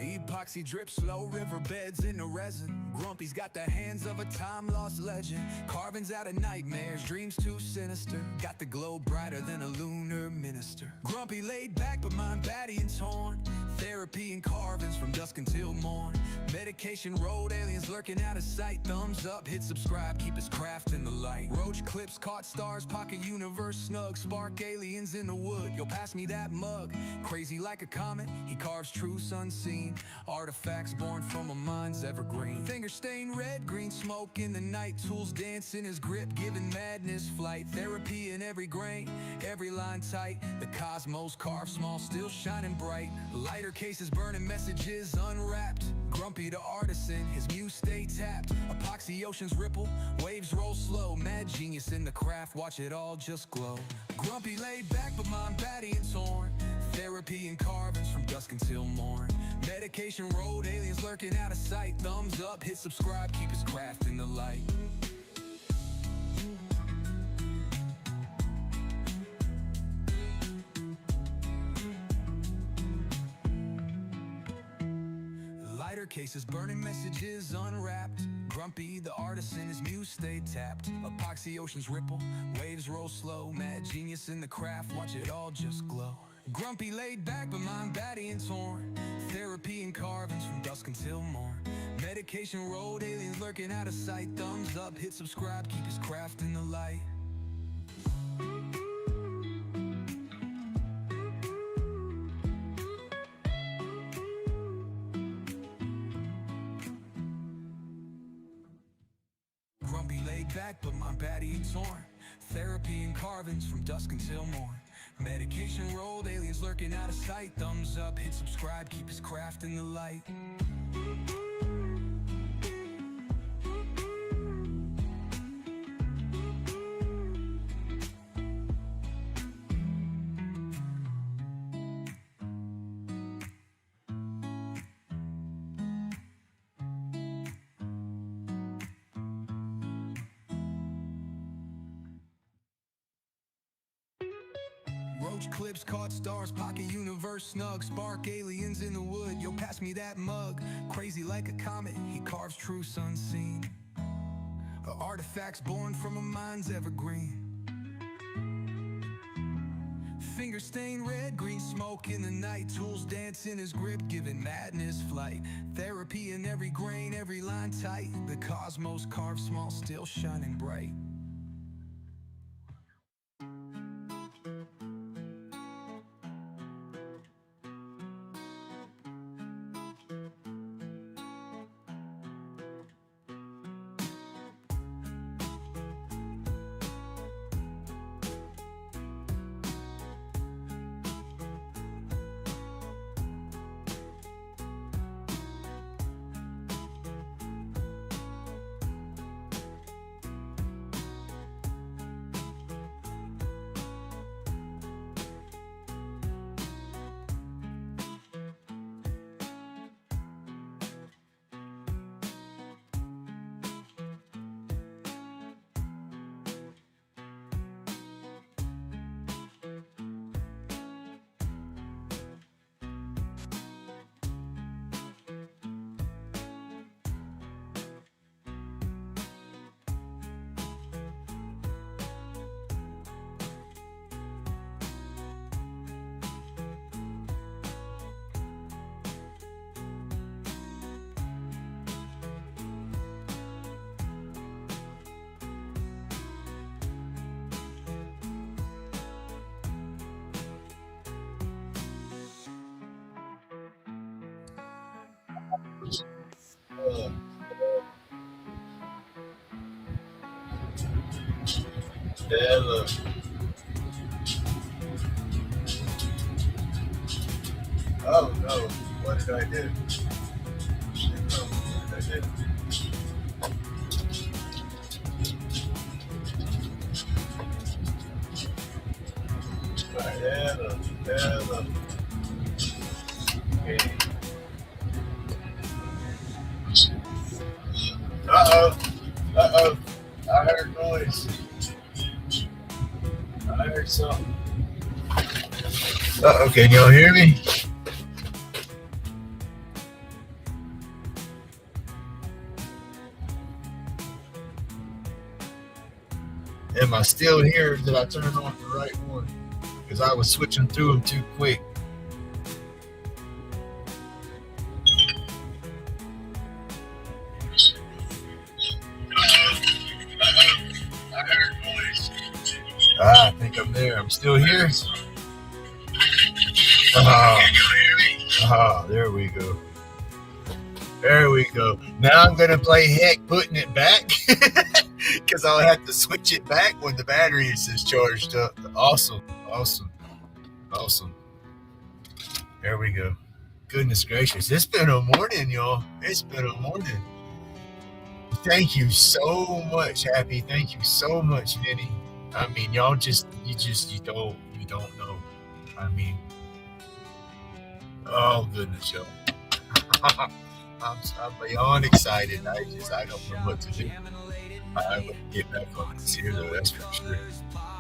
Epoxy drip slow, riverbeds in the resin. Grumpy's got the hands of a time-lost legend, carvings out of nightmares, dreams too sinister. Got the glow brighter than a lunar minister. Grumpy laid back but mind batty and torn, therapy and carvings from dusk until morn. Medication road, aliens lurking out of sight. Thumbs up, hit subscribe, keep his craft in the light. Roach clips, caught stars, pocket universe snug. Spark aliens in the wood, yo pass me that mug. Crazy like a comet, he carves truths unseen, artifacts born from a mind's evergreen. Finger stained red, green smoke in the night. Tools dance in his grip, giving madness flight. Therapy in every grain, every line tight. The cosmos carved small, still shining bright. Lighter cases burning messages unwrapped. Grumpy the artisan, his muse stay tapped. Epoxy oceans ripple, waves roll slow. Mad genius in the craft, watch it all just glow. Grumpy laid back but mind batty and torn, therapy and carvings from dusk until morn. Medication road, aliens lurking out of sight. Thumbs up, hit subscribe, keep his craft in the light. Lighter cases burning messages unwrapped. Grumpy the artisan, his muse stay tapped. Epoxy oceans ripple, waves roll slow. Mad genius in the craft, watch it all just glow. Grumpy laid back but mind batty and torn, therapy and carvings from dusk until morn. Medication road, aliens lurking out of sight. Thumbs up, hit subscribe, keep his craft in the light. Grumpy laid back but mind batty and torn, therapy and carvings from dusk until morn. Medication rolled, aliens lurking out of sight. Thumbs up, hit subscribe, keep his craft in the light. Roach clips, caught stars, pocket universe snug. Spark aliens in the wood, yo pass me that mug. Crazy like a comet, he carves truths unseen, artifacts born from a mind's evergreen. Finger stained red, green smoke in the night. Tools dance in his grip, giving madness flight. Therapy in every grain, every line tight. The cosmos carved small, still shining bright. Babble. Oh no, what did I do? What did I do? Babble. Okay. Uh-oh. I heard noise. I heard something. Uh-oh, can y'all hear me? Am I still here? Did I turn off the right one? Because I was switching through them too quick. I think I'm there. I'm still here. There we go. There we go. Now I'm gonna play heck putting it back because I'll have to switch it back when the battery is charged up. Awesome. There we go. Goodness gracious. It's been a morning, y'all. It's been a morning. Thank you so much, Happy. Thank you so much, Ninny. I mean, y'all you don't know. I mean, oh goodness, y'all. I'm beyond excited. I don't know what to do. I would get back on this here though, that's for sure.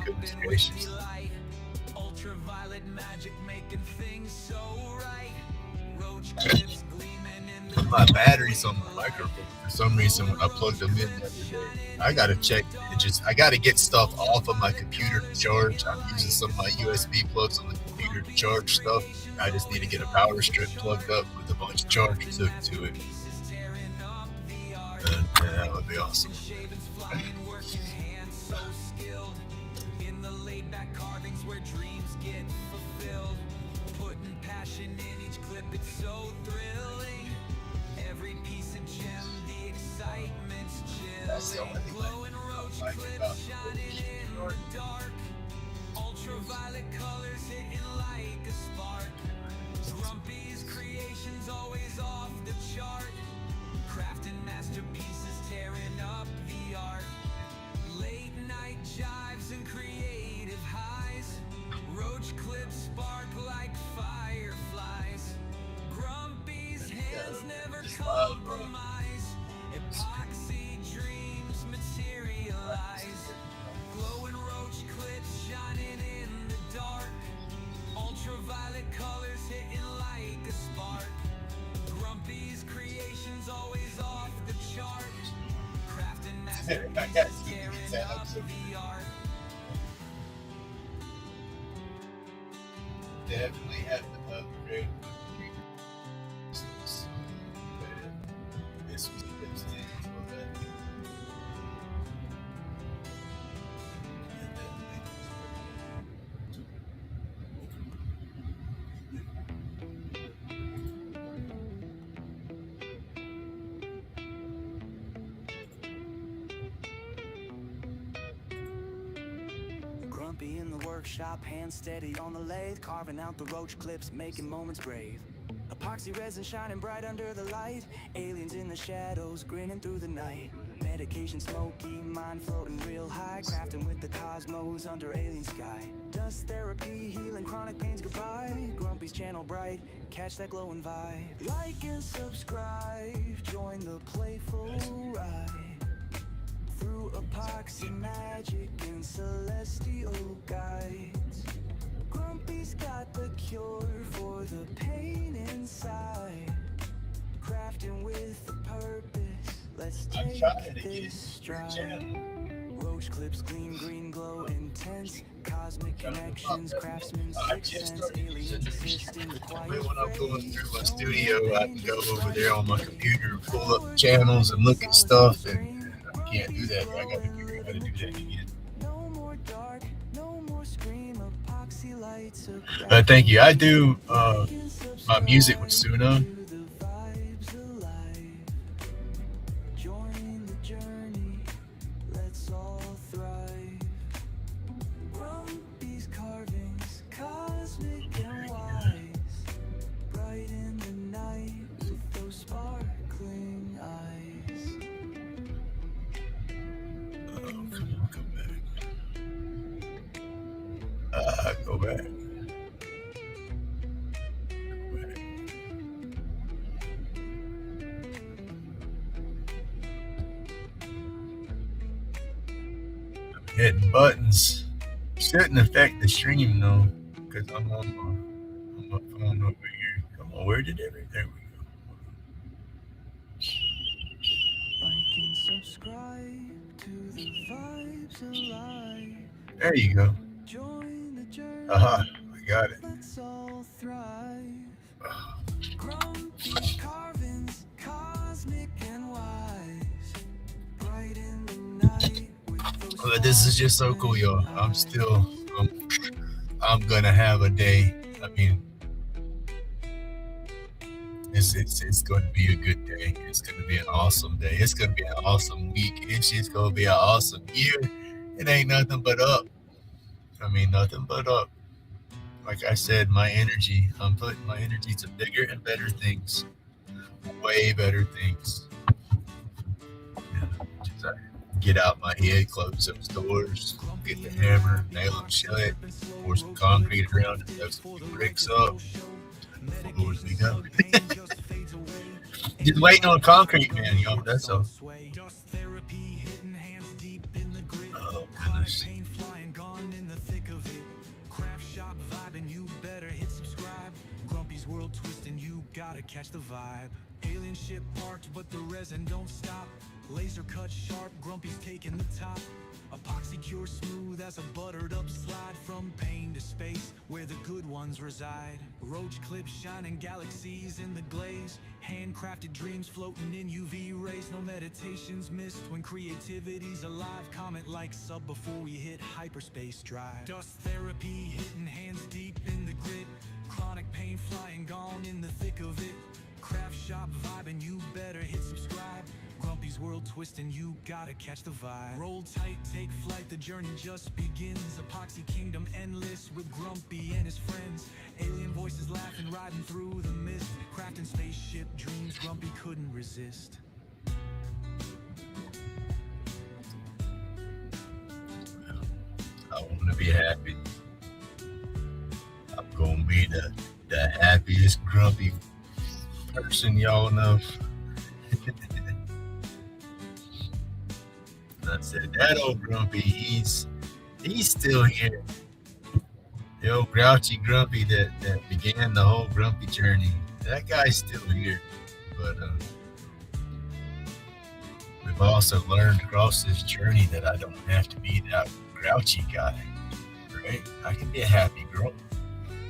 Goodness gracious. Ultraviolet magic making things so right. Roach clips gleaming in the My batteries on my microphone for some reason when I plugged them in the other day. I gotta check. I gotta get stuff off of my computer to charge. I'm using some of my USB plugs on the computer to charge stuff. I just need to get a power strip plugged up with a bunch of chargers hooked to it. And that would be awesome. In the laid back carvings where dreams get fulfilled. Putting passion in each clip, it's so thrilling. Every piece of gem, the excitement's chilling. Glowing roach clips shining in the dark. Ultraviolet colors hitting like a spark. Grumpy's creations always off the chart. Crafting masterpieces, tearing up the art. Late night jives and creative highs. Roach clips spark like fireflies. Grumpy's hands never compromise. Epoxy dreams materialize. Glowing roach clips shining in the dark. Ultraviolet colors hitting like a spark. Grumpy's creations always off the chart. Crafting masterpieces, tearing up the art. Definitely have to upgrade. This was Grumpy in the workshop, hands steady on the lathe, carving out the roach clips, making moments brave. Epoxy resin shining bright under the light, aliens in the shadows, grinning through the night. Medication smoky, mind floating real high, crafting with the cosmos under alien sky. Dust therapy, healing chronic pains goodbye. Grumpy's channel bright, catch that glowing vibe. Like and subscribe, join the playful ride. Through epoxy magic and celestial guides. Grumpy's got the cure for the pain inside. Crafting with a purpose, let's take this stride. Roach clips gleam, green glow intense. Cosmic connections, craftsman's sixth sense. Aliens assist in the quiet when I'm going through my studio, I can go over there on my computer and pull up channels and look at stuff, and I can't do that. I gotta figure out how to do that again. No more dark, no more scream, epoxy lights. Thank you. I do my music with Suna. Join the journey, let's all thrive. Grumpy's carvings, cosmic and wise. Bright in the night with those sparkling eyes. Come back. Go back. Hitting buttons shouldn't affect the stream though, because I'm on my phone over here. Come on, where did everything we go? Like and Subscribe to the vibes alive. There you go. Join the journey. We got it. Let's all thrive. Grumpy carvings, cosmic and wise. Bright in the night with those But this is just so cool, y'all. I'm gonna have a day. I mean, it's going to be a good day. It's going to be an awesome day. It's going to be an awesome week. It's just going to be an awesome year. It ain't nothing but up. I mean, nothing but up. Like I said, my energy, I'm putting my energy to bigger and better things. Way better things. Just get out my head, close those doors, get the hammer, nail them shut, pour some concrete around it, throw some bricks up. Forward we go. Just waiting on concrete, man, y'all. That's all. Oh, goodness. Grumpy's world twisting, you gotta catch the vibe. Alien ship parked, but the resin don't stop. Laser cut sharp, Grumpy's taking the top. Epoxy cure smooth as a buttered up slide. From pain to space, where the good ones reside. Roach clips shining galaxies in the glaze. Handcrafted dreams floating in UV rays. No meditations missed when creativity's alive. Comet like sub before we hit hyperspace drive. Dust therapy hitting hands deep in the grit. Chronic pain flying gone in the thick of it. Craft shop vibing, you better hit subscribe. Grumpy's world twisting, you gotta catch the vibe. Roll tight, take flight, the journey just begins. Epoxy kingdom endless with Grumpy and his friends. Alien voices laughing, riding through the mist. Crafting spaceship dreams Grumpy couldn't resist. I want to be happy. I'm going to be the happiest grumpy person y'all know. I said, that old grumpy, he's still here. The old grouchy grumpy that began the whole grumpy journey. That guy's still here. But we've also learned across this journey that I don't have to be that grouchy guy, right? I can be a happy grumpy.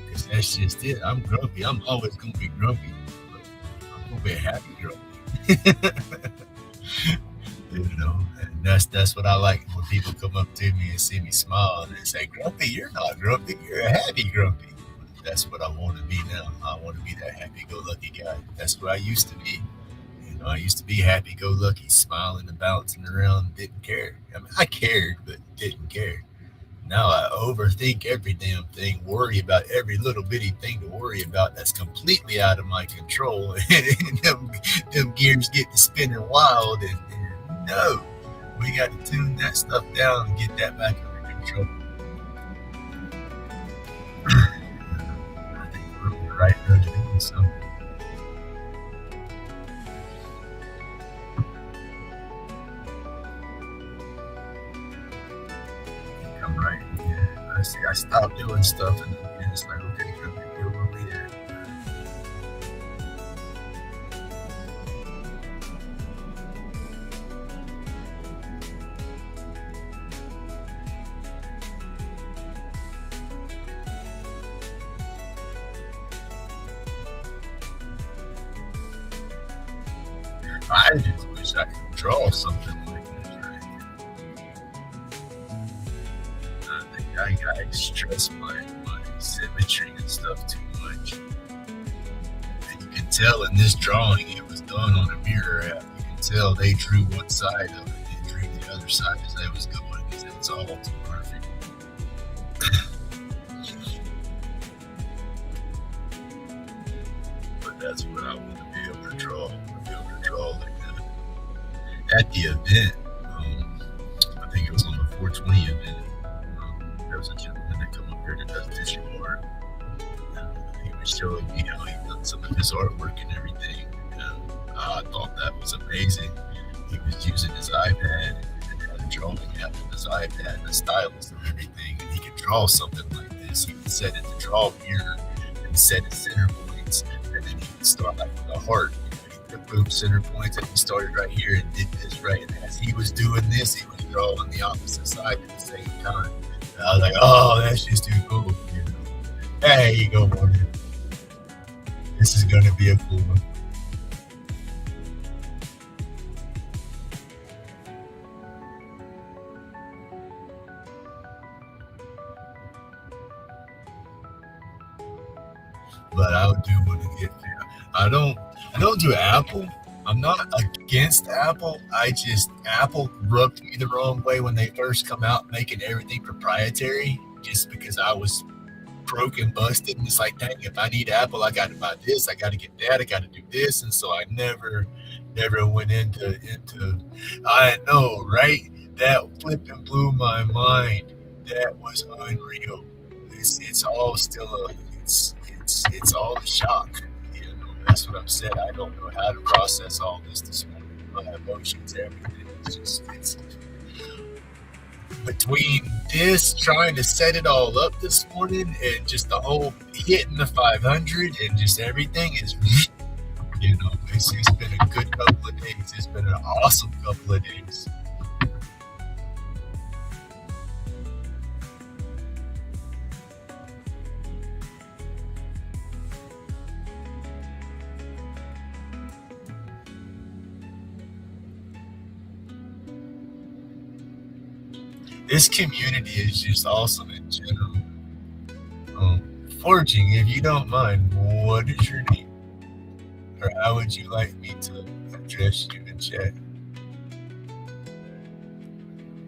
Because that's just it. I'm grumpy. I'm always going to be grumpy. But I'm going to be a happy grumpy. You know, and that's what I like when people come up to me and see me smile and they say, Grumpy, you're not grumpy, you're a happy grumpy. That's what I want to be now. I want to be that happy-go-lucky guy. That's what I used to be. You know, I used to be happy-go-lucky, smiling and bouncing around, didn't care. I mean, I cared, but didn't care. Now I overthink every damn thing, worry about every little bitty thing to worry about that's completely out of my control. And them gears get to spinning wild. And no, we got to tune that stuff down and get that back under control. I think we're on the right road to doing so. I'm right. Yeah. I stopped doing stuff and it's like, okay, you're over there. I just wish I could draw something like this, right? I think I stress my symmetry and stuff too much. And you can tell in this drawing it was done on a mirror app. You can tell they drew one side of it and drew the other side as they was going because it's all too perfect. But that's what I want to be able to draw. Like that. At the event, I think it was on the 420 event, there was a gentleman that come up here that does digital art. He was showing me how he done some of his artwork and everything. I thought that was amazing. He was using his iPad and had a drawing app on his iPad and a stylus and everything, and he could draw something like this. He would set it to draw mirror and set his center points, and then he would start like with a heart. the boom center points, and he started right here and did this right. And as he was doing this, he was drawing the opposite side at the same time. And I was like, oh, that's just too cool. You know? There you go, Morgan. This is going to be a cool one. But I do want to get there. I don't do Apple. I'm not against Apple. Apple rubbed me the wrong way when they first come out making everything proprietary, just because I was broke and busted. And it's like, dang, if I need Apple, I got to buy this, I got to get that, I got to do this. And so I never went into, I know, right? That flipping blew my mind. That was unreal. It's all still it's all a shock. You know, that's what I'm saying. I don't know how to process all this morning. My emotions, everything. It's between this, trying to set it all up this morning, and just the whole hitting the 500 and just everything is, you know, it's been a good couple of days. It's been an awesome couple of days. This community is just awesome in general. Forging, if you don't mind, what is your name? Or how would you like me to address you in chat?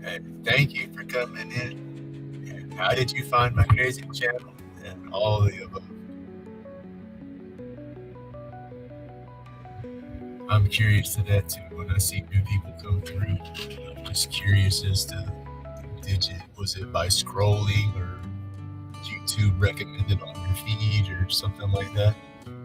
And thank you for coming in. And how did you find my crazy channel? And all the above. I'm curious to that too. When I see new people come through, I'm just curious as to, was it by scrolling or YouTube recommended on your feed or something like that?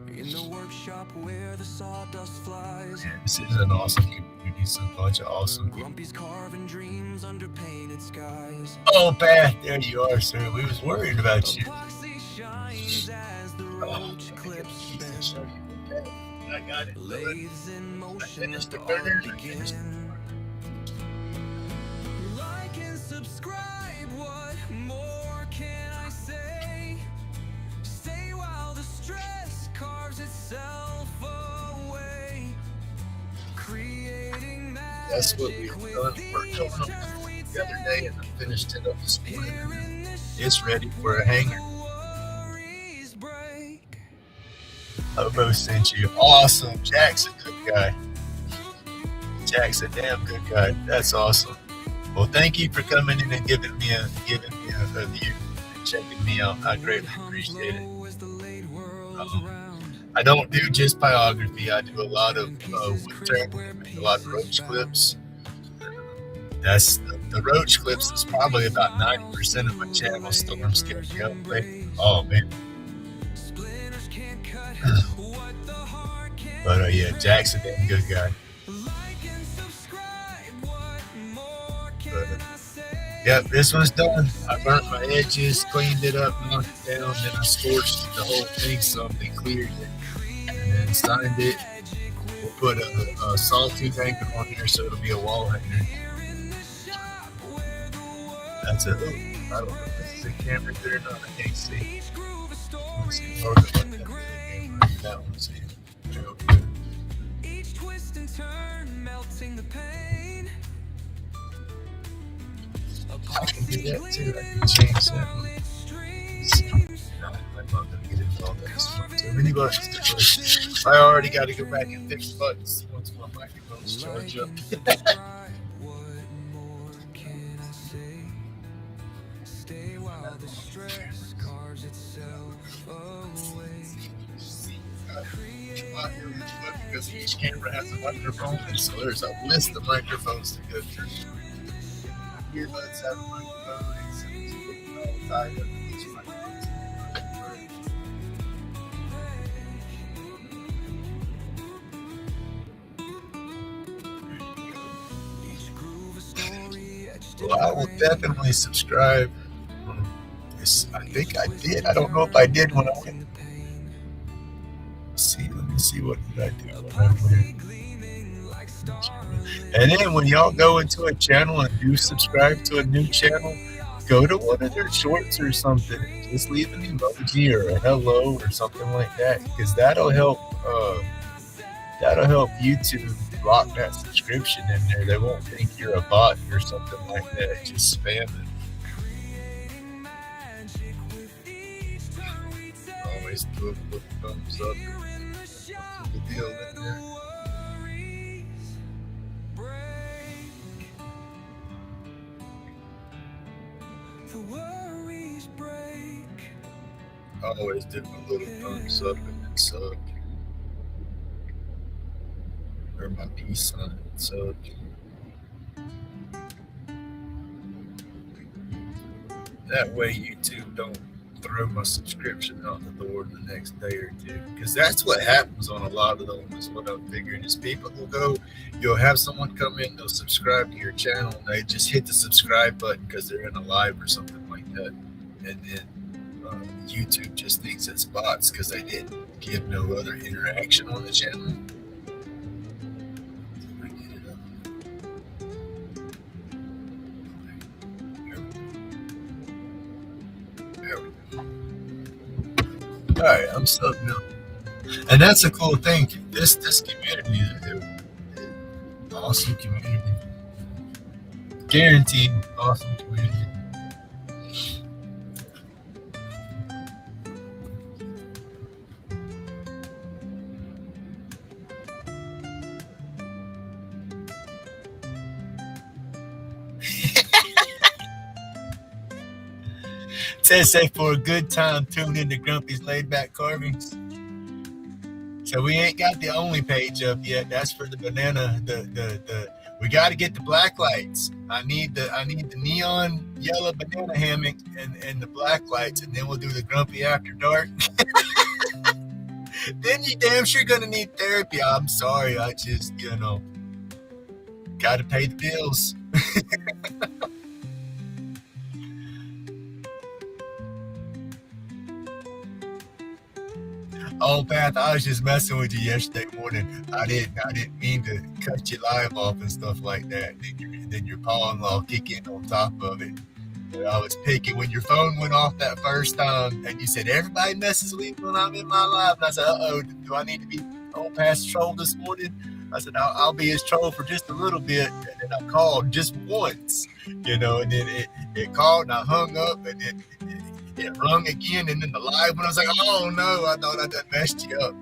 In the workshop where the sawdust flies. Man, this is an awesome community. It's a bunch of awesome people. Grumpy's carving dreams under painted skies. Oh, Pat, there you are, sir. We was worried about you. Epoxy shines as the roach clips spin. I got it. Lathes in motion as the the burner. art begin. Like and subscribe, what more can I say? Stay while the stress carves itself away. Creating That's what we've magic done. with Worked each on turn we the other day and I finished it up this morning. Here in this It's ready for a hanger. worries break. Hobo sent you. Awesome. Jack's a good guy. Jack's a damn good guy. That's awesome. Well, thank you for coming in and giving me a view and checking me out. I greatly appreciate it. I don't do just biography. I do a lot of wood turn, a lot of roach clips. That's the roach clips is probably about 90% of my channel. Stormscape gameplay. Oh man. But yeah, Jack's a damn good guy. But, yep, this one's done. I burnt my edges, cleaned it up, knocked it down, then I scorched the whole thing so they cleared it, and then signed it. We'll put a sawtooth anchor on here so it'll be a wall hanger. That's it. I don't know if this is a camera good or not. I can't see. Let's see. That one's in. Real good. Each twist and turn melting the pain. I can do that too. I can change that. I'm not gonna get into all that stuff. Too many buttons to push. I already got to go back and fix buttons once my microphone's charged up. What more can I say? Stay while the stress carves itself away. Because each camera has a microphone, and so there's a list of microphones to go through. Earbuds have a microphone, and so it's all tied up in each microphone. Well, I will definitely subscribe. I think I did. I don't know if I did when I went. Let's see. Let me Let's see, what did I do? And then when y'all go into a channel and do subscribe to a new channel, go to one of their shorts or something. Just leave an emoji or a hello or something like that, because that'll help YouTube lock that subscription in there. They won't think you're a bot or something like that. Just spam it. Always do it with a thumbs up. The deal in there. Always do a little thumbs up and then sub. Or my peace sign and sub. That way YouTube don't throw my subscription out the door the next day or two. Because that's what happens on a lot of them, is what I'm figuring, is people will go, you'll have someone come in, they'll subscribe to your channel, and they just hit the subscribe button because they're in a live or something like that. And then YouTube just thinks it's bots because they didn't give no other interaction on the channel. All right, I'm subbing now. And that's a cool thing. This community is an awesome community. Guaranteed awesome community. Say for a good time, tune into Grumpy's Laid Back Carvings. So we ain't got the only page up yet. That's for the banana. We got to get the black lights. I need the neon yellow banana hammock and the black lights, and then we'll do the Grumpy After Dark. Then you damn sure gonna need therapy. I'm sorry, I just got to pay the bills. Oh, Pat, I was just messing with you yesterday morning. I didn't mean to cut you live off and stuff like that. Then your pa-in-law kick in on top of it. But I was picking when your phone went off that first time, and you said everybody messes with me when I'm in my live. And I said, "Uh-oh, do I need to be on past troll this morning?" I said, "I'll be his troll for just a little bit." And then I called just once, and then it called, and I hung up, and then it rung again, and then the live one, I was like, "Oh no, I thought I done messed you up."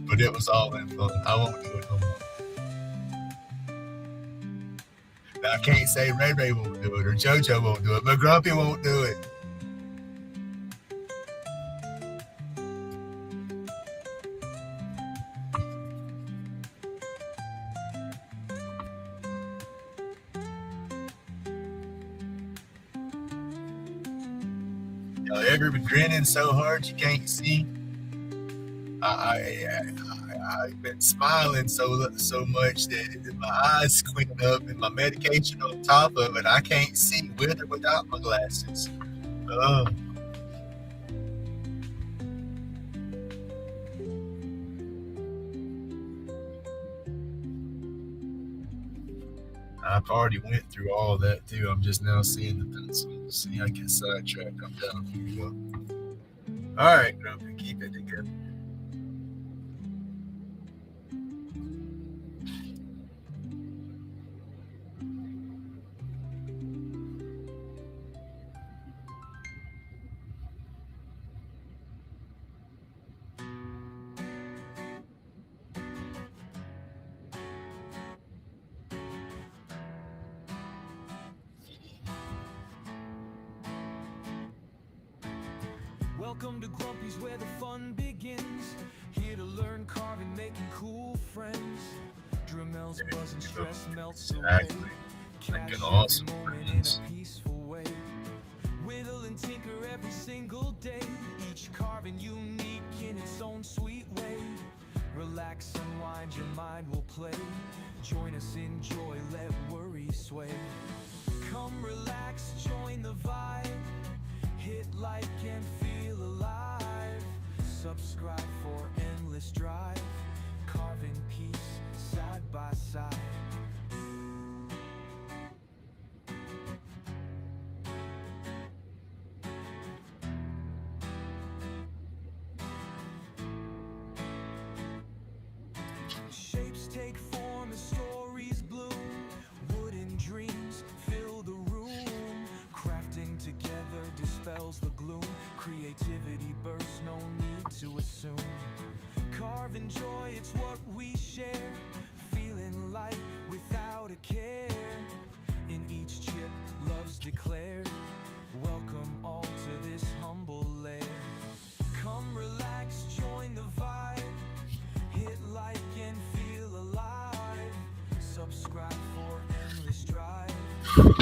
But it was all in fun. I won't do it no more. Now, I can't say Ray Ray won't do it or JoJo won't do it, but Grumpy won't do it. Y'all ever been grinning so hard you can't see? I've been smiling so much that my eyes squint up, and my medication on top of it. I can't see with or without my glasses. I've already went through all of that too. I'm just now seeing the pencil. See, I get sidetracked. I'm down. Here we go. All right, Grumpy, keep it together. Welcome to Grumpy's, where the fun begins. Here to learn carving, making cool friends. Dremel's buzzing, stress melts away. Making awesome friends. In a peaceful way. Whittle and tinker every single day. Each carving unique in its own sweet way. Relax and watch unwind, your mind will play. Join us in joy, let worry sway. Come relax, join the vibe. Hit like and feel alive. Subscribe for endless drive. Carving peace side by side. Shapes take form as stories bloom. Wooden dreams fill the room. Crafting together dispels the gloom. Creativity bursts, no need to assume. Carving joy, it's what we share. Feeling light without a care. In each chip, love's declared. Welcome all to this humble lair. Come relax, join the vibe. Hit like and feel alive. Subscribe for endless drive.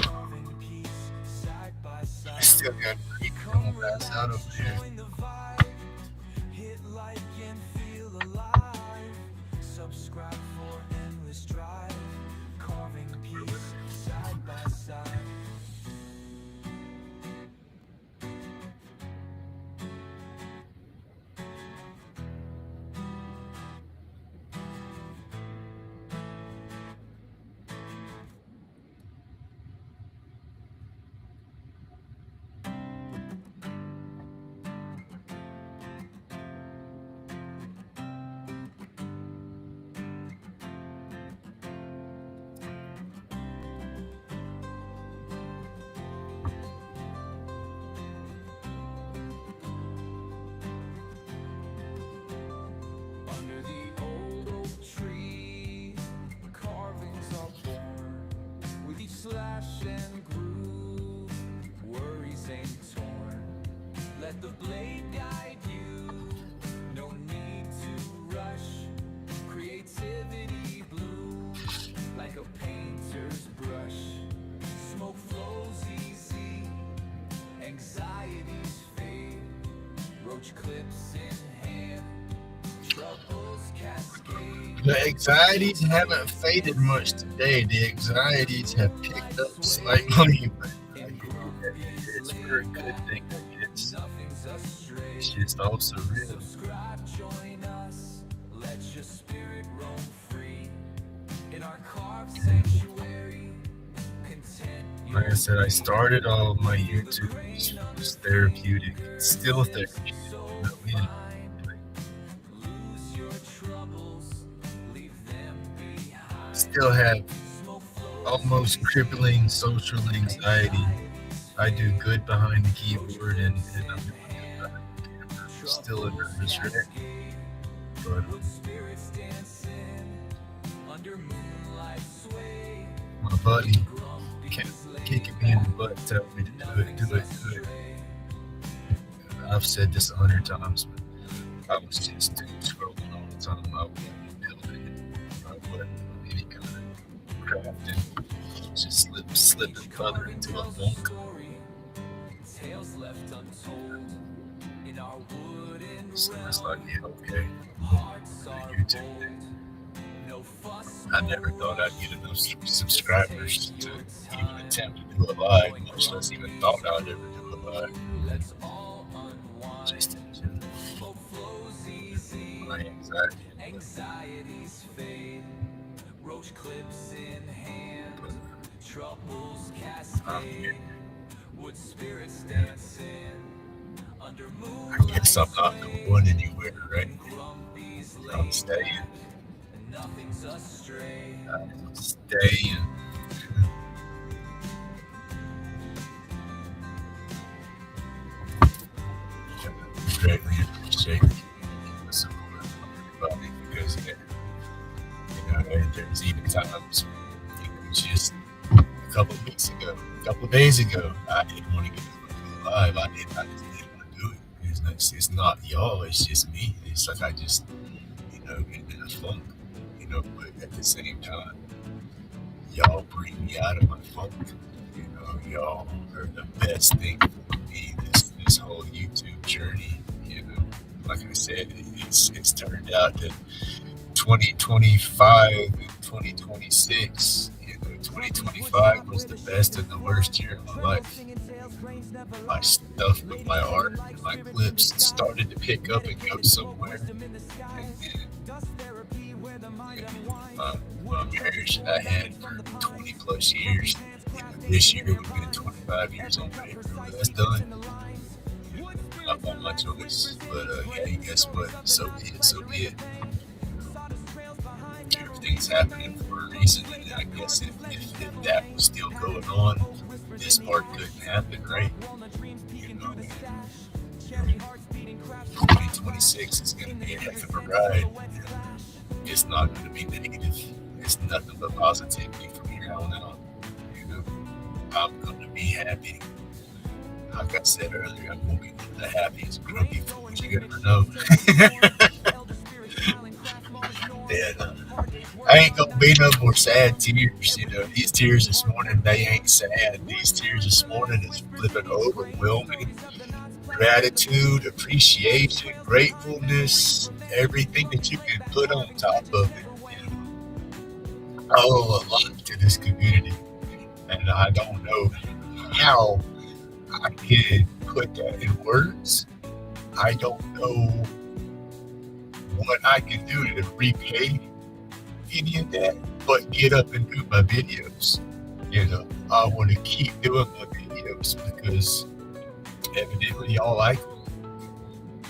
Carving peace side by side. I still got creep coming pass out over here. Join the vibe. Hit like and feel alive. Subscribe for endless drive. Carving peace side by side. Under the old oak tree, carvings are born. With each slash and groove, worries ain't torn. Let the blade guide you, no need to rush. Creativity blooms like a painter's brush. Smoke flows easy, anxieties fade. Roach clips in hand. Troubles cascade. The anxieties haven't faded much today. The anxieties have picked up slightly, but it's for a good thing, I guess. Nothing's astray. It's just also real. Subscribe, join us. Let your spirit roam free. In our carved sanctuary. Content. Like I said, I started all of my YouTube was therapeutic. It's still therapeutic. But man, Lose your troubles. Leave them behind. still have almost crippling social anxiety. I do good behind the keyboard and I'm still a nervous wreck. But Spirits dancing under moonlight sway. my buddy kept kicking me in the butt, telling me to do it, do it, do it. I've said this 100 times, but I was just scrolling all the time. I wasn't building it. I wasn't any kind of crafting. Just slipping further into a funk. Tales left untold in our wooden So it's like, realm. yeah, okay. Hearts are YouTube bold. thing. No fuss, I never thought I'd get enough subscribers to even attempt to do a live, much less even thought I'd ever do a live. let's all unwind. Just in Flow flows easy. my anxiety. Anxieties fade. Roach clips in hand. Troubles cascade. Wood spirits dancing under I moonlight. guess I'm not going anywhere, right? Grumpy's I'm late staying. back, and nothing's astray. I'm staying. Greatly appreciate the support from everybody because there's even times just a couple of weeks ago, a couple of days ago, I didn't want to get live. I just didn't want to do it. It's not y'all, it's just me. It's like I just, get in a funk, but at the same time, y'all bring me out of my funk. Y'all are the best thing for me this whole YouTube journey. Like I said, it's turned out that 2025 and 2026. 2025 was the best and the worst year of my life. My stuff with my art and my clips started to pick up and go somewhere. And then my marriage that I had for 20 plus years, this year would have been 25 years on paper. That's done. Not by my choice, but hey, guess what? So be it. So be it. Everything's happening for a reason, and I guess if that was still going on, this part couldn't happen, right? 2026 is going to be a heck of a ride. It's not going to be negative. It's nothing but positivity from here on out. I'm going to be happy. Like I said earlier, I'm going to be one of the happiest grumpy fools you ever know. And I ain't gonna be no more sad tears. These tears this morning, they ain't sad. These tears this morning is flipping overwhelming. Gratitude, appreciation, gratefulness, everything that you can put on top of it. I owe a lot to this community, and I don't know how I can put that in words. I don't know what I can do to repay any of that, but get up and do my videos. I want to keep doing my videos because evidently y'all like them.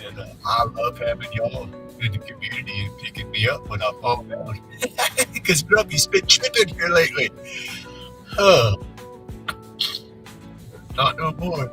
And I love having y'all in the community and picking me up when I fall down. Because Grumpy's been tripping here lately. Not no more.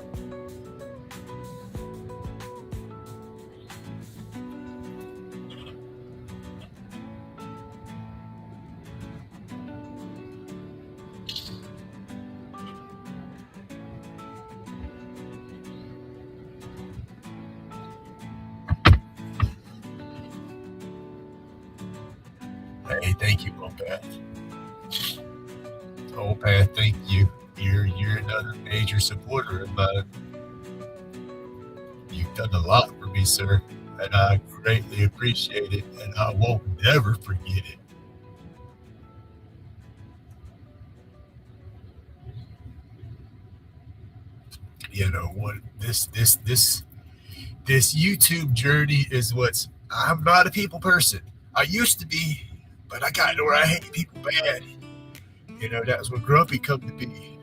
Hey, thank you, Opath. Opath, thank you. You're another major supporter of mine. You've done a lot for me, sir, and I greatly appreciate it, and I won't never forget it. What this YouTube journey is I'm not a people person. I used to be, but I got to where I hate people bad. That's what Grumpy come to be.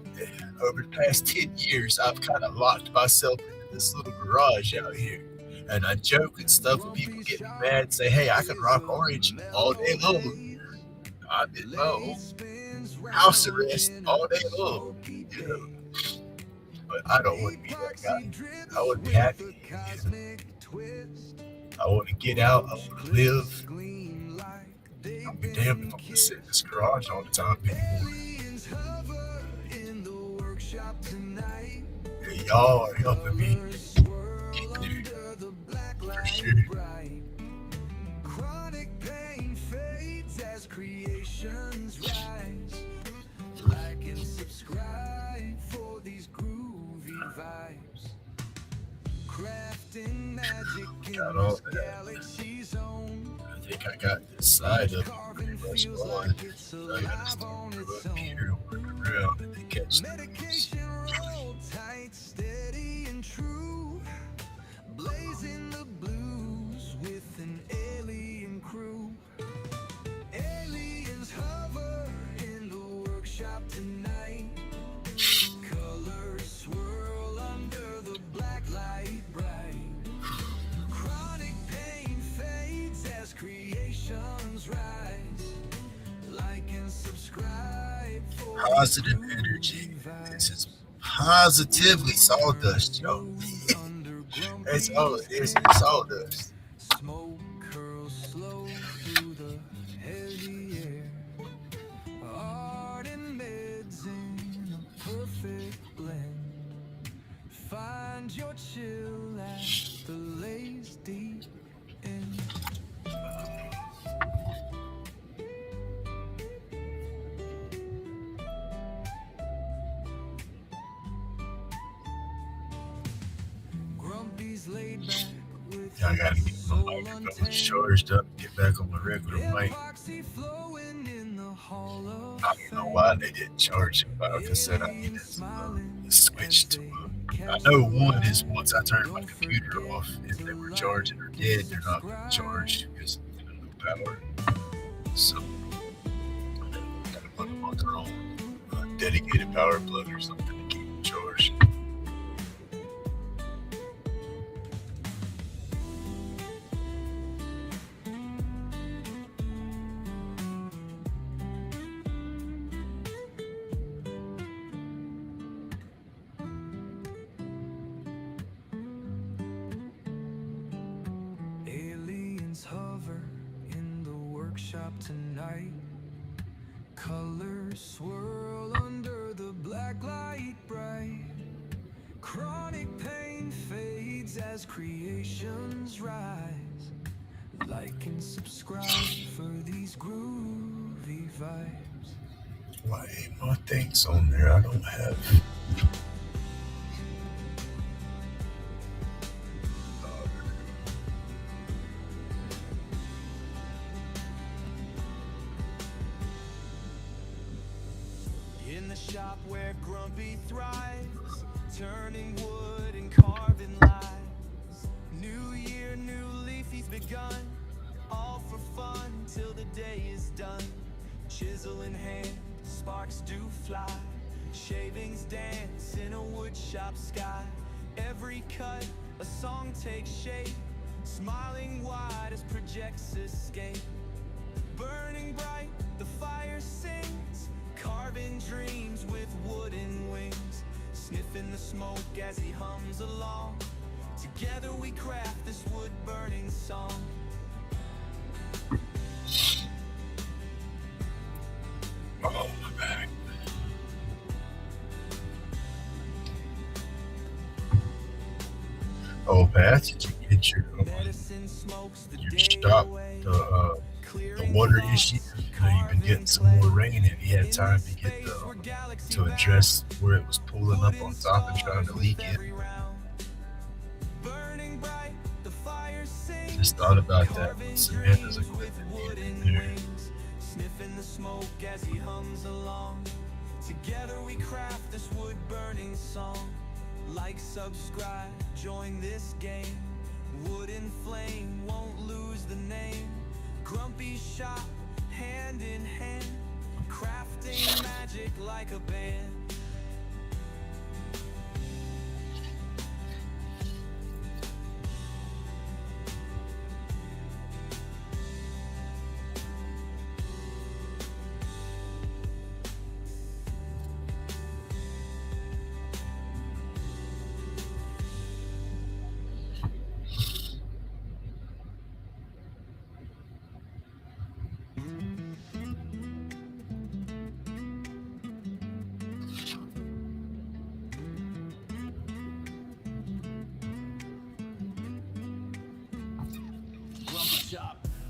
Over the past 10 years, I've kind of locked myself into this little garage out here. And I joke and stuff when people get mad and say, hey, I can rock orange all day long. I'm in my own house arrest all day long. But I don't want to be that guy. I want to be happy. I want to get out. I want to live. I'll be damned if I'm going to sit in this garage all the time anymore. Yeah, y'all are helping me get there. For sure. Chronic pain fades as creations rise. Like and subscribe for these groovy vibes. Crafting magic in this galaxy zone. I think I got this side up pretty much on. So I gotta start up here, work around, and then catch things. Roll tight, steady and true. Blazing the blues with an alien crew. Aliens hover in the workshop tonight. Colors swirl under the black light bright. Chronic pain fades as creations rise. Like and subscribe for positive energy. This is positively sawdust, yo. That's all it is. It's sawdust. Smoke curls slow through the heavy air. Art and meds in a perfect blend. Find your chill at the lace deep end. Grumpy's laid back with I gotta get my microphone charged up, get back on my regular mic. I don't know why they didn't charge it, but like I said, I needed to switch to. I know one is once I turn my computer off, if they were charging or dead, they're not going to charge because no power. So gotta put them on their own dedicated power plug or something to keep them charged. Aliens hover in the workshop tonight. Colors swirl under the black light bright. Chronic pain fades as creations rise. Like and subscribe for these groovy vibes. Why ain't my things on there? I don't have. In the shop where Grumpy thrives, turning wood and carving lives. New year, new leaf, he's begun. All for fun till the day is done. Chisel in hand, sparks do fly. Shavings dance in a wood shop sky. Every cut, a song takes shape. Smiling wide as projects escape. Burning bright, the fire sings. Carving dreams with wooden wings. Sniffing the smoke as he hums along. Together we craft this wood-burning song. Oh, my back. Oh, Pat, did you get your stop the water issue? You know, you've been getting some more rain. Have you had time to get to address where it was pulling up on top and trying to leak it? Just thought about that when Samantha's equipment in there. Sniffing the smoke as he hums along. Together we craft this wood-burning song. Like, subscribe, join this game. Wood and flame won't lose the name. Grumpy shop, hand in hand. Crafting magic like a band.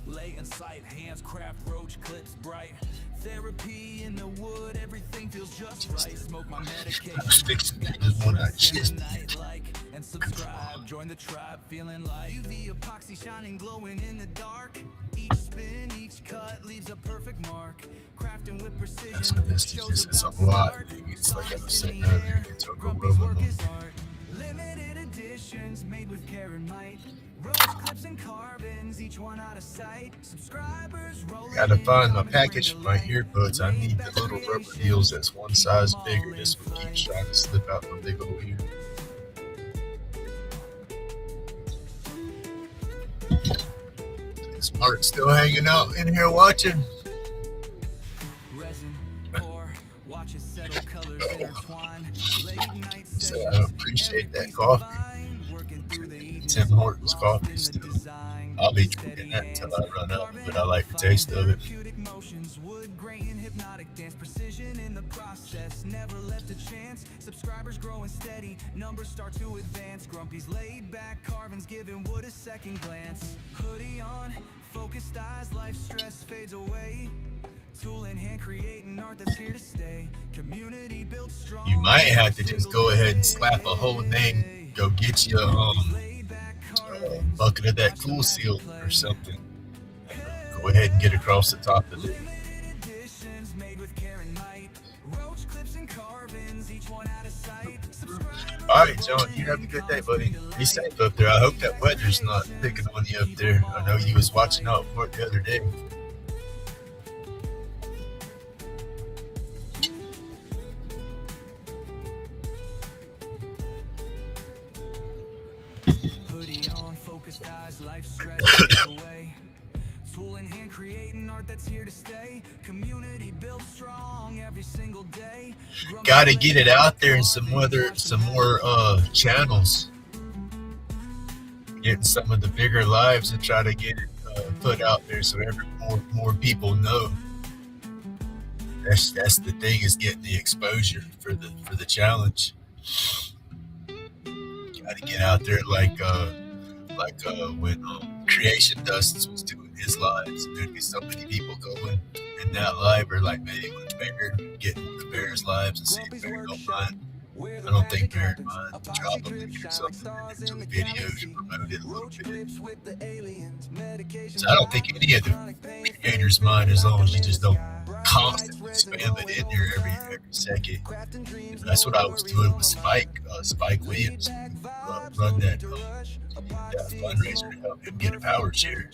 Lay in sight, hands craft roach clips bright. Therapy in the wood, everything feels just right. Smoke my medication. I was fixing to do one I just Night like and subscribe. Join the tribe, feeling like UV epoxy shining, glowing in the dark. Each spin, each cut leaves a perfect mark. Crafting with precision. That's what this is. It's a lot. It's like I was saying earlier. It's overwhelming. Limited editions made with care and might. Roach clips and carvings, each one out of sight. Subscribers rolling. Gotta find my package for my earbuds. I need the little rubber deals that's one size bigger. This one keeps trying to slip out my big old ear. Is Mark still hanging out in here watching? Resin, pour, watch it settle, colors intertwine. Late night So I appreciate that coffee. Tim Hortons coffee still. I'll be drinking that until I run out, but I like the taste of it. Wood grain, hypnotic dance, precision in the process, never left a chance. Subscribers growing steady, numbers start to advance. Grumpy's laid back, carvings giving wood a second glance. Hoodie on, focused eyes, life stress fades away. Tool in hand, creating art that's here to stay. Community built strong. You might have to just go ahead and slap a whole name. Go get you bucket of that cool seal or something. Go ahead and get across the top of it. Editions made with care and might. Roach clips and carvings, each one out of sight. All right, John, you have a good day, buddy. Be safe up there. I hope that weather's not picking on you up there. I know you was watching out for it the other day. Hoodie on, focused eyes, life stress away. Tool in hand, creating art that's here to stay. Community built strong every single day. Got to get it out there in some more channels. Getting some of the bigger lives and try to get it put out there so more people know. That's the thing, is getting the exposure for the challenge. Got to get out there like when Creation Dust was doing his lives. There'd be so many people going in that live, or like maybe with Bear, getting with Bear's lives and see if Bear don't mind. I don't think Bear mind to drop them or something into a video to promote it a little bit. So I don't think any of the creators mind, as long as you just don't constantly spam it in there every second. And that's what I was doing with Spike Williams, run that fundraiser to help him get a power chair.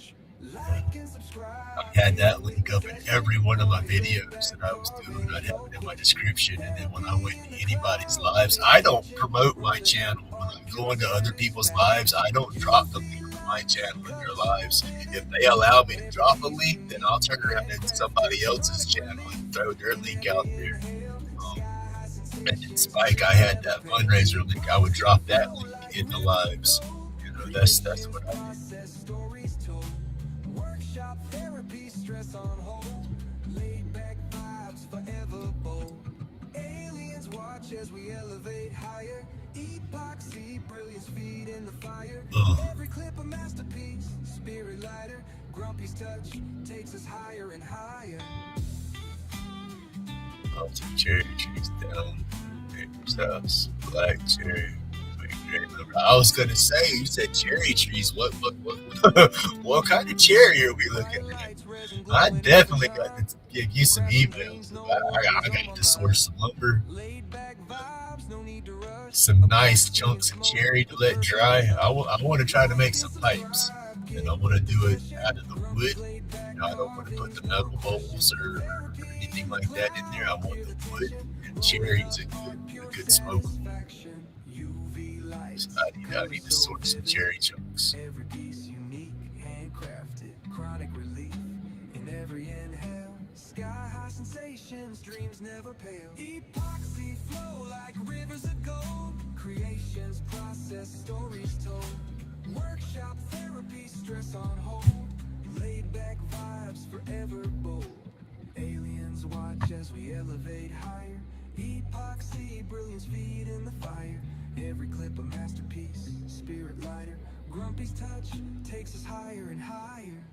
I had that link up in every one of my videos that I was doing. I'd have it in my description, and then when I went to anybody's lives, I don't promote my channel. When I'm going to other people's lives, I don't drop the link on my channel in their lives. If they allow me to drop a link, then I'll turn around into somebody else's channel and throw their link out there. And in Spike, I had that fundraiser link. I would drop that link in the lives. You know, that's what I do. Therapy, stress on hold, laid back vibes, forever bold. Aliens watch as we elevate higher. Epoxy, brilliance, feet in the fire. Every clip a masterpiece, spirit lighter. Grumpy's touch takes us higher and higher. I'll take cherry trees down. Neighbor's house, black cherry. I was gonna say, you said cherry trees. What what kind of cherry are we looking at? I definitely got to give you some emails. I got to source some lumber, some nice chunks of cherry to let dry. I want to try to make some pipes, and I want to do it out of the wood. You know, I don't want to put the metal bowls or anything like that in there. I want the wood, and cherry is a good smoke. So I need to sort some cherry chunks. Every piece unique, handcrafted, chronic relief in every inhale. Sky high sensations, dreams never pale. Epoxy flow like rivers of gold. Creations process, stories told. Workshop therapy, stress on hold. Laid back vibes, forever bold. Aliens watch as we elevate higher. Epoxy, brilliance, feet in the fire. Every clip a masterpiece, spirit lighter. Grumpy's touch takes us higher and higher.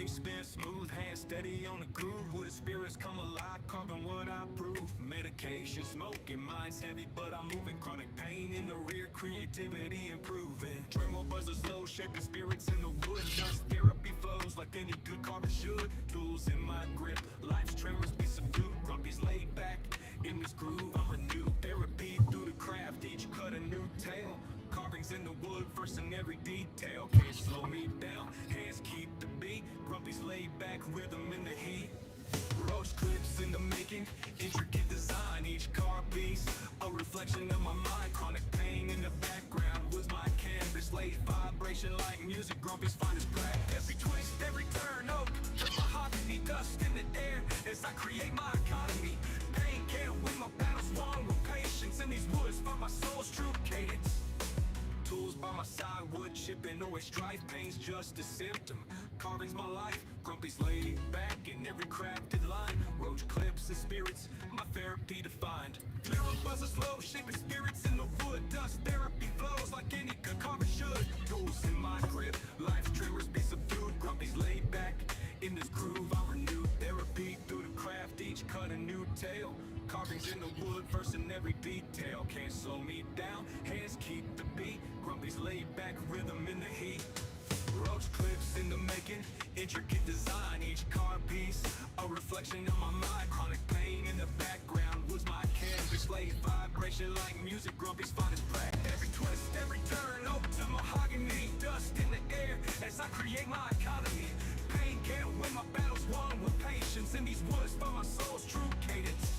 Spin smooth, hand steady on the groove. With the spirits come alive, carving what I prove. Medication, smoking, mind's heavy, but I'm moving. Chronic pain in the rear, creativity improving. Tremor buzzers low, shaping spirits in the wood. Dust therapy flows like any good carver should. Tools in my grip, life's tremors be subdued. Grumpy's laid back, in this groove I'm renewed. Therapy through the craft, each cut a new tale. Carvings in the wood, first in every detail. Can't slow me down, hands keep the beat. Grumpy's laid back, rhythm in the heat. Roach clips in the making, intricate design. Each car piece, a reflection of my mind. Chronic pain in the background was my canvas. Laid vibration like music, Grumpy's finest practice. Every twist, every turn, oak, mahogany dust in the air as I create my economy. Pain can't win my battles won with patience. In these woods, find my soul's true cadence. Tools by my side, wood chipping, always strife, pain's just a symptom. Carving's my life, Grumpy's laid back in every crafted line. Roach clips and spirits, my therapy defined. Mirror buzzes slow, shaping spirits in the wood. Dust therapy flows like any good carver should. Tools in my grip, life's tremors be subdued. Grumpy's laid back in this groove, I'm renewed. Therapy through the craft, each cut a new tale. Carvings in the wood, verse in every detail. Can't slow me down, hands keep the beat. Grumpy's laid back rhythm in the heat. Roach clips in the making, intricate design. Each car piece, a reflection of my mind. Chronic pain in the background, was my canvas. Slave vibration like music, Grumpy's finest play. Every twist, every turn, open to mahogany. Dust in the air as I create my economy. Pain can't win my battles, won with patience. In these woods, find my soul's true cadence.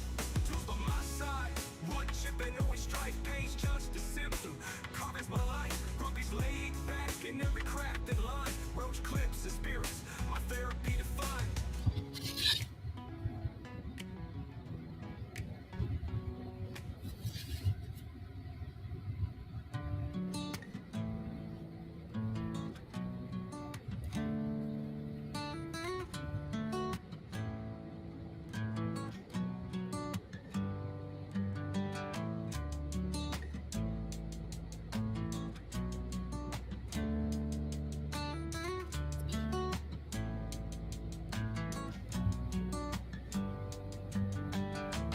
Tools by my side, wood chipping, always strife, pain's just a symptom. Carving's my life, Grumpy's laid back in every crafted line. Roach clips and spirits, my therapy defined.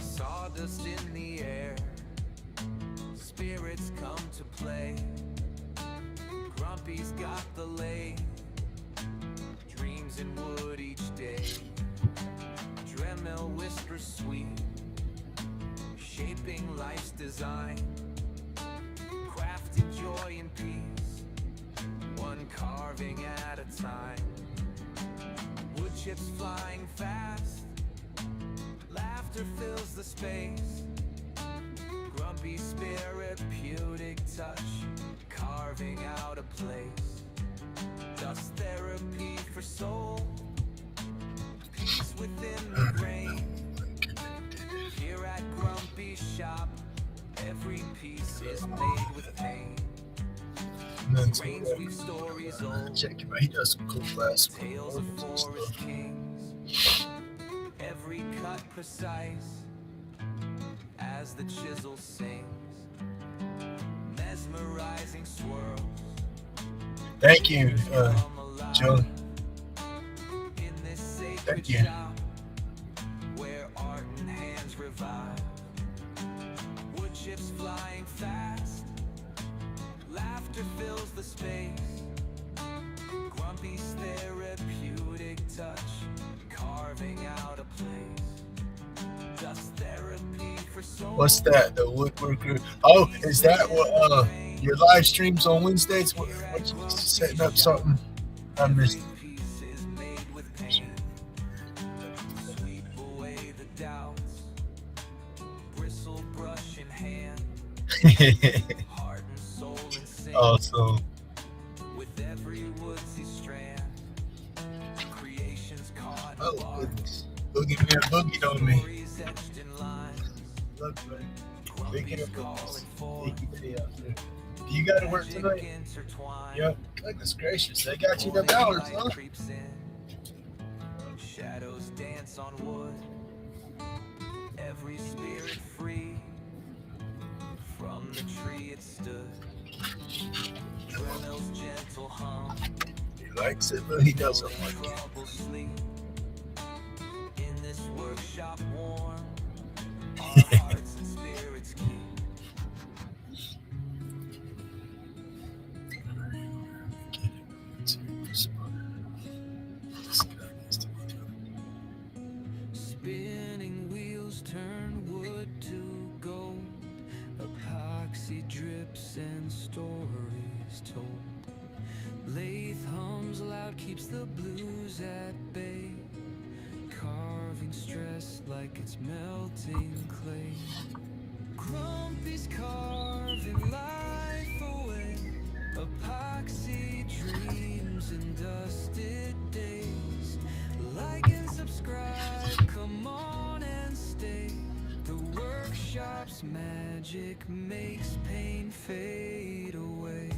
Sawdust in the air, spirits come to play. Grumpy's got the lay, dreams in wood each day. Dremel whispers sweet, shaping life's design. Crafted joy and peace, one carving at a time. Wood chips flying fast, laughter fills the space. Grumpy's therapeutic touch, carving out a place. Dust therapy for soul, peace within the grain. Here at Grumpy's shop, every piece is made with pain. Grains weave stories old, Check him out. He does some cool class. tales of forest kings. Every cut precise as the chisel sings. Mesmerizing swirls. Thank you, Joe. In this sacred Thank you. shop, where art and hands revive. Wood chips flying fast, laughter fills the space. Grumpy's therapeutic touch, carving out a place. Dust therapy for soul. What's that? The woodworker. Oh, is that what your live streams on Wednesdays? What you setting up something? I missed it. Every piece is made with pain. Sweep away the doubts, bristle brush in hand, heart and soul in sync. Awesome. With every woodsy strand, creation's caught in Oh bark. goodness. Boogie man boogied on me. Stories etched in lines. Look, man. Big Grumpy's hand calling boogies. for Thank you for the outfit. Do you got to work magic tonight? intertwined. Yep. Goodness gracious. They got you the Morning hours, light huh? creeps in. Shadows dance on wood. Every spirit free. From the tree it stood. Dremel's gentle hum. He likes it, but he doesn't like it. Trouble sleep. In this workshop warm. Our hearts and spirits keep. Spinning wheels turn wood to gold. Epoxy drips and stories told. Lathe hums loud, keeps the blues at bay. Carving stress like it's melting clay. Grumpy's carving life away. Epoxy dreams and dusted days. Like and subscribe, come on and stay. The workshop's magic makes pain fade away.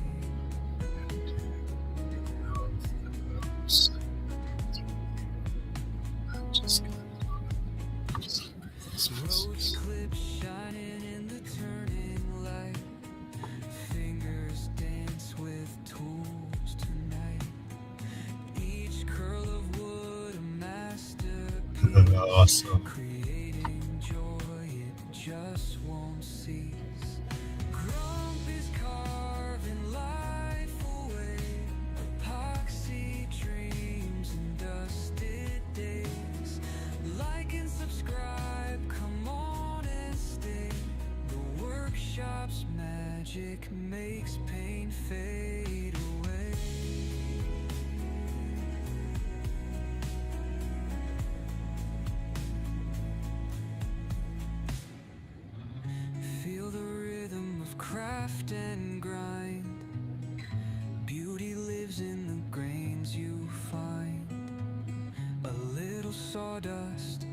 Awesome. Creating joy, it just won't cease. Grump is carving life away. Epoxy dreams and dusted days. Like and subscribe, come on and stay. The workshop's magic makes pain fade away. Feel the rhythm of craft and grind. Beauty lives in the grains you find. A little sawdust,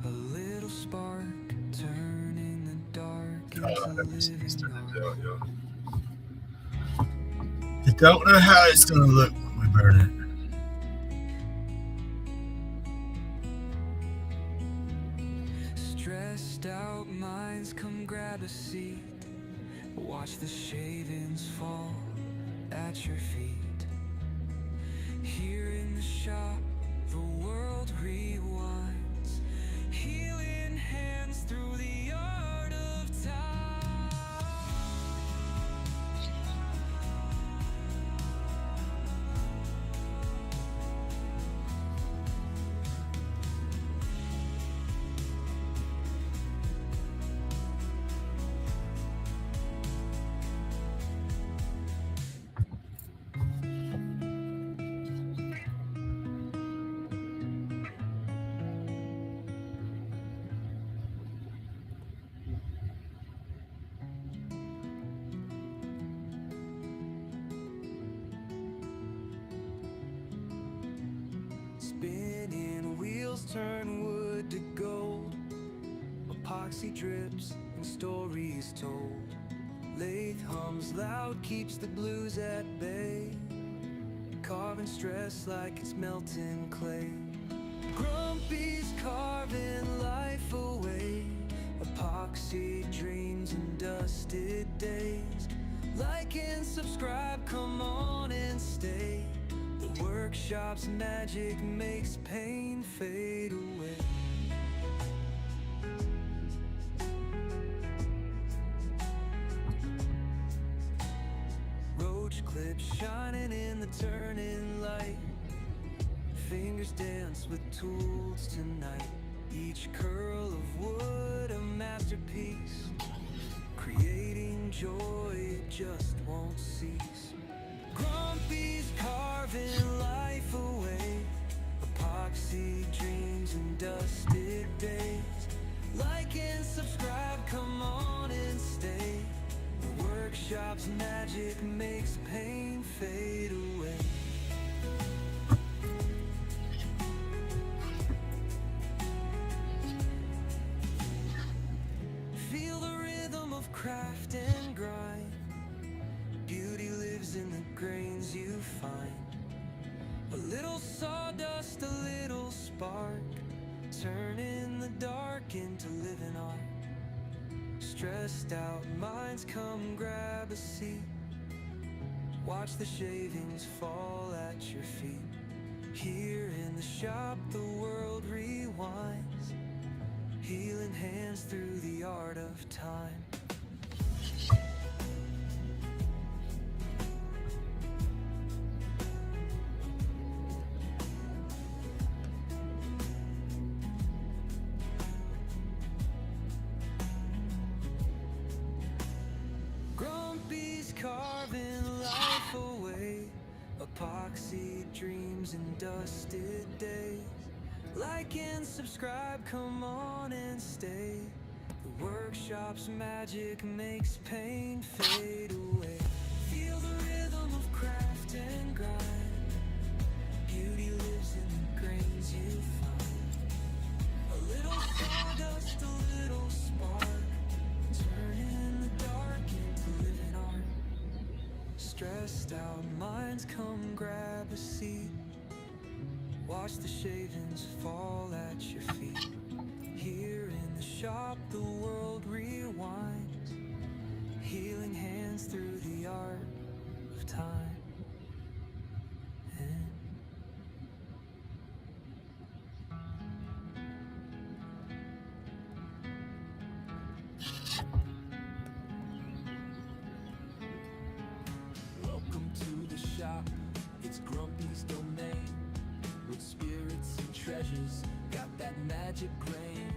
a little spark, turning the dark into living art. I don't know how it's gonna look when we burn it. Stressed out minds, come grab a seat. Watch the shavings fall at your feet. Here in the shop, the world rewinds. Healing hands through the art of time. Spinning wheels turn wood to gold. Epoxy drips and stories told. Lathe hums loud, keeps the blues at bay. Carving stress like it's melting clay. Grumpy's carving life away. Epoxy dreams and dusted days. Like and subscribe, come on and stay. The workshop's magic makes pain fade away. Roach clips shining in the turning light. Fingers dance with tools tonight. Each curl of wood a masterpiece. Creating joy, it just won't cease. Grumpy's carving life away. Epoxy dreams and dusted days. Like and subscribe, come on and stay. The workshop's magic makes pain fade away. Feel the rhythm of craft and grind. Beauty lives in the grains you find. A little sawdust, a little spark, turning the dark into living art. Stressed out minds, come grab a seat. Watch the shavings fall at your feet. Here in the shop, the world rewinds. Healing hands through the art of time. Grumpy's carving life away. Epoxy dreams and dusted days. Like and subscribe, come on and stay. The workshop's magic makes pain fade away. Feel the rhythm of craft and grind. Beauty lives in the grains you find. A little sawdust, a little spark, turning the dark into living art. Stressed out minds, come grab a seat. Watch the shavings fall at your feet. Here in the shop, the world rewinds. Healing hands through the art of time. And edges got that magic grain.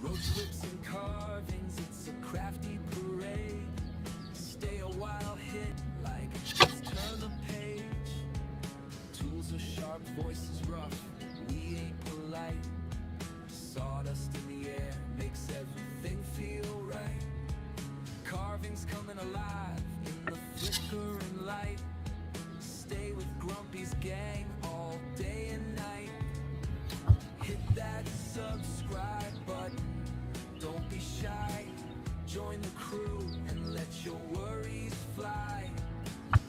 Roach clips and carvings, it's a crafty parade. Stay a while, hit like just turn the page. Tools are sharp, voices rough, we ain't polite. Sawdust in the air makes everything feel right. Carvings coming alive in the flickering light. Stay with Grumpy's gang all day and night. Hit that subscribe button, don't be shy. Join the crew and let your worries fly.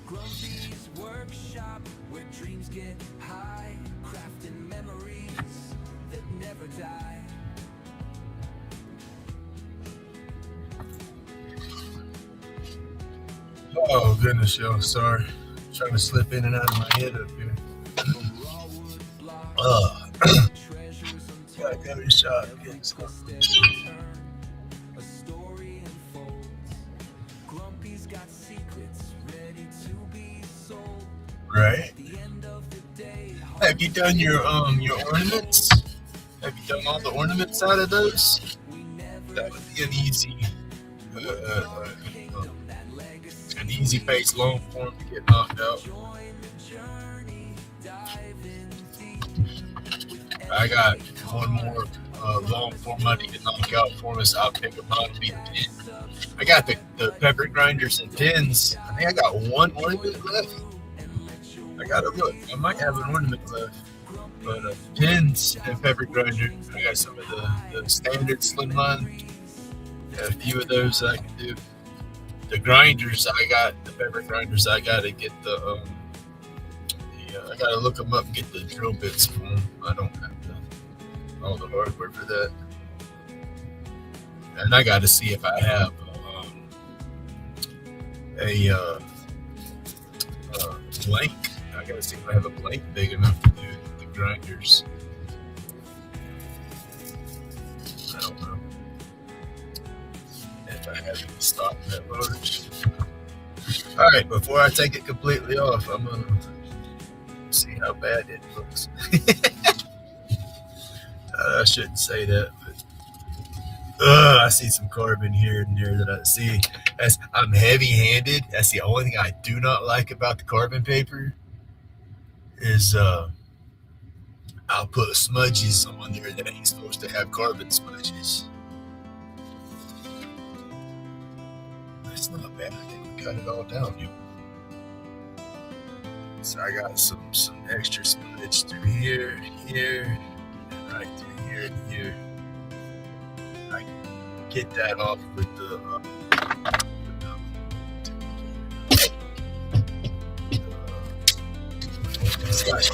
Grumpy's workshop, where dreams get high. Crafting memories that never die. Oh goodness, yo, sorry. Trying to slip in and out of my head up here. Gotta give it a shot. A story unfolds. Grumpy's got secrets ready to be sold. Right. At the end of the day, Have you done your ornaments? Have you done all the ornaments out of those? That would be an easy pace long form to get knocked out. I got one more long form I need to knock out for us. I'll pick them out and be the pin. I got the pepper grinders and pins. I think I got one ornament left. I gotta look. I might have an ornament left. But pins and pepper grinder. I got some of the standard slimline. Got a few of those I can do. The grinders, I got the pepper grinders. I gotta get I gotta look them up and get the drill bits for them. I don't have all the hardware for that. And I gotta see if I have a blank. I gotta see if I have a blank big enough to do the grinders. I don't know if I have any stock that large. All right, before I take it completely off, I'm gonna see how bad it looks. I shouldn't say that, but I see some carbon here and there that I see. I'm heavy-handed. That's the only thing I do not like about the carbon paper is I'll put smudges on there that ain't supposed to have carbon smudges. That's not bad. I think we cut it all down, you. So I got some extra smudge through here, and right through here and here. I can get that off with the Scotch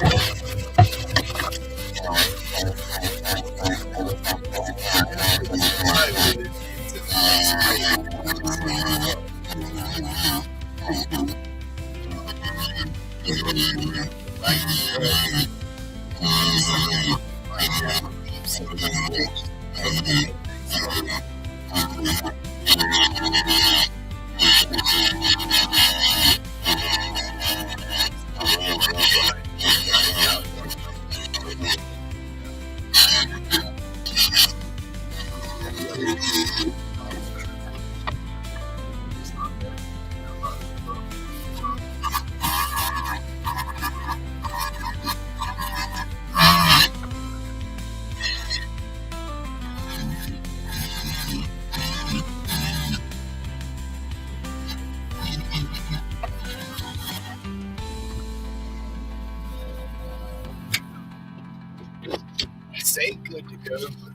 say good to go, but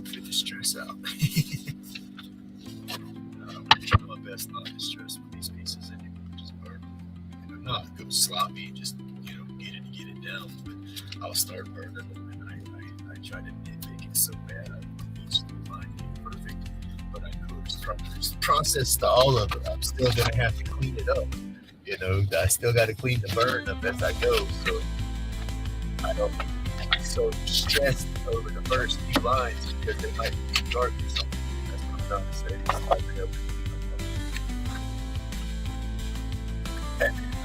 good to stress out. I'm trying my best not to stress with these pieces anymore. Just burn them. Not go sloppy, just get it down. But I'll start burning them, and I try to nitpick it so bad. I want each little line to be perfect, but I know there's a process to all of it. I'm still gonna have to clean it up. I still got to clean the burn up as I go, so I don't. So stressed over the first few lines because they might be too dark or something. That's what I'm trying to say.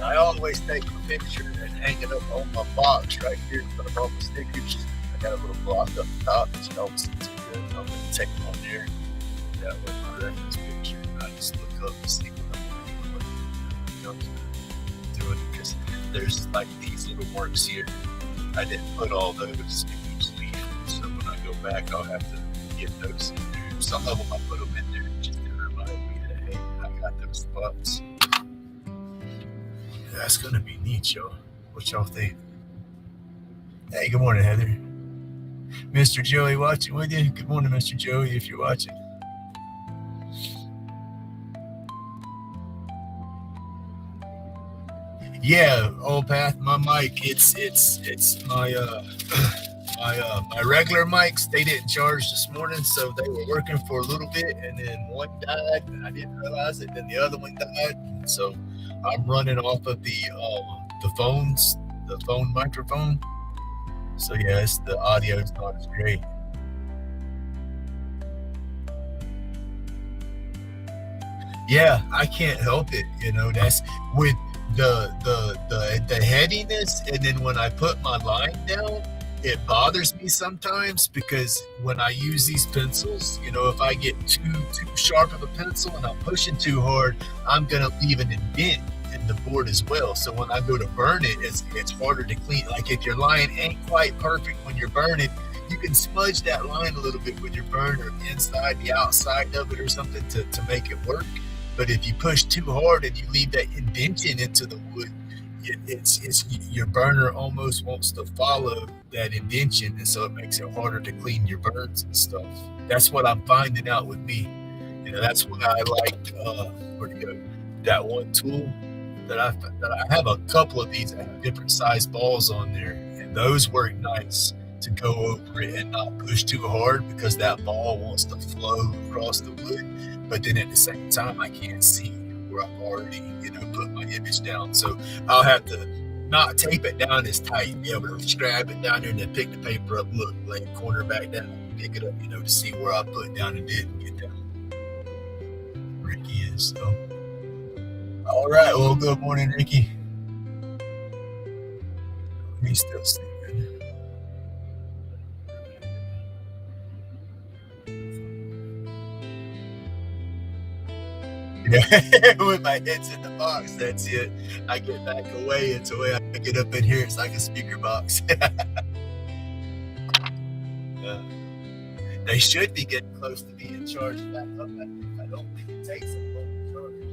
I always take a picture and hang it up on my box right here in front of all the stickers. I got a little block up top that you don't see too good. I'm going to take them on there. That was my reference picture. And I just look up and see what I'm doing. Because there's like these little marks here. I didn't put all those in each leaf. So when I go back, I'll have to get those in there. Some of them I put them in there just to remind me that, hey, I got those spots. That's going to be neat, y'all. What y'all think? Hey, good morning, Heather. Mr. Joey watching with you. Good morning, Mr. Joey, if you're watching. Yeah, old path, my mic. It's my my regular mics. They didn't charge this morning, so they were working for a little bit, and then one died, and I didn't realize it. Then the other one died, and so I'm running off of the phone microphone. So yeah, the audio is not as great. Yeah, I can't help it. You know, that's with the headiness, and then when I put my line down, it bothers me sometimes because when I use these pencils, you know, if I get too sharp of a pencil and I'm pushing too hard, I'm gonna leave an indent in the board as well. So when I go to burn it, it's harder to clean. Like if your line ain't quite perfect when you're burning, you can smudge that line a little bit with your burner inside the outside of it or something to make it work. But if you push too hard and you leave that indentation into the wood, it's your burner almost wants to follow that indentation, and so it makes it harder to clean your burns and stuff. That's what I'm finding out with me. You know, that's why I liked that one tool that I have a couple of these that have different size balls on there, and those work nice to go over it and not push too hard because that ball wants to flow across the wood. But then at the same time, I can't see where I've already, you know, put my image down. So I'll have to not tape it down as tight, be able to scrap it down there and then pick the paper up, look, lay the corner back down, pick it up, you know, to see where I put down and didn't get down. Ricky is, so. All right, well, good morning, Ricky. He's still sleeping. Yeah, with my head's in the box, that's it. I get back away until I get up in here. It's like a speaker box. Yeah. They should be getting close to being charged back up. I don't think it takes them long to charge.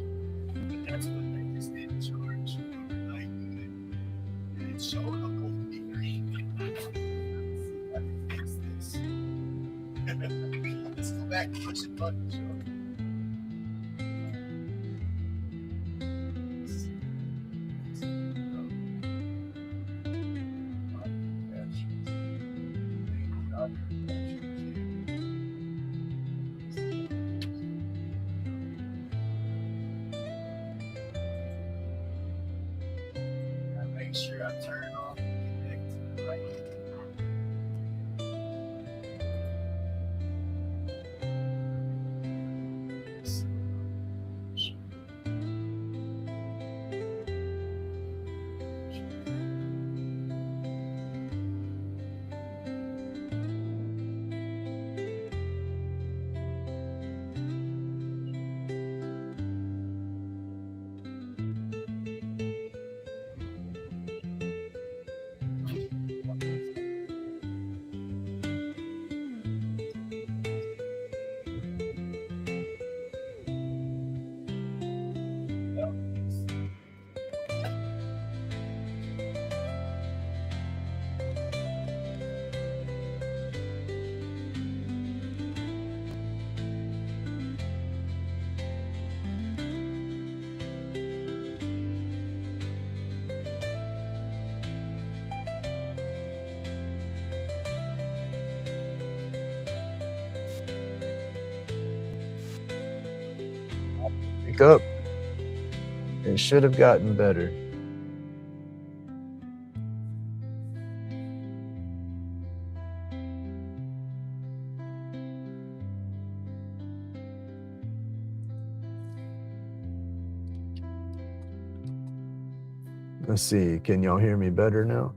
But that's what they just didn't charge overnight. And it's showing up on the green. I can fix this. Let's go back and push the button, Joe. Make sure I turn off and connect to the right. Pick up. It should have gotten better. Let's see. Can y'all hear me better now?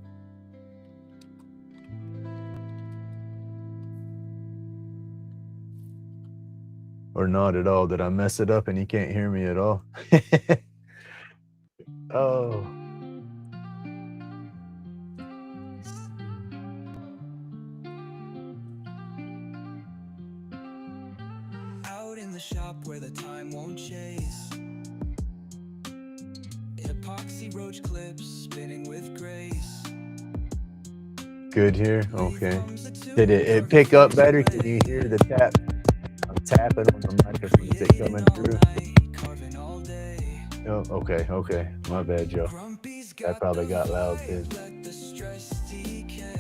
Or not at all? Did I mess it up and you can't hear me at all? Oh. Out in the shop where the time won't chase. Epoxy roach clips spinning with grace. Good here? Okay. Did it pick up better? Can you hear the tap? I'm tapping on the microphone. Is it coming through? Oh, okay. My bad, Joe. That probably got loud too.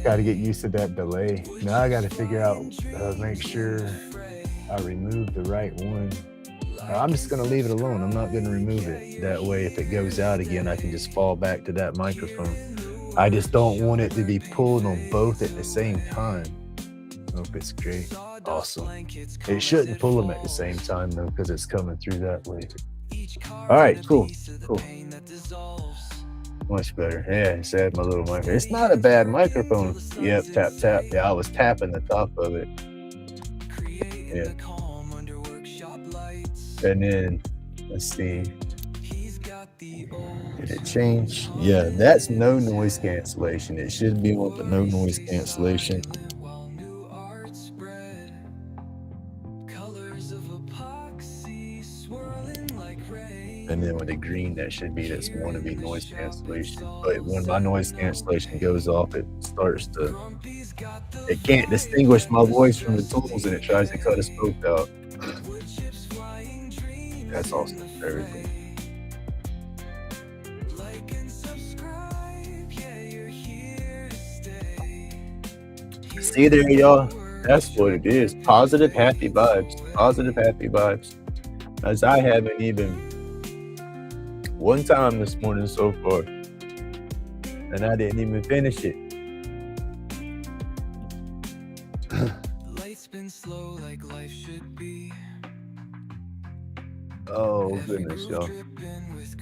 Got to get used to that delay. Now I got to figure out, make sure I remove the right one. I'm just going to leave it alone. I'm not going to remove it. That way, if it goes out again, I can just fall back to that microphone. I just don't want it to be pulled on both at the same time. Hope it's great. Awesome. It shouldn't pull them at the same time though, because it's coming through that way. All right, cool. Much better. Yeah, it's had my little microphone. It's not a bad microphone. Yep, tap. Yeah, I was tapping the top of it. Yeah. And then, let's see. Did it change? Yeah, that's no noise cancellation. It should be on the no noise cancellation. And then with the green, that should be that's going to be noise cancellation. But when my noise cancellation goes off, it starts to, it can't distinguish my voice from the tools and it tries to cut us both out. That's awesome. Everything. See there, y'all? That's what it is. Positive, happy vibes. Positive, happy vibes. As I haven't even one time this morning so far, and I didn't even finish it. Life's been slow like life should be. Oh goodness, y'all.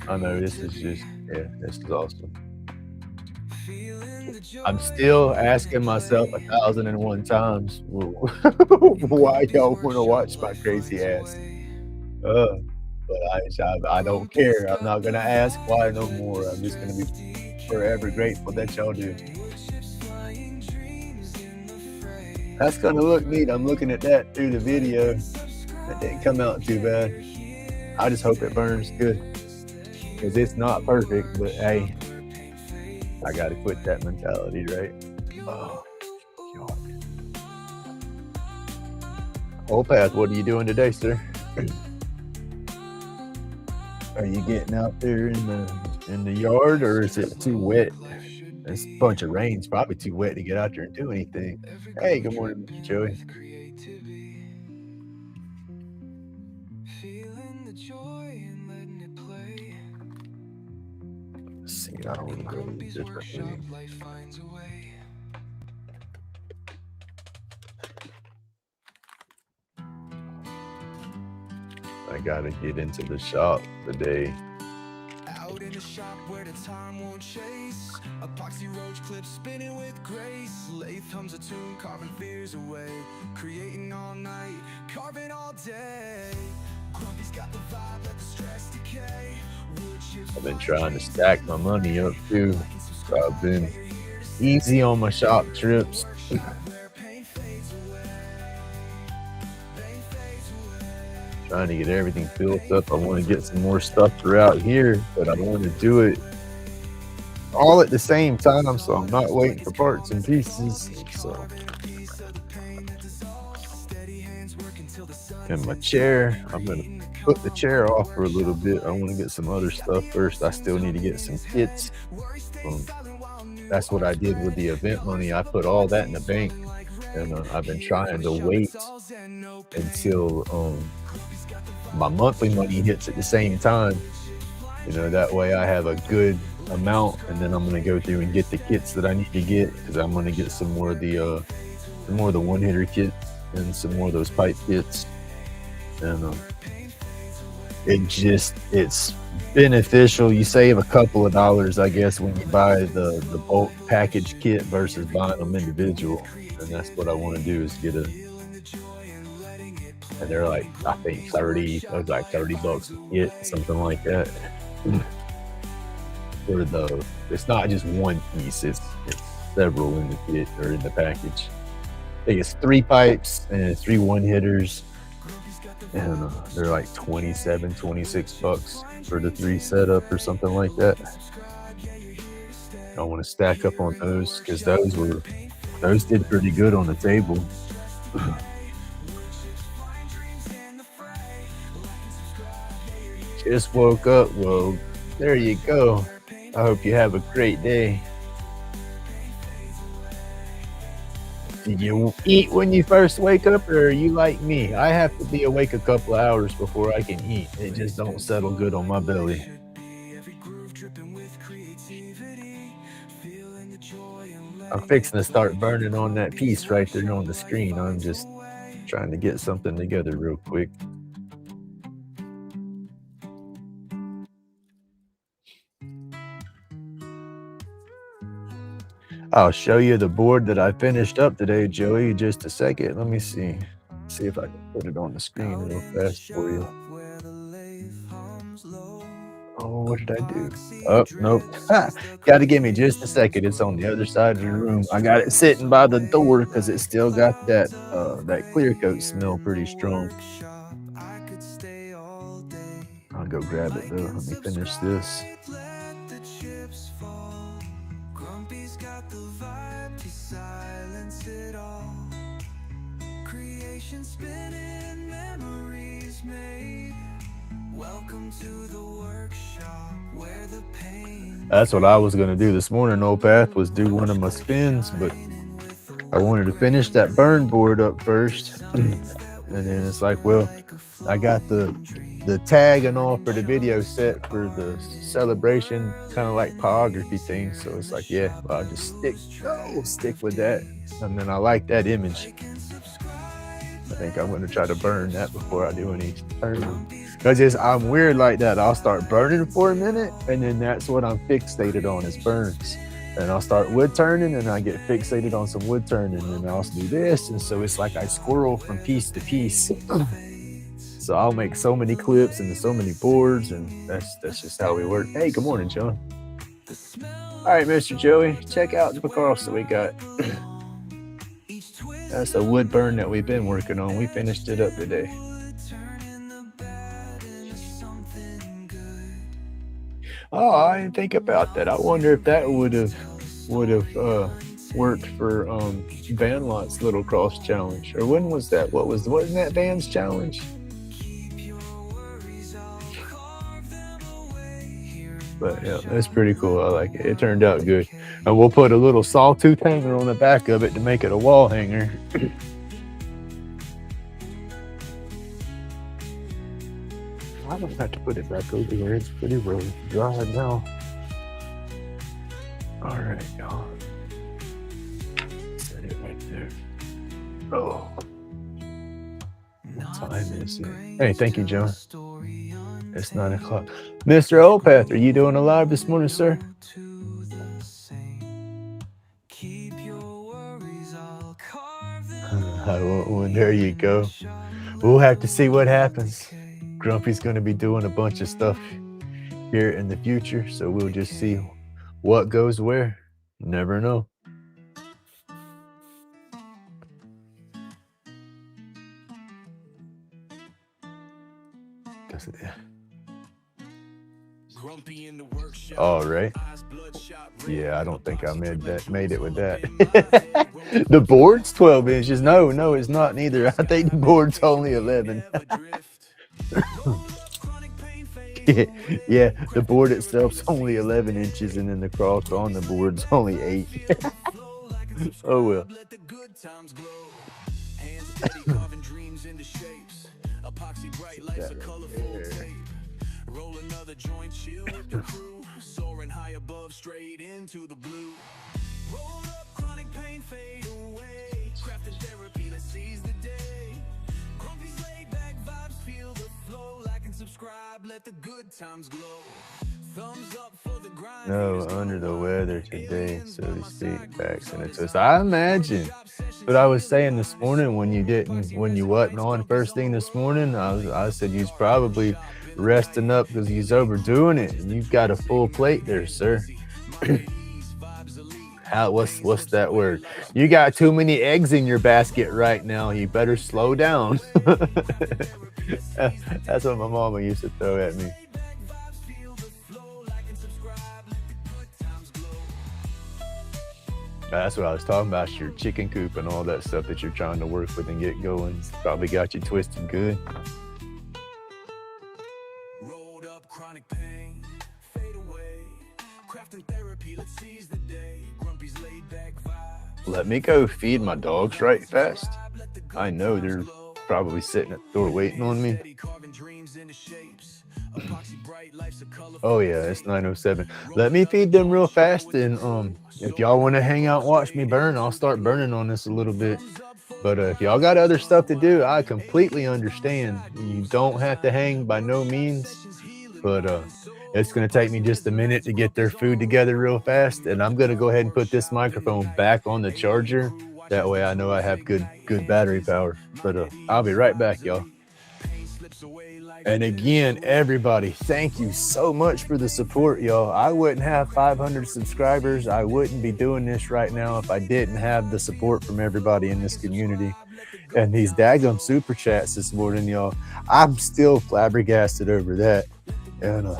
I know this is just, yeah, this is awesome. I'm still asking myself 1,001 times why y'all want to watch my crazy ass. But I don't care. I'm not gonna ask why no more. I'm just gonna be forever grateful that y'all do. That's gonna look neat. I'm looking at that through the video. It didn't come out too bad. I just hope it burns good, because it's not perfect, but hey, I gotta quit that mentality, right? Oh, God. Opath, what are you doing today, sir? Are you getting out there in the yard, or is it too wet? This bunch of rain's probably too wet to get out there and do anything. Hey, good morning, Mr. Joey. Let's see, I don't want to go differently. I gotta get into the shop today. Out in the shop where the time won't chase. Epoxy roach clips spinning with grace. Lathe hums a tune, carving fears away. Creating all night, carving all day. Grumpy's got the vibe, let the stress decay. I've been trying to stack my money up too. So I've been easy on my shop trips. Trying to get everything built up. I want to get some more stuff throughout here, but I want to do it all at the same time, so I'm not waiting for parts and pieces. So, and my chair, I'm gonna put the chair off for a little bit. I want to get some other stuff first. I still need to get some kits. That's what I did with the event money. I put all that in the bank, and I've been trying to wait until my monthly money hits at the same time. You know, that way I have a good amount, and then I'm gonna go through and get the kits that I need to get, because I'm gonna get some more of the one-hitter kits and some more of those pipe kits, and it's beneficial. You save a couple of dollars, I guess, when you buy the bulk package kit versus buying them individual. And that's what I want to do, is get a, and they're like, I think 30, it was like $30 a kit, something like that. For the, it's not just one piece, it's several in the kit or in the package. I think it's 3 pipes and 3 1-hitters, and they're like 27, $26 for the 3 setup or something like that. I want to stack up on those because those did pretty good on the table. Just woke up. Well, there you go. I hope you have a great day. Did you eat when you first wake up, or are you like me? I have to be awake a couple of hours before I can eat. It just don't settle good on my belly. I'm fixing to start burning on that piece right there on the screen. I'm just trying to get something together real quick. I'll show you the board that I finished up today, Joey, just a second. Let me see. See if I can put it on the screen real fast for you. Oh, what did I do? Oh, nope. Got to give me just a second. It's on the other side of the room. I got it sitting by the door because it still got that clear coat smell pretty strong. I'll go grab it though. Let me finish this. Spinning memories made. Welcome to the workshop where the pain. That's what I was gonna do this morning, Opath, was do one of my spins, but I wanted to finish that burn board up first. And then it's like, well, I got the tag and all for the video set for the celebration, kind of like pyrography thing. So it's like, yeah, well, I'll just stick with that. And then I like that image. I think I'm going to try to burn that before I do any turning. Because I'm weird like that. I'll start burning for a minute, and then that's what I'm fixated on, is burns. And I'll start wood turning, and I get fixated on some wood turning, and I'll do this. And so it's like I squirrel from piece to piece. So I'll make so many clips and so many boards, and that's just how we work. Hey, good morning, John. All right, Mr. Joey, check out the cross that we got. That's a wood burn that we've been working on. We finished it up today. Oh, I didn't think about that. I wonder if that would have worked for Van Lot's little cross challenge. Or when was that? Wasn't that Van's challenge? But yeah, that's pretty cool. I like it. It turned out good. And we'll put a little sawtooth hanger on the back of it to make it a wall hanger. I don't have to put it back over here. It's pretty really dry now. All right, y'all. Set it right there. Oh. What time is it? Hey, thank you, John. It's 9 o'clock. Mr. Opath, are you doing a live this morning, sir? Well, there you go. We'll have to see what happens. Grumpy's going to be doing a bunch of stuff here in the future, so we'll just see what goes where. Never know. All right. Yeah, I don't think I made it with that. The board's 12 inches. No, it's not neither. I think the board's only 11. Yeah, the board itself's only 11 inches, and then the cross on the board's only 8. Oh well. Roll another joint, chill with the crew, soaring high above, straight into the blue. Roll up, chronic pain fade away. Crafting therapy that sees the day. Grumpy's laid back vibes, feel the flow, like and subscribe. good times glow. Thumbs up for the grind. No, under the weather today, so to speak, backs in a twist. I imagine. But I was saying this morning when you wasn't on first thing this morning, I said you's probably resting up because you's overdoing it, and you've got a full plate there, sir. What's that word? You got too many eggs in your basket right now. You better slow down. That's what my mama used to throw at me. That's what I was talking about, your chicken coop and all that stuff that you're trying to work with and get going. It's probably got you twisted good. Rolled up chronic pain, fade away. Crafting therapy, let's seize the day. Grumpy's laid back vibe. Let me go feed my dogs right fast. I know they're probably sitting at the door waiting on me. Oh yeah, it's 9:07. Let me feed them real fast, and if y'all want to hang out and watch me burn, I'll start burning on this a little bit. But if y'all got other stuff to do, I completely understand. You don't have to hang by no means, but it's going to take me just a minute to get their food together real fast, and I'm going to go ahead and put this microphone back on the charger. That way I know I have good battery power. But I'll be right back, y'all. And again, everybody, thank you so much for the support, y'all. I wouldn't have 500 subscribers. I wouldn't be doing this right now if I didn't have the support from everybody in this community. And these daggum super chats this morning, y'all, I'm still flabbergasted over that. And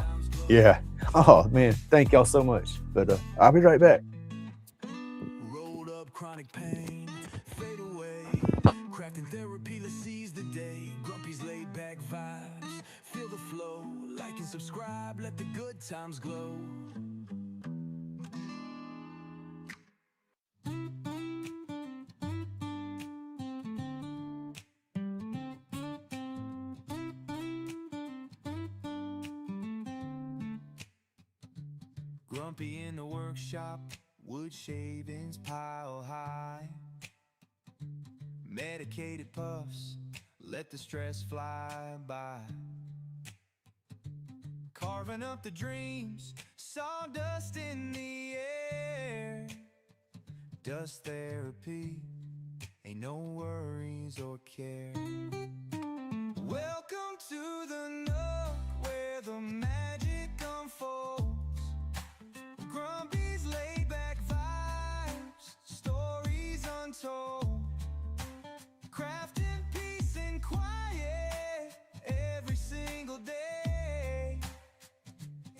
yeah, oh man, thank y'all so much. But I'll be right back. Rolled up chronic pain, fade away. Crafting therapy, let's seize the day. Grumpy's laid back vibes. Feel the flow, like and subscribe, let the good times glow. Grumpy in the workshop, wood shavings pile high. Medicated puffs, let the stress fly by. Carving up the dreams, sawdust in the air. Dust therapy, ain't no worries or care. Welcome to the nook where the magic unfolds. Grumpy's laid back vibes, stories untold. Crafting peace and quiet every single day.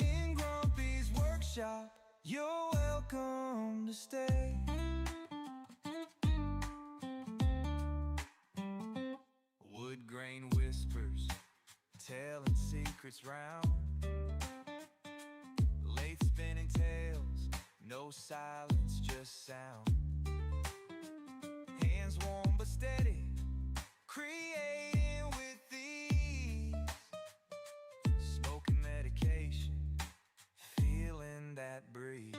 In Grumpy's workshop, you're welcome to stay. Wood grain whispers, telling secrets round. Lathe spinning tales, no silence, just sound. Hands warm but steady, creating with ease. Smoking medication, feeling that breeze.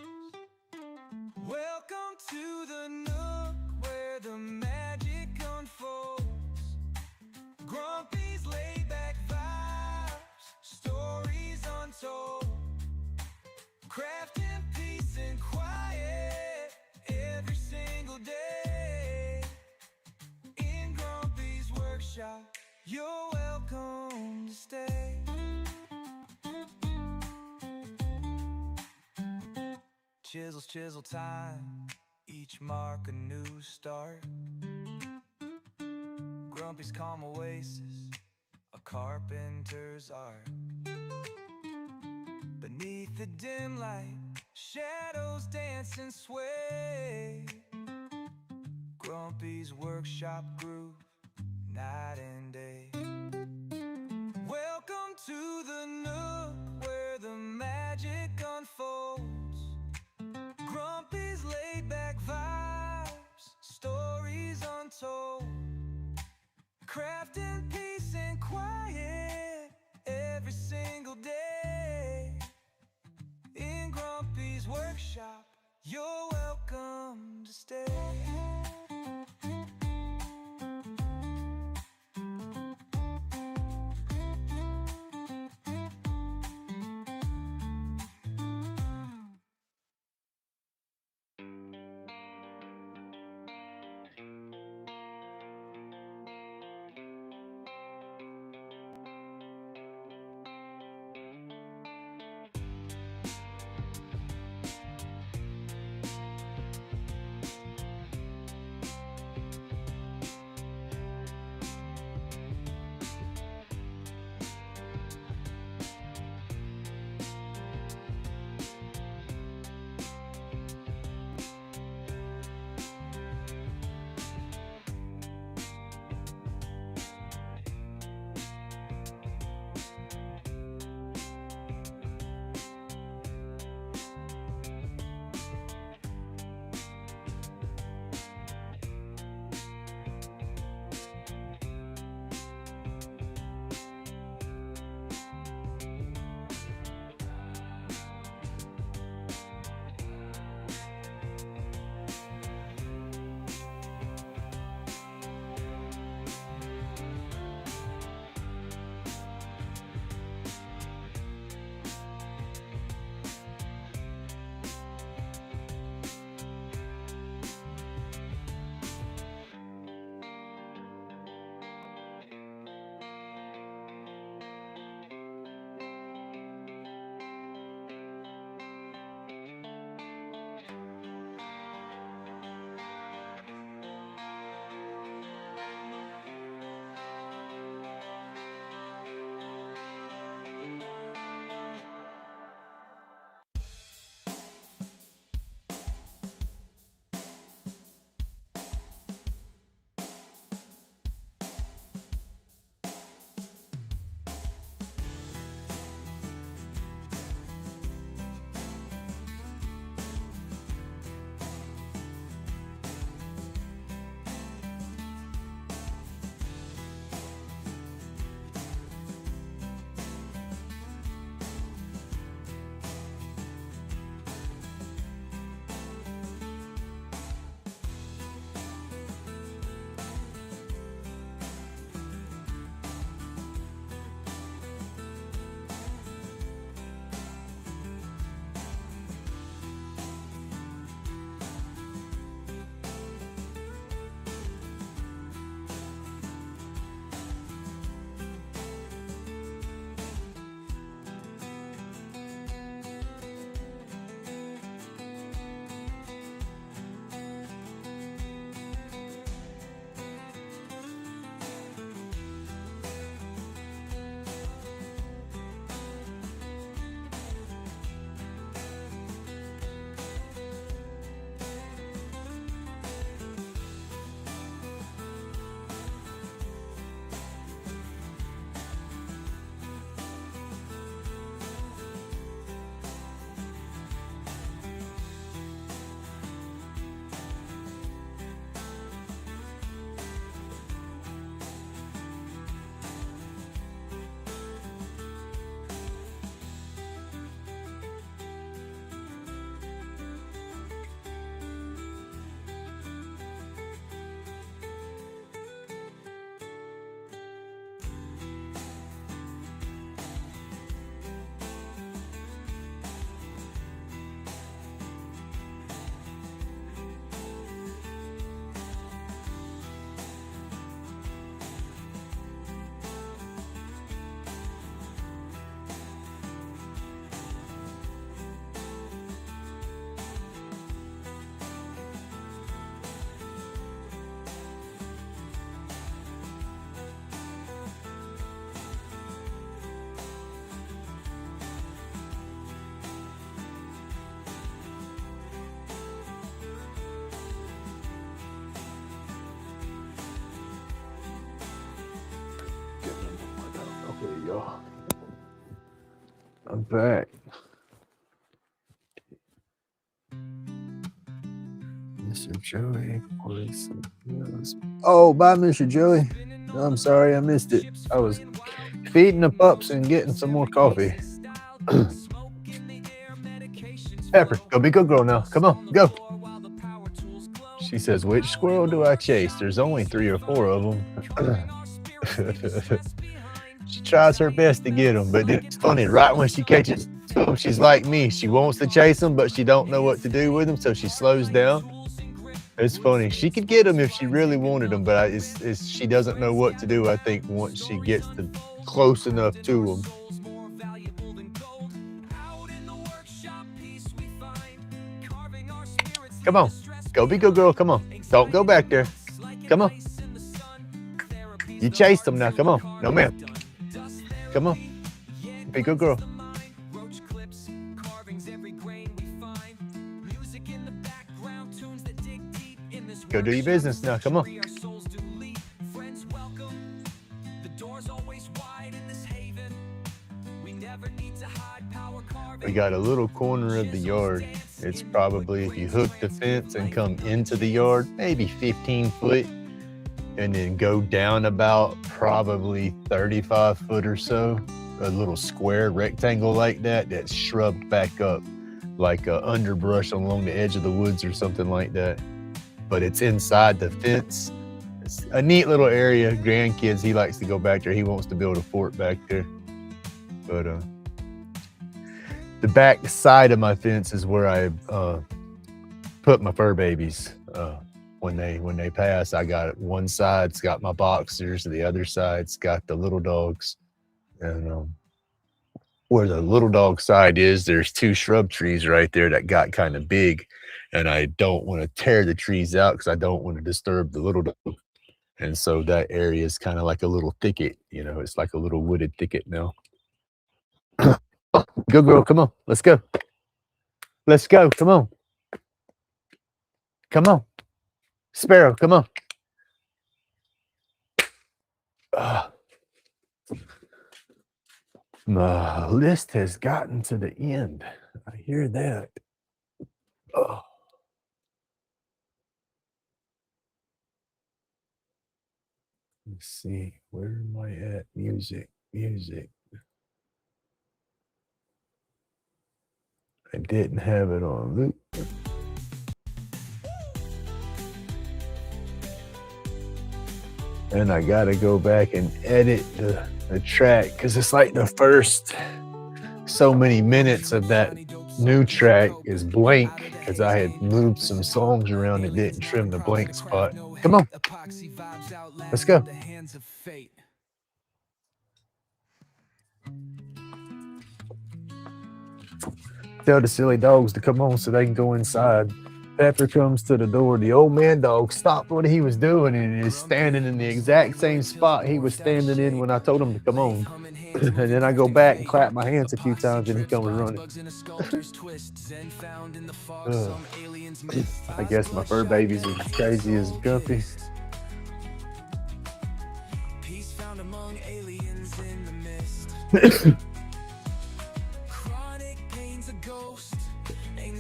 Welcome to the nook where the magic unfolds. Grumpy's laid back vibes, stories untold. Crafting peace and quiet every single day. In Grumpy's workshop, you're welcome to stay. Chisels, chisel time, each mark a new start. Grumpy's calm oasis, a carpenter's art. Beneath the dim light, shadows dance and sway. Grumpy's workshop groove, night and day. Welcome to the nook where the magic unfolds. Grumpy's laid back vibes, stories untold. Crafting peace and quiet every single day. In Grumpy's workshop, you're welcome to stay. y'all. I'm back. Mr. Joey. Oh, bye, Mr. Joey. I'm sorry I missed it. I was feeding the pups and getting some more coffee. Pepper, go be good girl now. Come on, go. She says, which squirrel do I chase? There's only 3 or 4 of them. She tries her best to get them, but it's funny. Right when she catches them, she's like me. She wants to chase them, but she don't know what to do with them, so she slows down. It's funny. She could get them if she really wanted them, but she doesn't know what to do, I think, once she gets close enough to them. Come on. Go be good girl. Come on. Don't go back there. Come on. You chased them now. Come on. No, ma'am. Come on. Be good girl. Go do your business now. Come on. We got a little corner of the yard. It's probably, if you hook the fence and come into the yard, maybe 15 foot, and then go down about probably 35 foot or so, a little square rectangle like that, that's shrubbed back up like underbrush along the edge of the woods or something like that. But it's inside the fence. It's a neat little area. Grandkids, he likes to go back there. He wants to build a fort back there. But the back side of my fence is where I put my fur babies. When they pass, I got one side's got my boxers, the other side's got the little dogs. And where the little dog side is, there's 2 shrub trees right there that got kind of big, and I don't want to tear the trees out because I don't want to disturb the little dog. And so that area is kind of like a little thicket, you know, it's like a little wooded thicket now. Good girl, come on, let's go. Let's go, come on. Come on. Sparrow, come on. My list has gotten to the end. I hear that. Oh. Let's see, where am I at? Music. I didn't have it on loop. And I gotta go back and edit the track because it's like the first so many minutes of that new track is blank because I had moved some songs around and didn't trim the blank spot. Come on. Let's go. Tell the silly dogs to come on so they can go inside. Pepper comes to the door. The old man dog stopped what he was doing and is standing in the exact same spot he was standing in when I told him to come on. And then I go back and clap my hands a few times and he comes running. I guess my fur babies are as crazy as Guppy.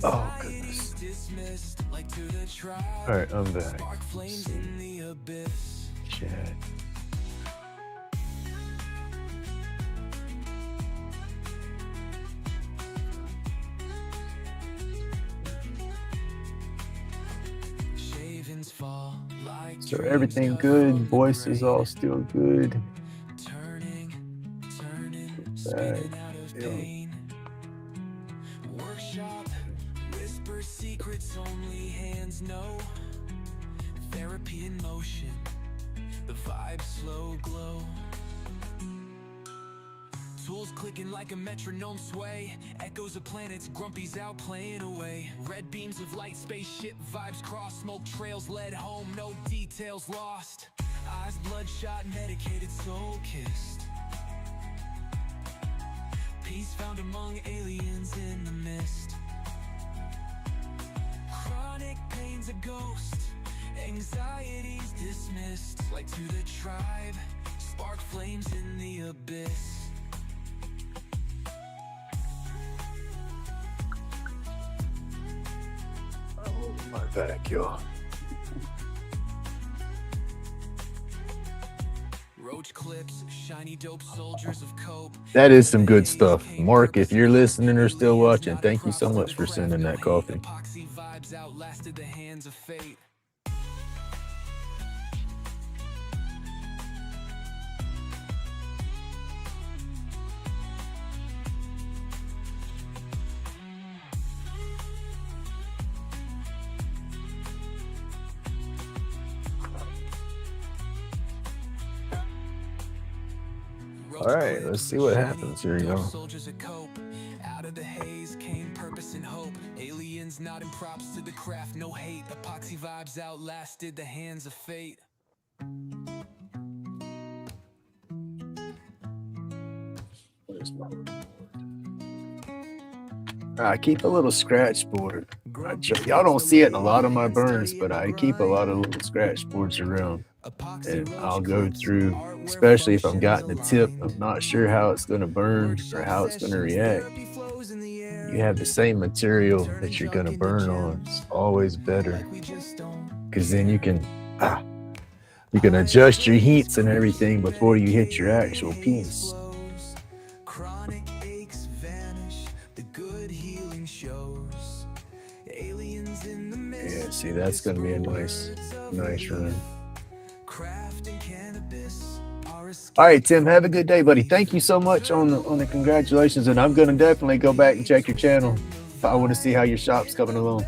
Oh, goodness. All right, I'm back. Chat. So everything good, voice is all still good. Back. Secrets only hands know. Therapy in motion. The vibe slow glow. Tools clicking like a metronome sway. Echoes of planets, Grumpy's out playing away. Red beams of light, spaceship vibes cross. Smoke trails led home, no details lost. Eyes bloodshot, medicated, soul kissed. Peace found among aliens in the mist. Chronic pain's a ghost. Anxiety's dismissed. Like to the tribe, spark flames in the abyss. Vacuum. Roach clips, shiny dope soldiers of cope. That is some good stuff. Mark, if you're listening or still watching, thank you so much for sending that coffee. Epoxy vibes outlasted the hands of fate. All right, let's see what happens here, y'all. Soldiers of cope. Out of the haze came purpose and hope. Aliens nodding props to the craft, no hate. Epoxy vibes outlasted the hands of fate. I keep a little scratch board. Y'all don't see it in a lot of my burns, but I keep a lot of little scratch boards around. And I'll go through, especially if I'm got the tip, I'm not sure how it's going to burn or how it's going to react. You have the same material that you're going to burn on. It's always better because then you can adjust your heats and everything before you hit your actual piece. Chronic aches vanish, the good healing shows. Aliens in the mist. Yeah, see, that's going to be a nice run. Craft and cannabis are All right, Tim, have a good day, buddy. Thank you so much on the congratulations, and I'm going to definitely go back and check your channel if I want to see how your shop's coming along.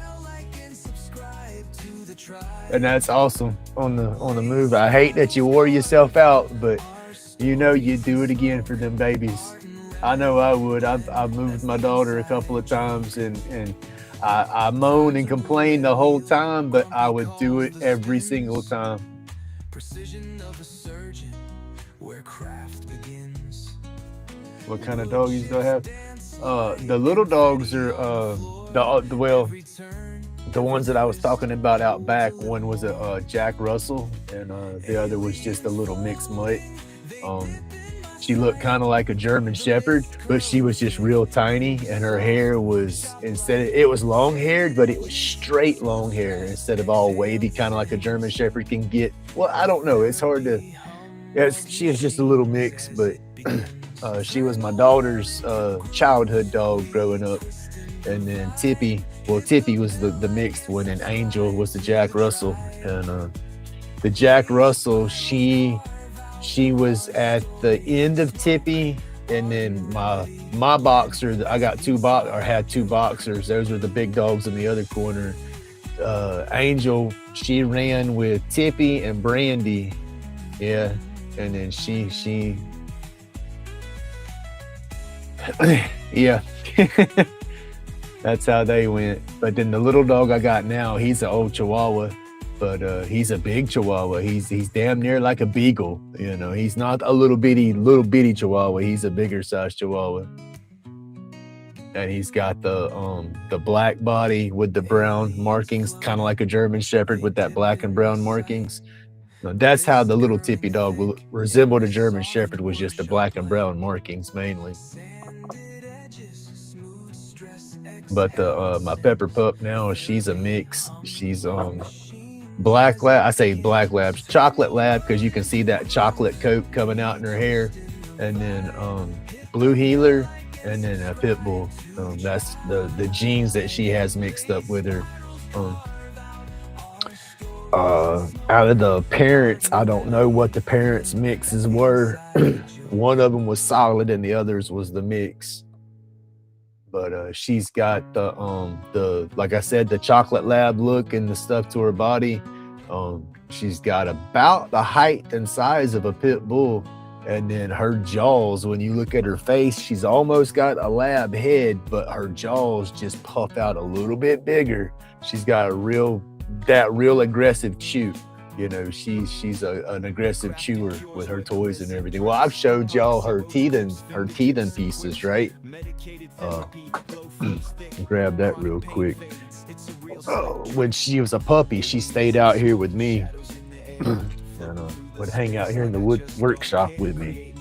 And that's awesome on the move. I hate that you wore yourself out, but you know you'd do it again for them babies. I know I would. I've moved my daughter a couple of times, and I moan and complain the whole time, but I would do it every single time. precision of a surgeon, where craft begins. What kind of doggies do I have? The little dogs are the ones that I was talking about out back. One was a Jack Russell, and the other was just a little mixed mutt. She looked kind of like a German Shepherd, but she was just real tiny, and her hair was, it was long haired, but it was straight long hair instead of all wavy, kind of like a German Shepherd can get. Well, I don't know. It's hard to. She is just a little mix, but she was my daughter's childhood dog growing up, and then Tippy. Well, Tippy was the mixed one, and Angel was the Jack Russell, and the Jack Russell, she was at the end of Tippy, and then my boxer, I got had two boxers. Those were the big dogs in the other corner. Angel, she ran with Tippy and Brandy, yeah, and then she yeah. That's how they went. But then the little dog I got now, he's an old Chihuahua, but he's a big Chihuahua. He's damn near like a beagle. You know, he's not a little bitty Chihuahua. He's a bigger size Chihuahua. And he's got the black body with the brown markings, kind of like a German Shepherd with that black and brown markings. Now, that's how the little Tippy dog resembled a German Shepherd, was just the black and brown markings mainly. But my Pepper Pup now, she's a mix. She's black lab. I say black lab, chocolate lab, because you can see that chocolate coat coming out in her hair, and then blue heeler, and then a pit bull. That's the genes that she has mixed up with her. Out of the parents, I don't know what the parents' mixes were. One of them was solid, and the others was the mix. But she's got the like I said, the chocolate lab look and the stuff to her body. She's got about the height and size of a pit bull, and then her jaws, when you look at her face, she's almost got a lab head, but her jaws just puff out a little bit bigger. She's got a real aggressive chew. You know, she's an aggressive chewer with her toys and everything. Well, I've showed y'all her teething pieces, right? Grab that real quick. When she was a puppy, she stayed out here with me and would hang out here in the wood workshop with me.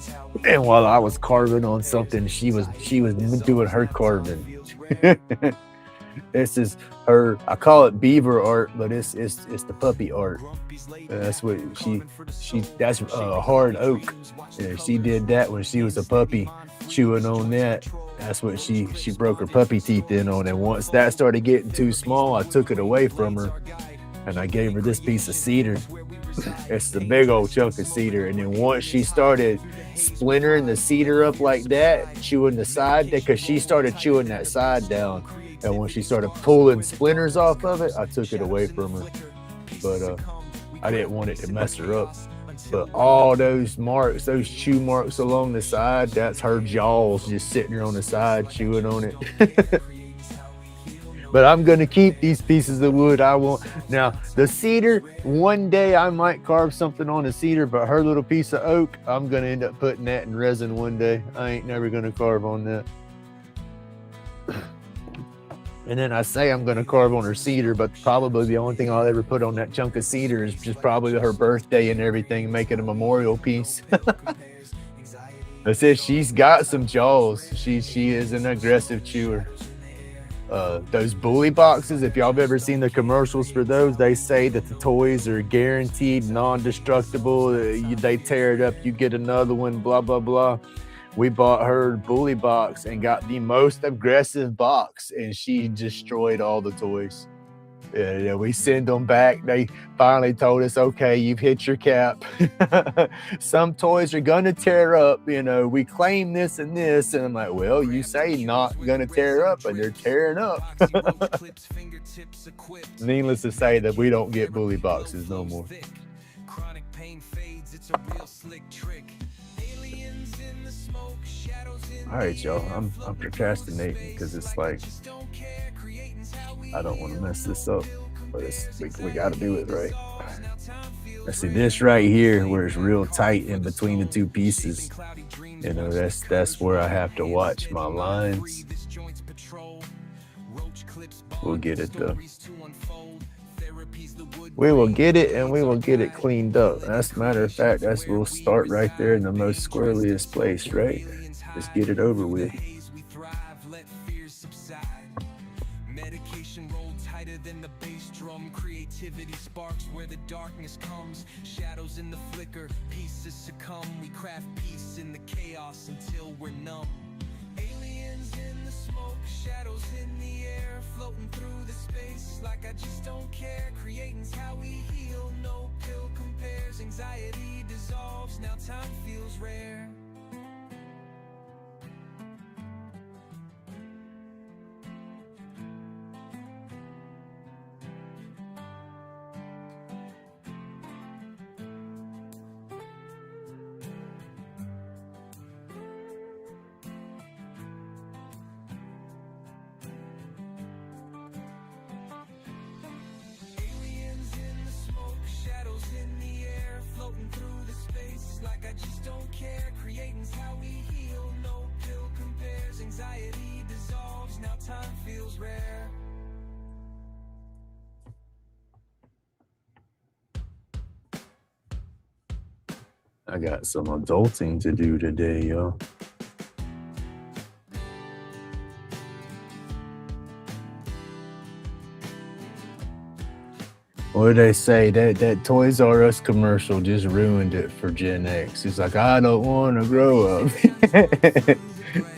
And while I was carving on something, she was doing her carving. This is her. I call it beaver art, but it's the puppy art. That's what she that's hard oak. Yeah, she did that when she was a puppy, chewing on that. That's what she broke her puppy teeth in on. And once that started getting too small, I took it away from her and I gave her this piece of cedar. It's the big old chunk of cedar. And then once she started splintering the cedar up like that, chewing the side, because she started chewing that side down. And when she started pulling splinters off of it, I took it away from her. But I didn't want it to mess her up. But all those marks, those chew marks along the side, that's her jaws just sitting there on the side chewing on it. But I'm gonna keep these pieces of wood. I want now the cedar. One day I might carve something on the cedar, but her little piece of oak, I'm gonna end up putting that in resin one day. I ain't never gonna carve on that. And then I say I'm gonna carve on her cedar, but probably the only thing I'll ever put on that chunk of cedar is just probably her birthday and everything, make it a memorial piece. I said she's got some jaws. She is an aggressive chewer. Those bully boxes, if y'all have ever seen the commercials for those, they say that the toys are guaranteed non-destructible. They tear it up, you get another one, blah, blah, blah. We bought her bully box and got the most aggressive box, and she destroyed all the toys. Yeah, we send them back. They finally told us, okay, you've hit your cap. Some toys are gonna tear up, we claim this and this. And I'm like, well, you say not gonna tear up, and they're tearing up. Needless to say that we don't get bully boxes no more. All right, y'all, I'm procrastinating because it's like, I don't want to mess this up, but we got to do it right. I see this right here where it's real tight in between the two pieces. That's where I have to watch my lines. We'll get it though. We will get it, and we will get it cleaned up. As a matter of fact, we'll start right there in the most squirreliest place, right? Just get it over with. Than the bass drum, creativity sparks where the darkness comes. Shadows in the flicker, pieces succumb. We craft peace in the chaos until we're numb. Aliens in the smoke, shadows in the air, floating through the space like I just don't care. Creating's how we heal, no pill compares. Anxiety dissolves, now time feels rare. Like I just don't care, creating's how we heal, no pill compares. Anxiety dissolves, now time feels rare. I got some adulting to do today, y'all. What did they say? That Toys R Us commercial just ruined it for Gen X. It's like, I don't want to grow up.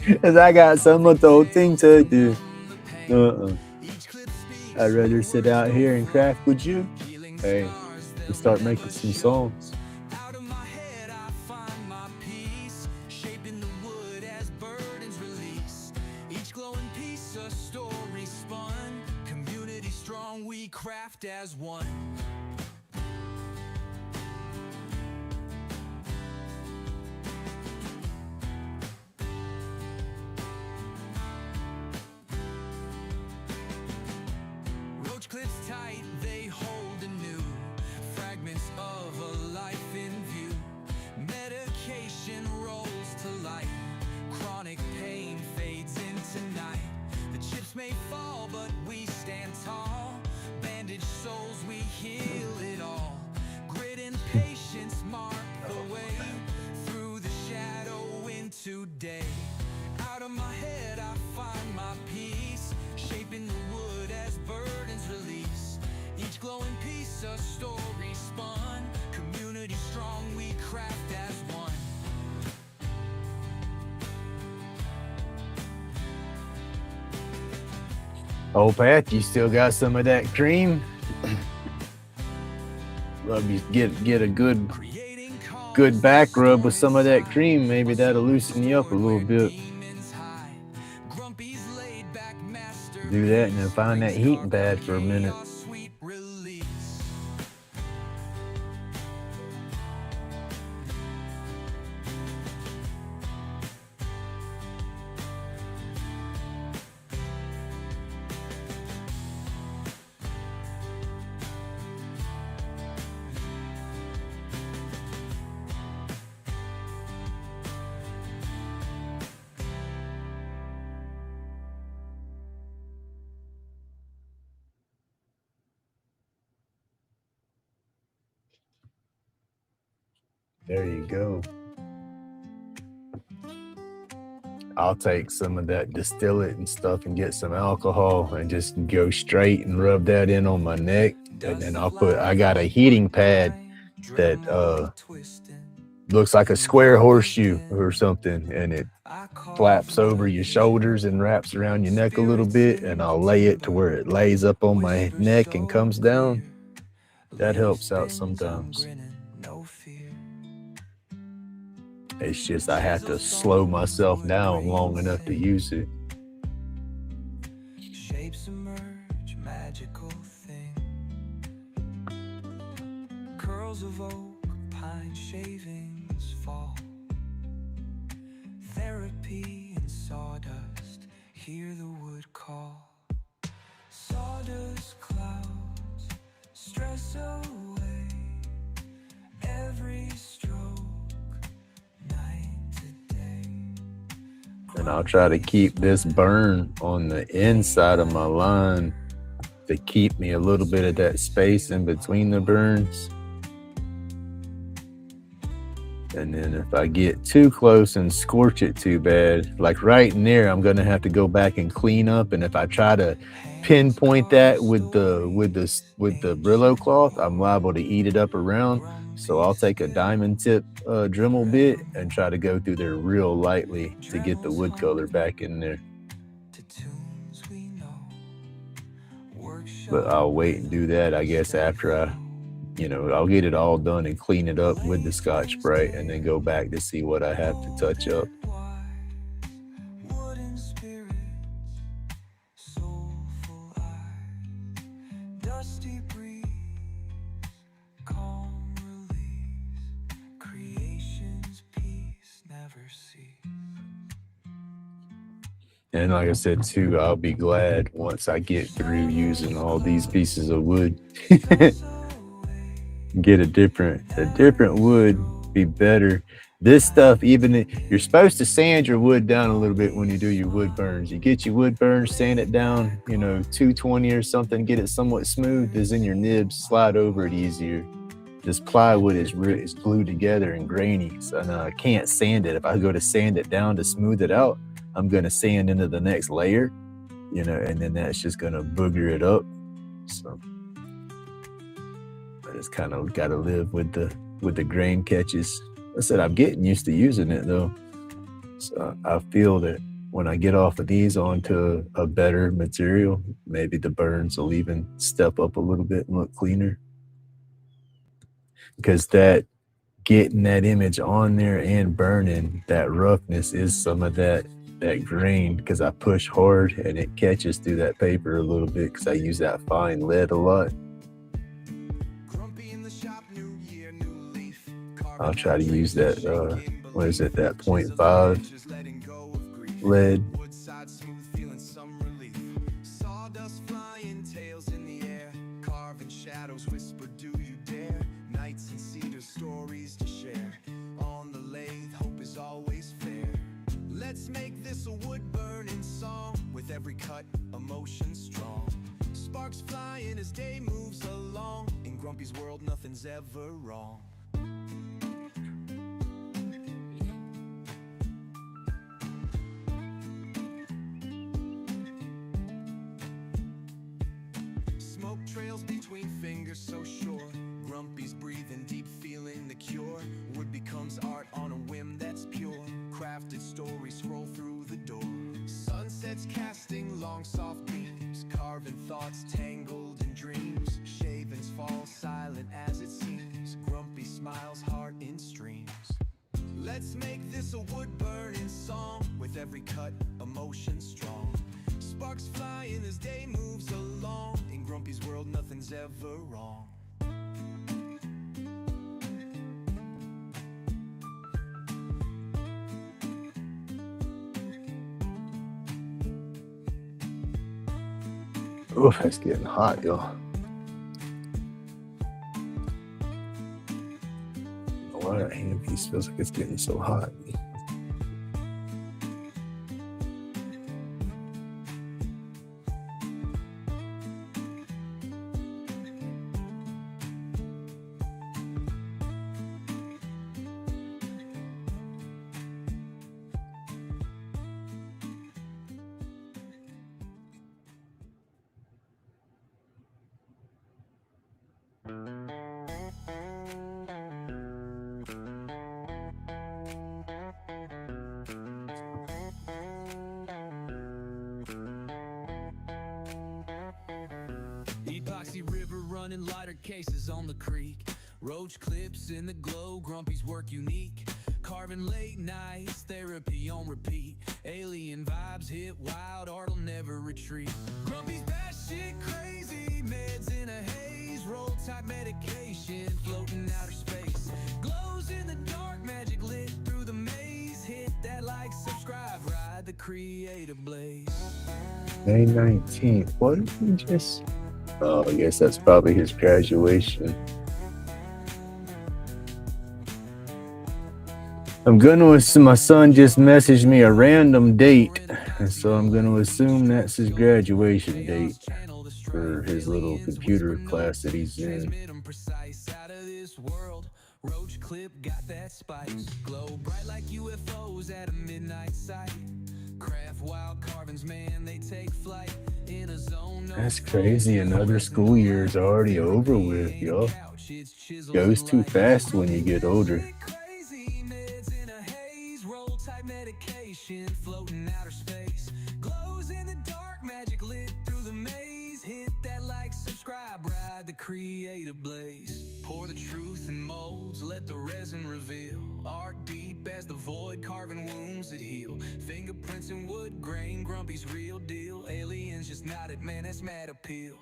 Because I got some adulting to do. I'd rather sit out here and craft with you. Hey, we start making some songs. Craft as one. Roach clips tight, they hold anew fragments of a life in view. Medication rolls to light, chronic pain fades into night. The chips may fall, but we stand tall. Bandaged souls, we heal it all. Grit and patience mark the way through the shadow into day. Out of my head I find my peace, shaping the wood a story spun. Community strong, we craft as one. Oh, Pat, you still got some of that cream? Love you get a good back rub with some of that cream. Maybe that'll loosen you up a little bit. Do that and then find that heating pad for a minute. There you go. I'll take some of that distillate and stuff and get some alcohol and just go straight and rub that in on my neck. And then I got a heating pad that looks like a square horseshoe or something, and it flaps over your shoulders and wraps around your neck a little bit, and I'll lay it to where it lays up on my neck and comes down. That helps out sometimes. It's just I have to slow myself down long enough to use it. Shapes emerge, magical thing. Curls of oak, pine shavings fall. Therapy and sawdust, hear the wood call. Sawdust clouds, stress away. Every stroke. And I'll try to keep this burn on the inside of my line to keep me a little bit of that space in between the burns. And then if I get too close and scorch it too bad, like right in there, I'm gonna have to go back and clean up. And if I try to pinpoint that with the Brillo cloth, I'm liable to eat it up around. So I'll take a diamond tip Dremel bit and try to go through there real lightly to get the wood color back in there. But I'll wait and do that, I guess, after I'll get it all done and clean it up with the Scotch-Brite and then go back to see what I have to touch up. And like I said too, I'll be glad once I get through using all these pieces of wood. Get a different wood, be better. This stuff, you're supposed to sand your wood down a little bit when you do your wood burns. You get your wood burns, sand it down, 220 or something, get it somewhat smooth, as in your nibs slide over it easier. This plywood is glued together and grainy, so I can't sand it. If I go to sand it down to smooth it out, I'm going to sand into the next layer, and then that's just going to booger it up. So I just kind of got to live with the grain catches. I said I'm getting used to using it though. So I feel that when I get off of these onto a better material, maybe the burns will even step up a little bit and look cleaner. Because that getting that image on there and burning, that roughness is some of that grain, because I push hard and it catches through that paper a little bit because I use that fine lead a lot. I'll try to use that, that 0.5 lead. Let's make this a wood-burning song with every cut, emotion strong. Sparks flying as day moves along. In Grumpy's world, nothing's ever wrong. Smoke trails between fingers so short. long soft beams, carving thoughts tangled in dreams. Shavings fall silent as it seems, grumpy smiles, heart in streams. Let's make this a wood-burning song, with every cut, emotion strong. Sparks flying as day moves along. In Grumpy's world, nothing's ever wrong. Oh, it's getting hot, y'all. Why that handpiece feels like it's getting so hot. Epoxy river running, lighter cases on the creek. Roach clips in the glow, Grumpy's work unique. Carving late nights, therapy on repeat. Alien vibes hit wild, art'll never retreat. Grumpy's batshit crazy, meds in a haze. Roll type medication, floating outer space. Glows in the dark, magic lit through the maze. Hit that like, subscribe, ride the creative blaze. May 19th. What did he just... Oh, I guess that's probably his graduation. I'm gonna assume my son just messaged me a random date, and so I'm gonna assume that's his graduation date for his little computer class that he's in. Roach clip got that spice, glow bright like UFOs at a midnight sight. Craft wild carvings, man, they take flight in a zone. That's crazy. Another school year is already over with, y'all. Goes too fast when you get older. Medication floating outer space, glows in the dark, magic lit through the maze. Hit that like, subscribe, ride the creative blaze. Pour the truth in molds, let the resin reveal. Art deep as the void, carving wounds that heal. Fingerprints in wood grain, Grumpy's real deal. Aliens just nodded, man, that's mad appeal.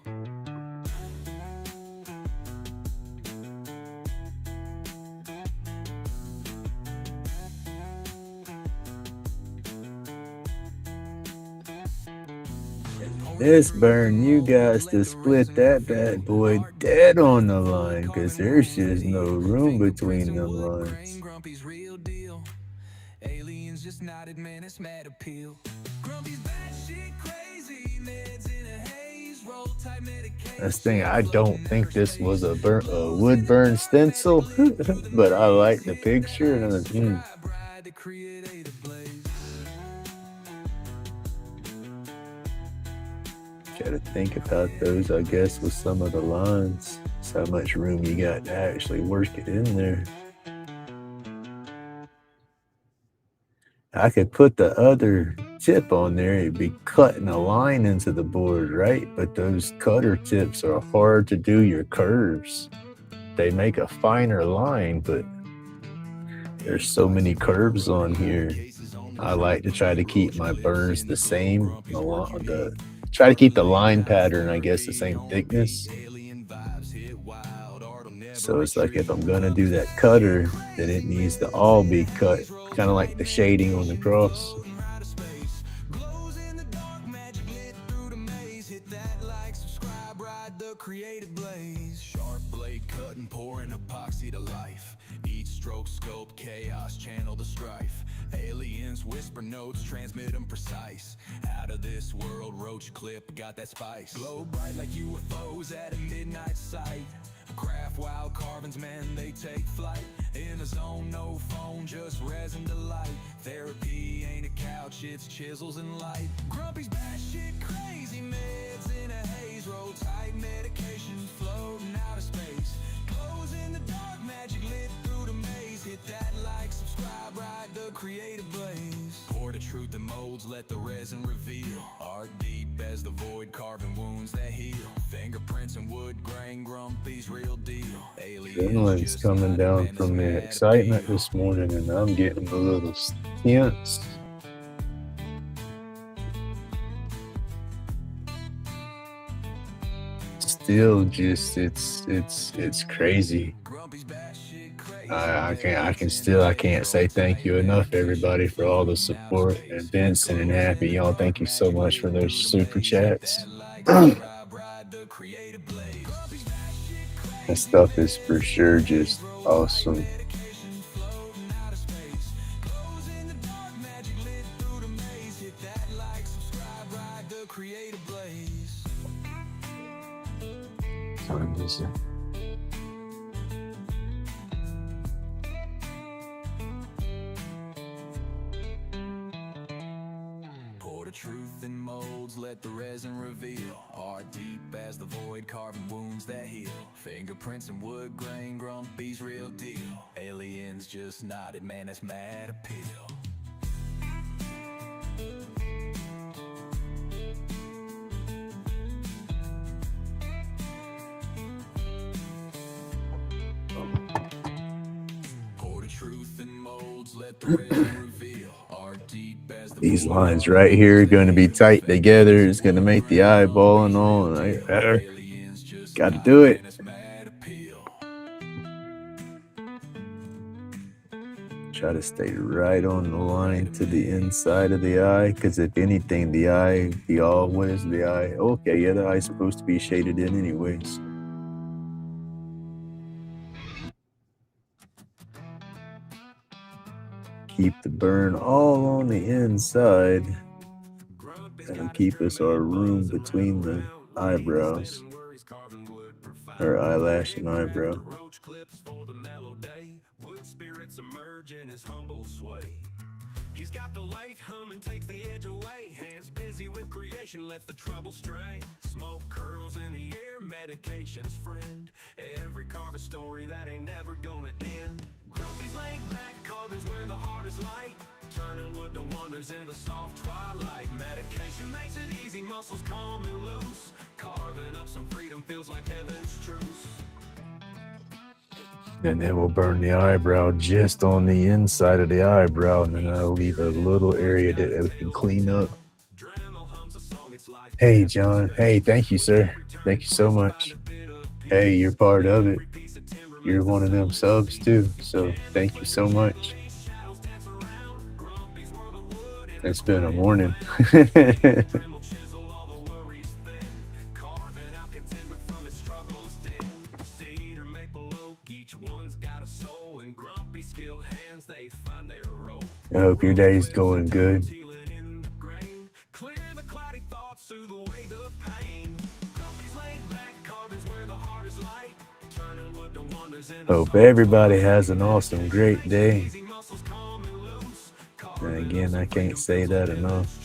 This burn, you guys to split that bad boy dead on the line, because there's just no room between them lines. Grumpy's real deal. Aliens just nodded, man, it's mad appeal. Grumpy's batshit crazy, meds in a haze, roll type medication. That's the thing, I don't think this was a wood burn stencil, but I like the picture, and I was, Gotta think about those, I guess, with some of the lines. It's how much room you got to actually work it in there. I could put the other tip on there, it'd be cutting a line into the board, right? But those cutter tips are hard to do your curves. They make a finer line, but there's so many curves on here. I like to try to keep my burns the same, try to keep the line pattern, I guess, the same thickness. So it's like if I'm gonna do that cutter, then it needs to all be cut, kind of like the shading on the cross. Sharp blade cutting, pouring epoxy to life. Each stroke scope, chaos, channel the strife. Aliens whisper notes, transmit them precise. Out of this world, roach clip got that spice. Glow bright like UFOs at a midnight sight. Craft wild carvings, man, they take flight. In a zone, no phone, just resin delight. Therapy ain't a couch, it's chisels and light. Grumpy's batshit crazy, meds in a haze. Roll tight medication, floating out of space. Glows in the dark, magic lit through the maze. Hit that like, subscribe, ride the creative blaze. Pour the truth in molds, let the resin reveal. Art deep deep as the void, carving wounds that heal. Fingerprints and wood grain, Grumpy's real deal. Adrenaline's coming down from the excitement this morning, and I'm getting a little tense. Still, just it's crazy. I can't say thank you enough, everybody, for all the support. And Vincent and Happy, y'all, thank you so much for those super chats. That stuff is for sure just awesome. Pour the truth in molds, let the resin reveal. Heart deep as the void, carving wounds that heal. Fingerprints and wood grain, Grumpy's real deal. Aliens just nodded, man, that's mad appeal. Pour the truth in molds, let the resin reveal. Heart deep as the These lines right here are going to be tight together. It's going to make the eyeball and all. And I got to do it. Try to stay right on the line to the inside of the eye, because if anything, the eye. Okay, yeah, the eye's supposed to be shaded in anyways. Keep the burn all on the inside. That'll keep us our room between the eyebrows, or eyelash and eyebrow. He's got the lake humming, takes the edge away. Hands busy with creation, let the trouble stray. Smoke curls in the air, medication's friend. Every carve a story that ain't never gonna end. Grumpy's laid back, carving's where the heart is light. Turning wood to wonders in the soft twilight. Medication makes it easy, muscles calm and loose. Carving up some freedom feels like heaven's truce. And then we'll burn the eyebrow just on the inside of the eyebrow, and then I'll leave a little area that we can clean up. Hey, John. Hey, thank you, sir. Thank you so much. Hey, you're part of it. You're one of them subs too, so thank you so much. It's been a morning. I hope your day's going good. Hope everybody has an awesome, great day. And again, I can't say that enough.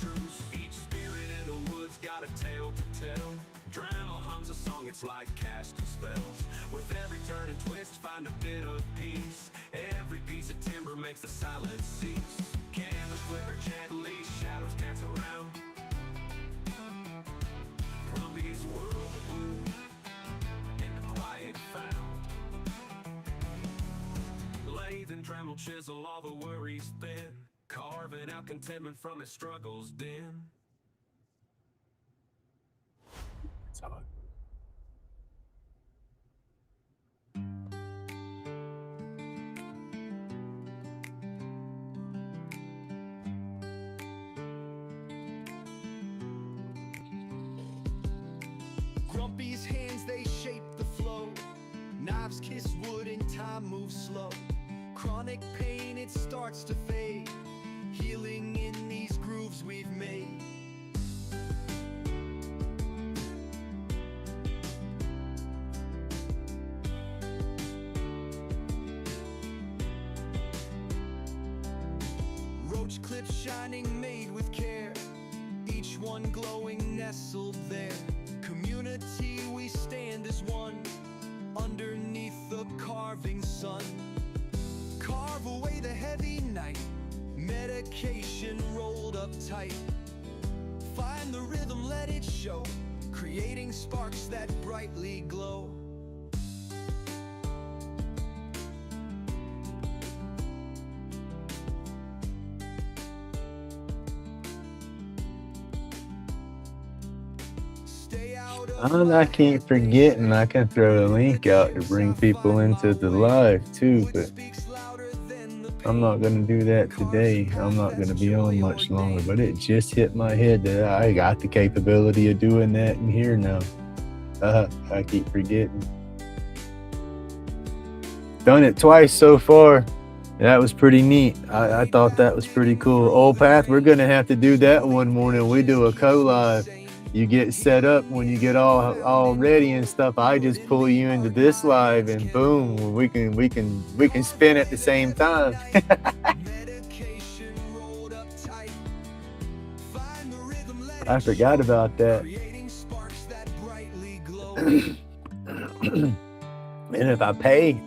Chisel all the worries thin, carving out contentment from his struggles den. Grumpy's hands, they shape the flow. Knives kiss wood and time moves slow. Chronic pain, it starts to fade. Healing in these grooves we've made. Roach clips shining, made with care. Each one glowing, nestled there. Community, we stand as one. Underneath the carving sun. Carve away the heavy night. Medication rolled up tight. Find the rhythm, let it show, creating sparks that brightly glow. Stay out of And I can't forget, and I can throw a link out to bring people into the live too, but I'm not going to do that today. I'm not going to be on much longer, but it just hit my head that I got the capability of doing that in here now. I keep forgetting. Done it twice so far. That was pretty neat. I thought that was pretty cool. Old Path, we're going to have to do that one morning. We do a co-live. You get set up when you get all ready and stuff. I just pull you into this live and boom, we can spin at the same time. I forgot about that. And if I pay,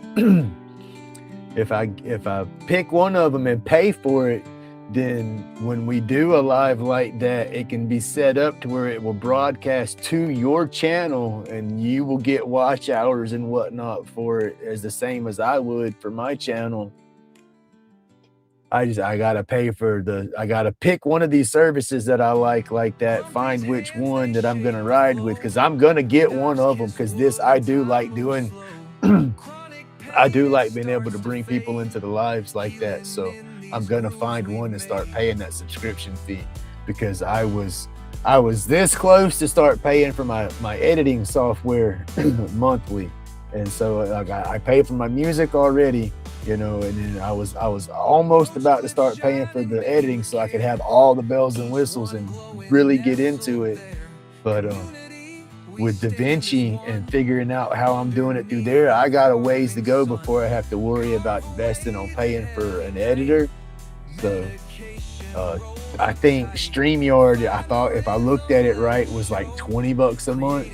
if I pick one of them and pay for it, then when we do a live like that, it can be set up to where it will broadcast to your channel and you will get watch hours and whatnot for it as the same as I would for my channel. I gotta pay for I gotta pick one of these services that I like that, find which one that I'm gonna ride with, because I'm gonna get one of them, because I do like doing I do like being able to bring people into the lives like that. So I'm gonna find one and start paying that subscription fee, because I was this close to start paying for my editing software monthly, and so I pay for my music already, and then I was almost about to start paying for the editing so I could have all the bells and whistles and really get into it. But with DaVinci and figuring out how I'm doing it through there, I got a ways to go before I have to worry about investing on paying for an editor. So I think StreamYard, I thought if I looked at it right, was like $20 a month.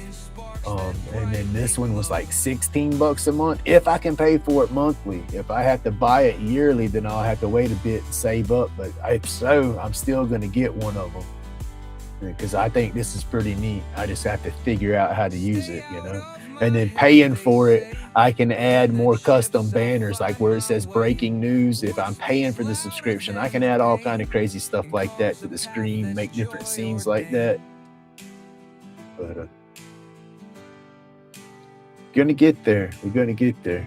And then this one was like $16 a month if I can pay for it monthly. If I have to buy it yearly, then I'll have to wait a bit and save up. But if so, I'm still going to get one of them, because I think this is pretty neat. I just have to figure out how to use it, and then paying for it, I can add more custom banners, like where it says breaking news. If I'm paying for the subscription, I can add all kind of crazy stuff like that to the screen, make different scenes like that. But gonna get there. We're gonna get there.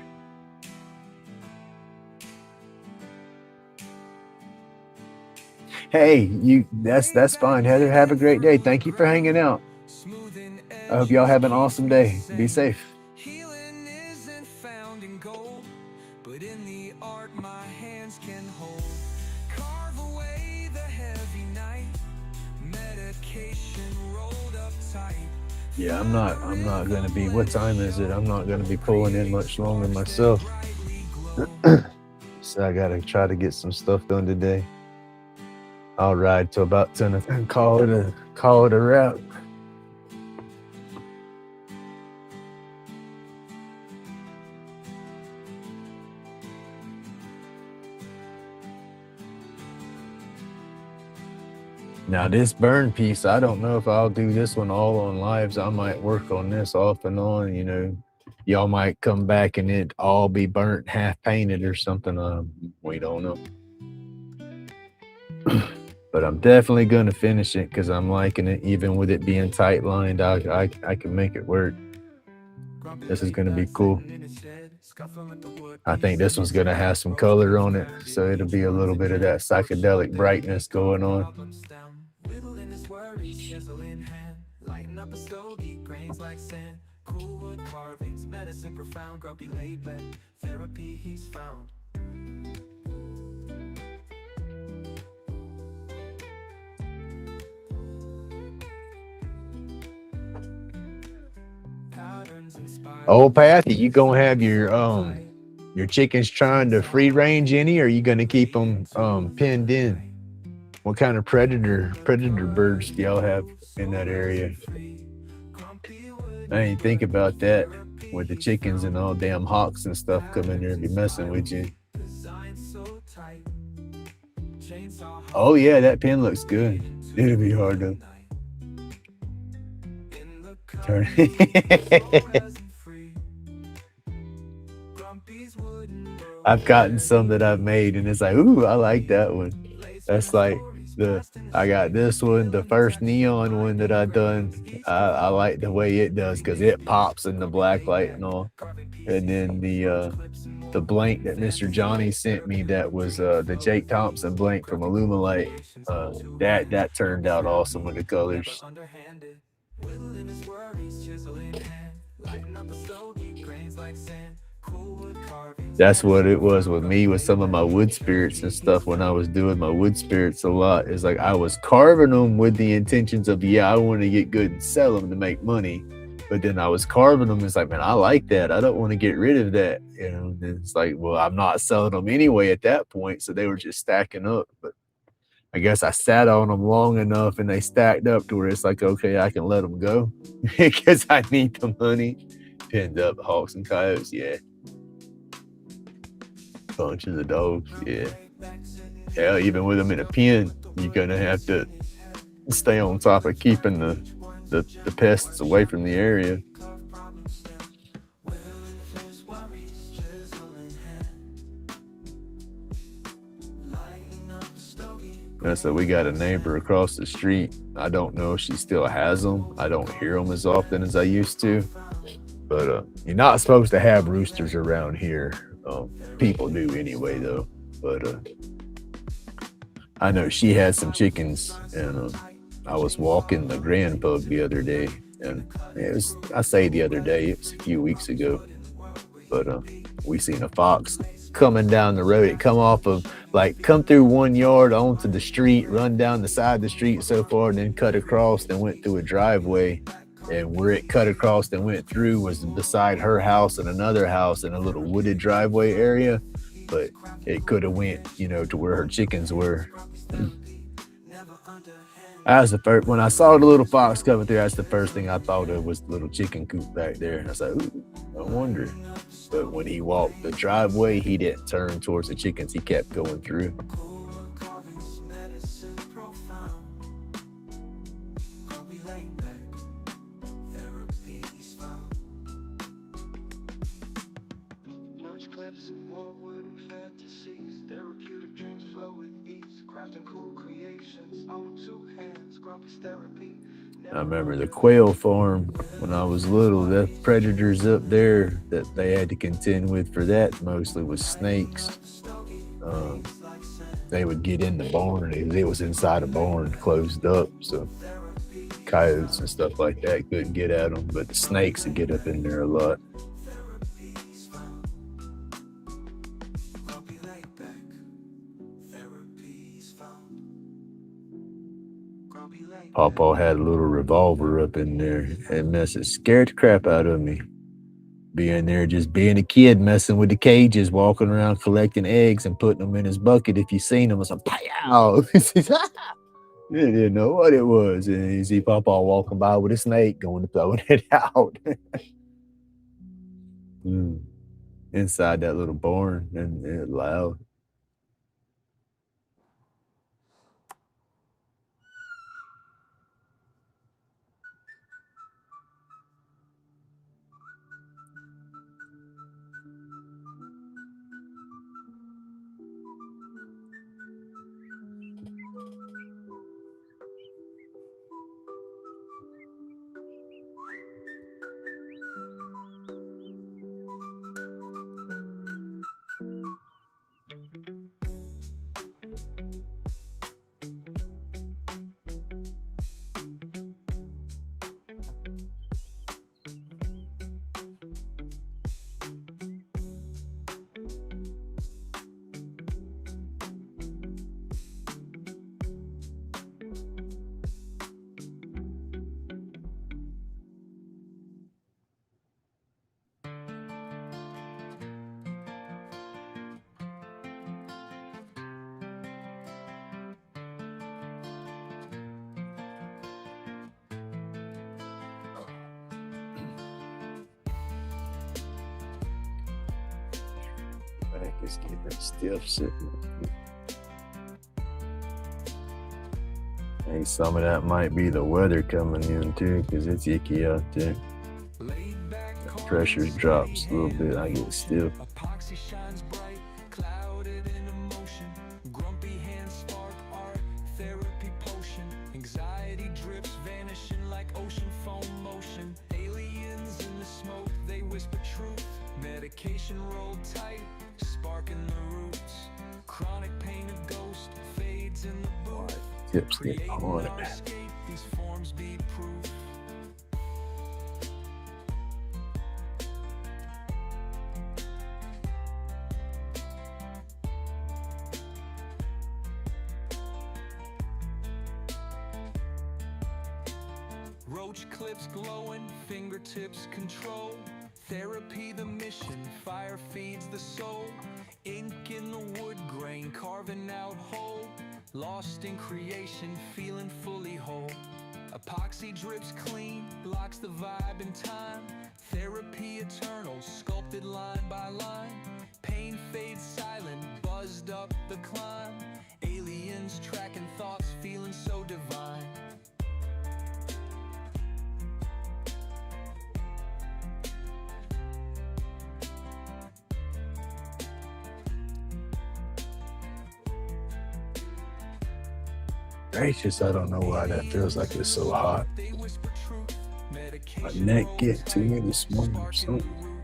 Hey, that's fine, Heather. Have a great day. Thank you for hanging out. I hope y'all have an awesome day. Be safe. Healing isn't found in gold, but in the art my hands can hold. Carve away the heavy night, medication rolled up tight. Yeah, I'm not gonna be, what time is it? I'm not gonna be pulling in much longer myself. So I gotta try to get some stuff done today. I'll ride till about 10 and call it a wrap. Now this burn piece, I don't know if I'll do this one all on lives. I might work on this off and on, y'all might come back and it all be burnt, half painted or something. We don't know. But I'm definitely gonna finish it because I'm liking it. Even with it being tight lined, I can make it work. This is gonna be cool. I think this one's gonna have some color on it, so it'll be a little bit of that psychedelic brightness going on. Old Pathy, you gonna have your chickens trying to free range any, or are you gonna keep them pinned in? What kind of predator birds do y'all have in that area? I didn't think about that with the chickens and all damn hawks and stuff come in there and be messing with you. Oh yeah, that pin looks good. It'll be hard though. Turn. I've gotten some that I've made, and it's like, ooh, I like that one. That's like I got this one, the first neon one that I done. I like the way it does because it pops in the black light and all. And then the blank that Mr. Johnny sent me that was the Jake Thompson blank from Illuminate. That turned out awesome with the colors. That's what it was with me with some of my wood spirits and stuff when I was doing my wood spirits a lot. It's like I was carving them with the intentions of, yeah, I want to get good and sell them to make money. But then I was carving them. It's like, man, I like that. I don't want to get rid of that. You know, and it's like, well, I'm not selling them anyway at that point. So they were just stacking up. But I guess I sat on them long enough and they stacked up to where it's like, okay, I can let them go because I need the money. Pinned up hawks and coyotes. Yeah. Bunches of dogs, yeah. Hell, even with them in a pen, you're gonna have to stay on top of keeping the pests away from the area. So we got a neighbor across the street. I don't know if she still has them. I don't hear them as often as I used to. But you're not supposed to have roosters around here. People do anyway, though. But I know she had some chickens, and I was walking the grand pug the other day, and I say the other day, it was a few weeks ago, but we seen a fox coming down the road. It come through one yard onto the street, run down the side of the street so far, and then cut across, then went through a driveway. And where it cut across and went through was beside her house and another house in a little wooded driveway area. But it could have went, to where her chickens were. When I saw the little fox coming through, that's the first thing I thought of was the little chicken coop back there. And I was like, ooh, I wonder. But when he walked the driveway, he didn't turn towards the chickens. He kept going through. I remember the quail farm when I was little. The predators up there that they had to contend with for that mostly was snakes. They would get in the barn. It was inside a barn, closed up, so coyotes and stuff like that couldn't get at them. But the snakes would get up in there a lot. Pawpaw had a little revolver up in there and scared the crap out of me. Being there, just being a kid, messing with the cages, walking around collecting eggs and putting them in his bucket. If you seen them, it's like, pow! You didn't know what it was. And you see Pawpaw walking by with a snake going to throwing it out. Inside that little barn, and it loud. Just get that stiff sitting. Hey, some of that might be the weather coming in too, because it's icky out there. Pressure drops a little bit, I get stiff. Epoxy shines bright, clouded in emotion. Grumpy hands spark art, therapy potion. Anxiety drips, vanishing like ocean foam motion. Aliens in the smoke, they whisper truth. Medication rolled tight, sparking the roots. Chronic pain a ghost, fades in the booth. Tips get Creating hard. our escape, these forms be proof. Roach clips glowing, fingertips control. Therapy the mission, fire feeds the soul. Ink in the wood grain, carving out whole. Lost in creation, feeling fully whole. Epoxy drips clean, locks the vibe in time. Therapy eternal, sculpted line by line. Pain fades silent, buzzed up the climb. Aliens tracking thoughts, feeling so divine. Gracious, I don't know why that feels like it's so hot. My neck get to me this morning or something.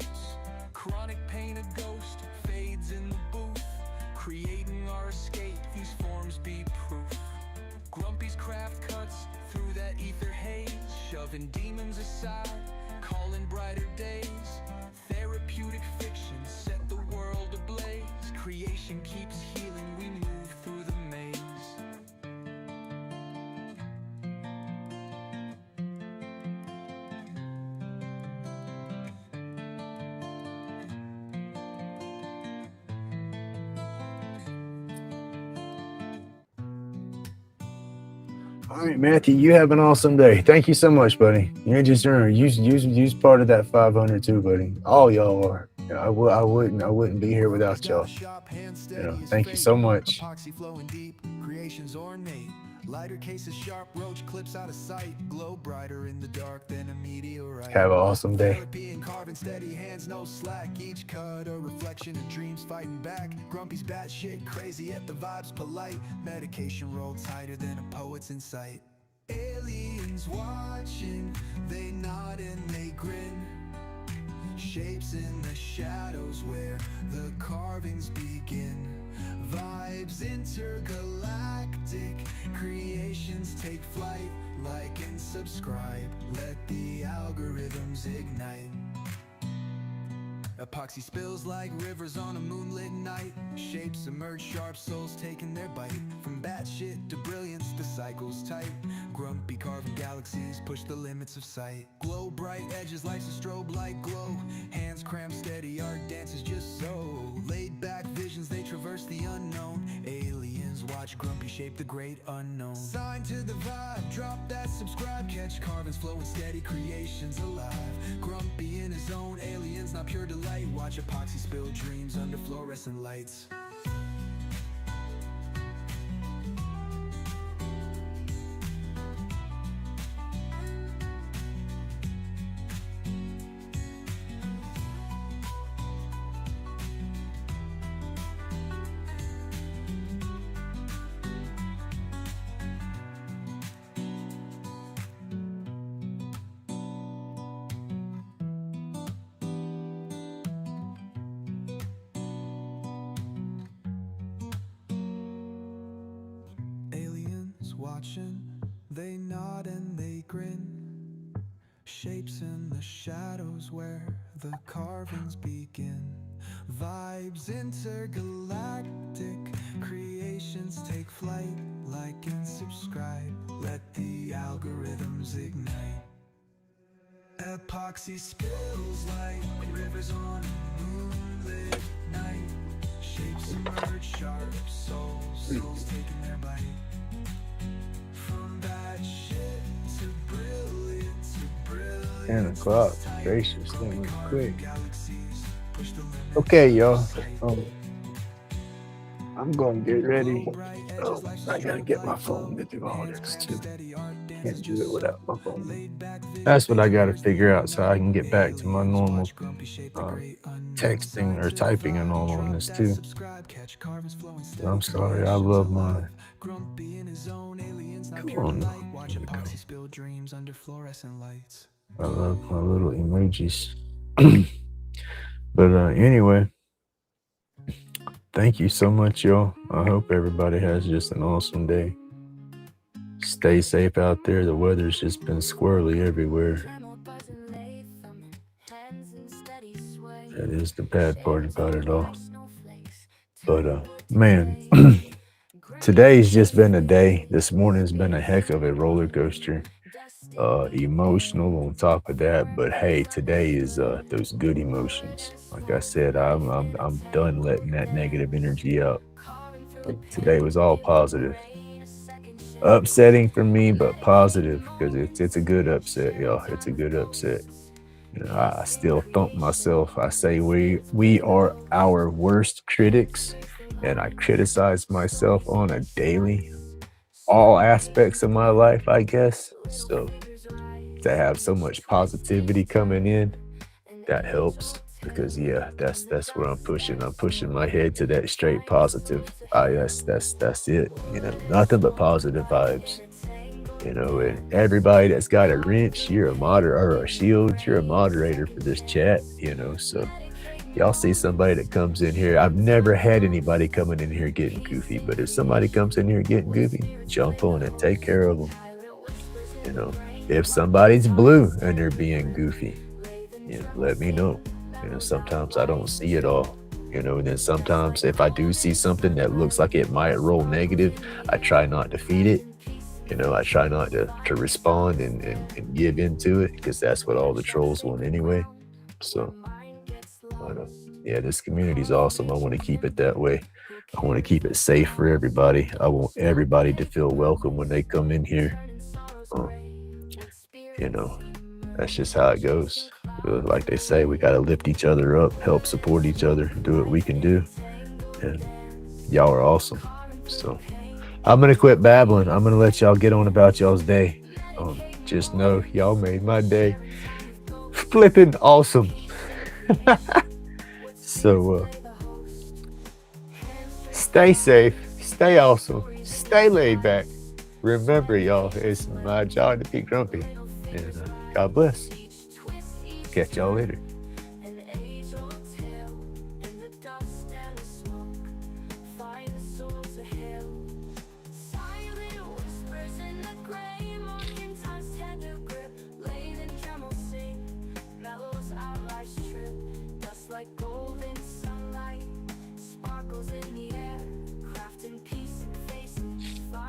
Chronic pain a ghost, fades in the booth. Creating our escape, these forms be proof. Grumpy's craft cuts through that ether haze. Shoving demons aside, calling brighter days. Therapeutic fiction set the world ablaze. Creation keeps healing, we move through the maze. All right, Matthew, you have an awesome day. Thank you so much, buddy. You just remember, use part of that 500 too, buddy. All y'all are. I wouldn't be here without y'all. Thank you so much. Epoxy flowing deep, creations ornate. Lighter cases sharp, roach clips out of sight. Glow brighter in the dark than a meteorite. Have an awesome day. Therapy and carving steady hands, no slack. Each cut a reflection of dreams fighting back. Grumpy's batshit crazy, yet the vibe's polite. Medication rolled tighter than a poet's insight. Aliens watching, they nod and they grin. Shapes in the shadows where the carvings begin. Vibes intergalactic, creations take flight. Like and subscribe, let the algorithms ignite. Epoxy spills like rivers on a moonlit night. Shapes emerge, sharp souls taking their bite. From batshit to brilliance, the cycle's tight. Grumpy carving galaxies push the limits of sight. Glow bright edges, life's a strobe light glow. Hands cramped steady, art dances just so. Laid back visions, they traverse the unknown. Aliens watch Grumpy shape the great unknown. Sign to the vibe, drop that subscribe. Catch carvings flowing steady, creations alive. Grumpy in his own, aliens not pure delight. Watch epoxy spill dreams under fluorescent lights. Watching, they nod and they grin. Shapes in the shadows where the carvings begin. Vibes intergalactic, creations take flight. Like and subscribe, let the algorithms ignite. Epoxy spills like rivers on a moonlit night. Shapes emerge sharp, souls taking their bite. 10 o'clock. Gracious, that went quick. Okay, y'all. I'm going to get ready. Oh, I got to get my phone to do all this too. Can't do it without my phone. That's what I got to figure out so I can get back to my normal texting or typing and all on this too. I'm sorry, I love mine. Come on now. Here we go. I love my little emojis. But anyway, thank you so much, y'all. I hope everybody has just an awesome day. Stay safe out there. The weather's just been squirrely everywhere. That is the bad part about it all. But man, today's just been a day. This morning's been a heck of a roller coaster. Emotional on top of that, but hey, today is those good emotions. Like I said, I'm done letting that negative energy out. Today was all positive. Upsetting for me, but positive because it's a good upset, y'all. It's a good upset. You know, I still thump myself. I say we are our worst critics, and I criticize myself on a daily, all aspects of my life, I guess. So to have so much positivity coming in, that helps because yeah, that's where I'm pushing. I'm pushing my head to that straight positive. That's it. You know, nothing but positive vibes. You know, and everybody that's got a wrench, you're a moderator or a shield, you're a moderator for this chat, you know. So y'all see somebody that comes in here. I've never had anybody coming in here getting goofy, but if somebody comes in here getting goofy, jump on it, take care of them. You know, if somebody's blue and they're being goofy, you know, let me know. You know, sometimes I don't see it all. You know, and then sometimes if I do see something that looks like it might roll negative, I try not to feed it. You know, I try not to respond and give into it because that's what all the trolls want anyway. So, yeah, this community's awesome. I want to keep it that way. I want to keep it safe for everybody. I want everybody to feel welcome when they come in here. You know, that's just how it goes. Like they say, we got to lift each other up, help support each other, do what we can do. And y'all are awesome. So I'm going to quit babbling. I'm going to let y'all get on about y'all's day. Just know y'all made my day flipping awesome. So stay safe, stay awesome, stay laid back. Remember, y'all, it's my job to be grumpy. And God bless. Catch y'all later.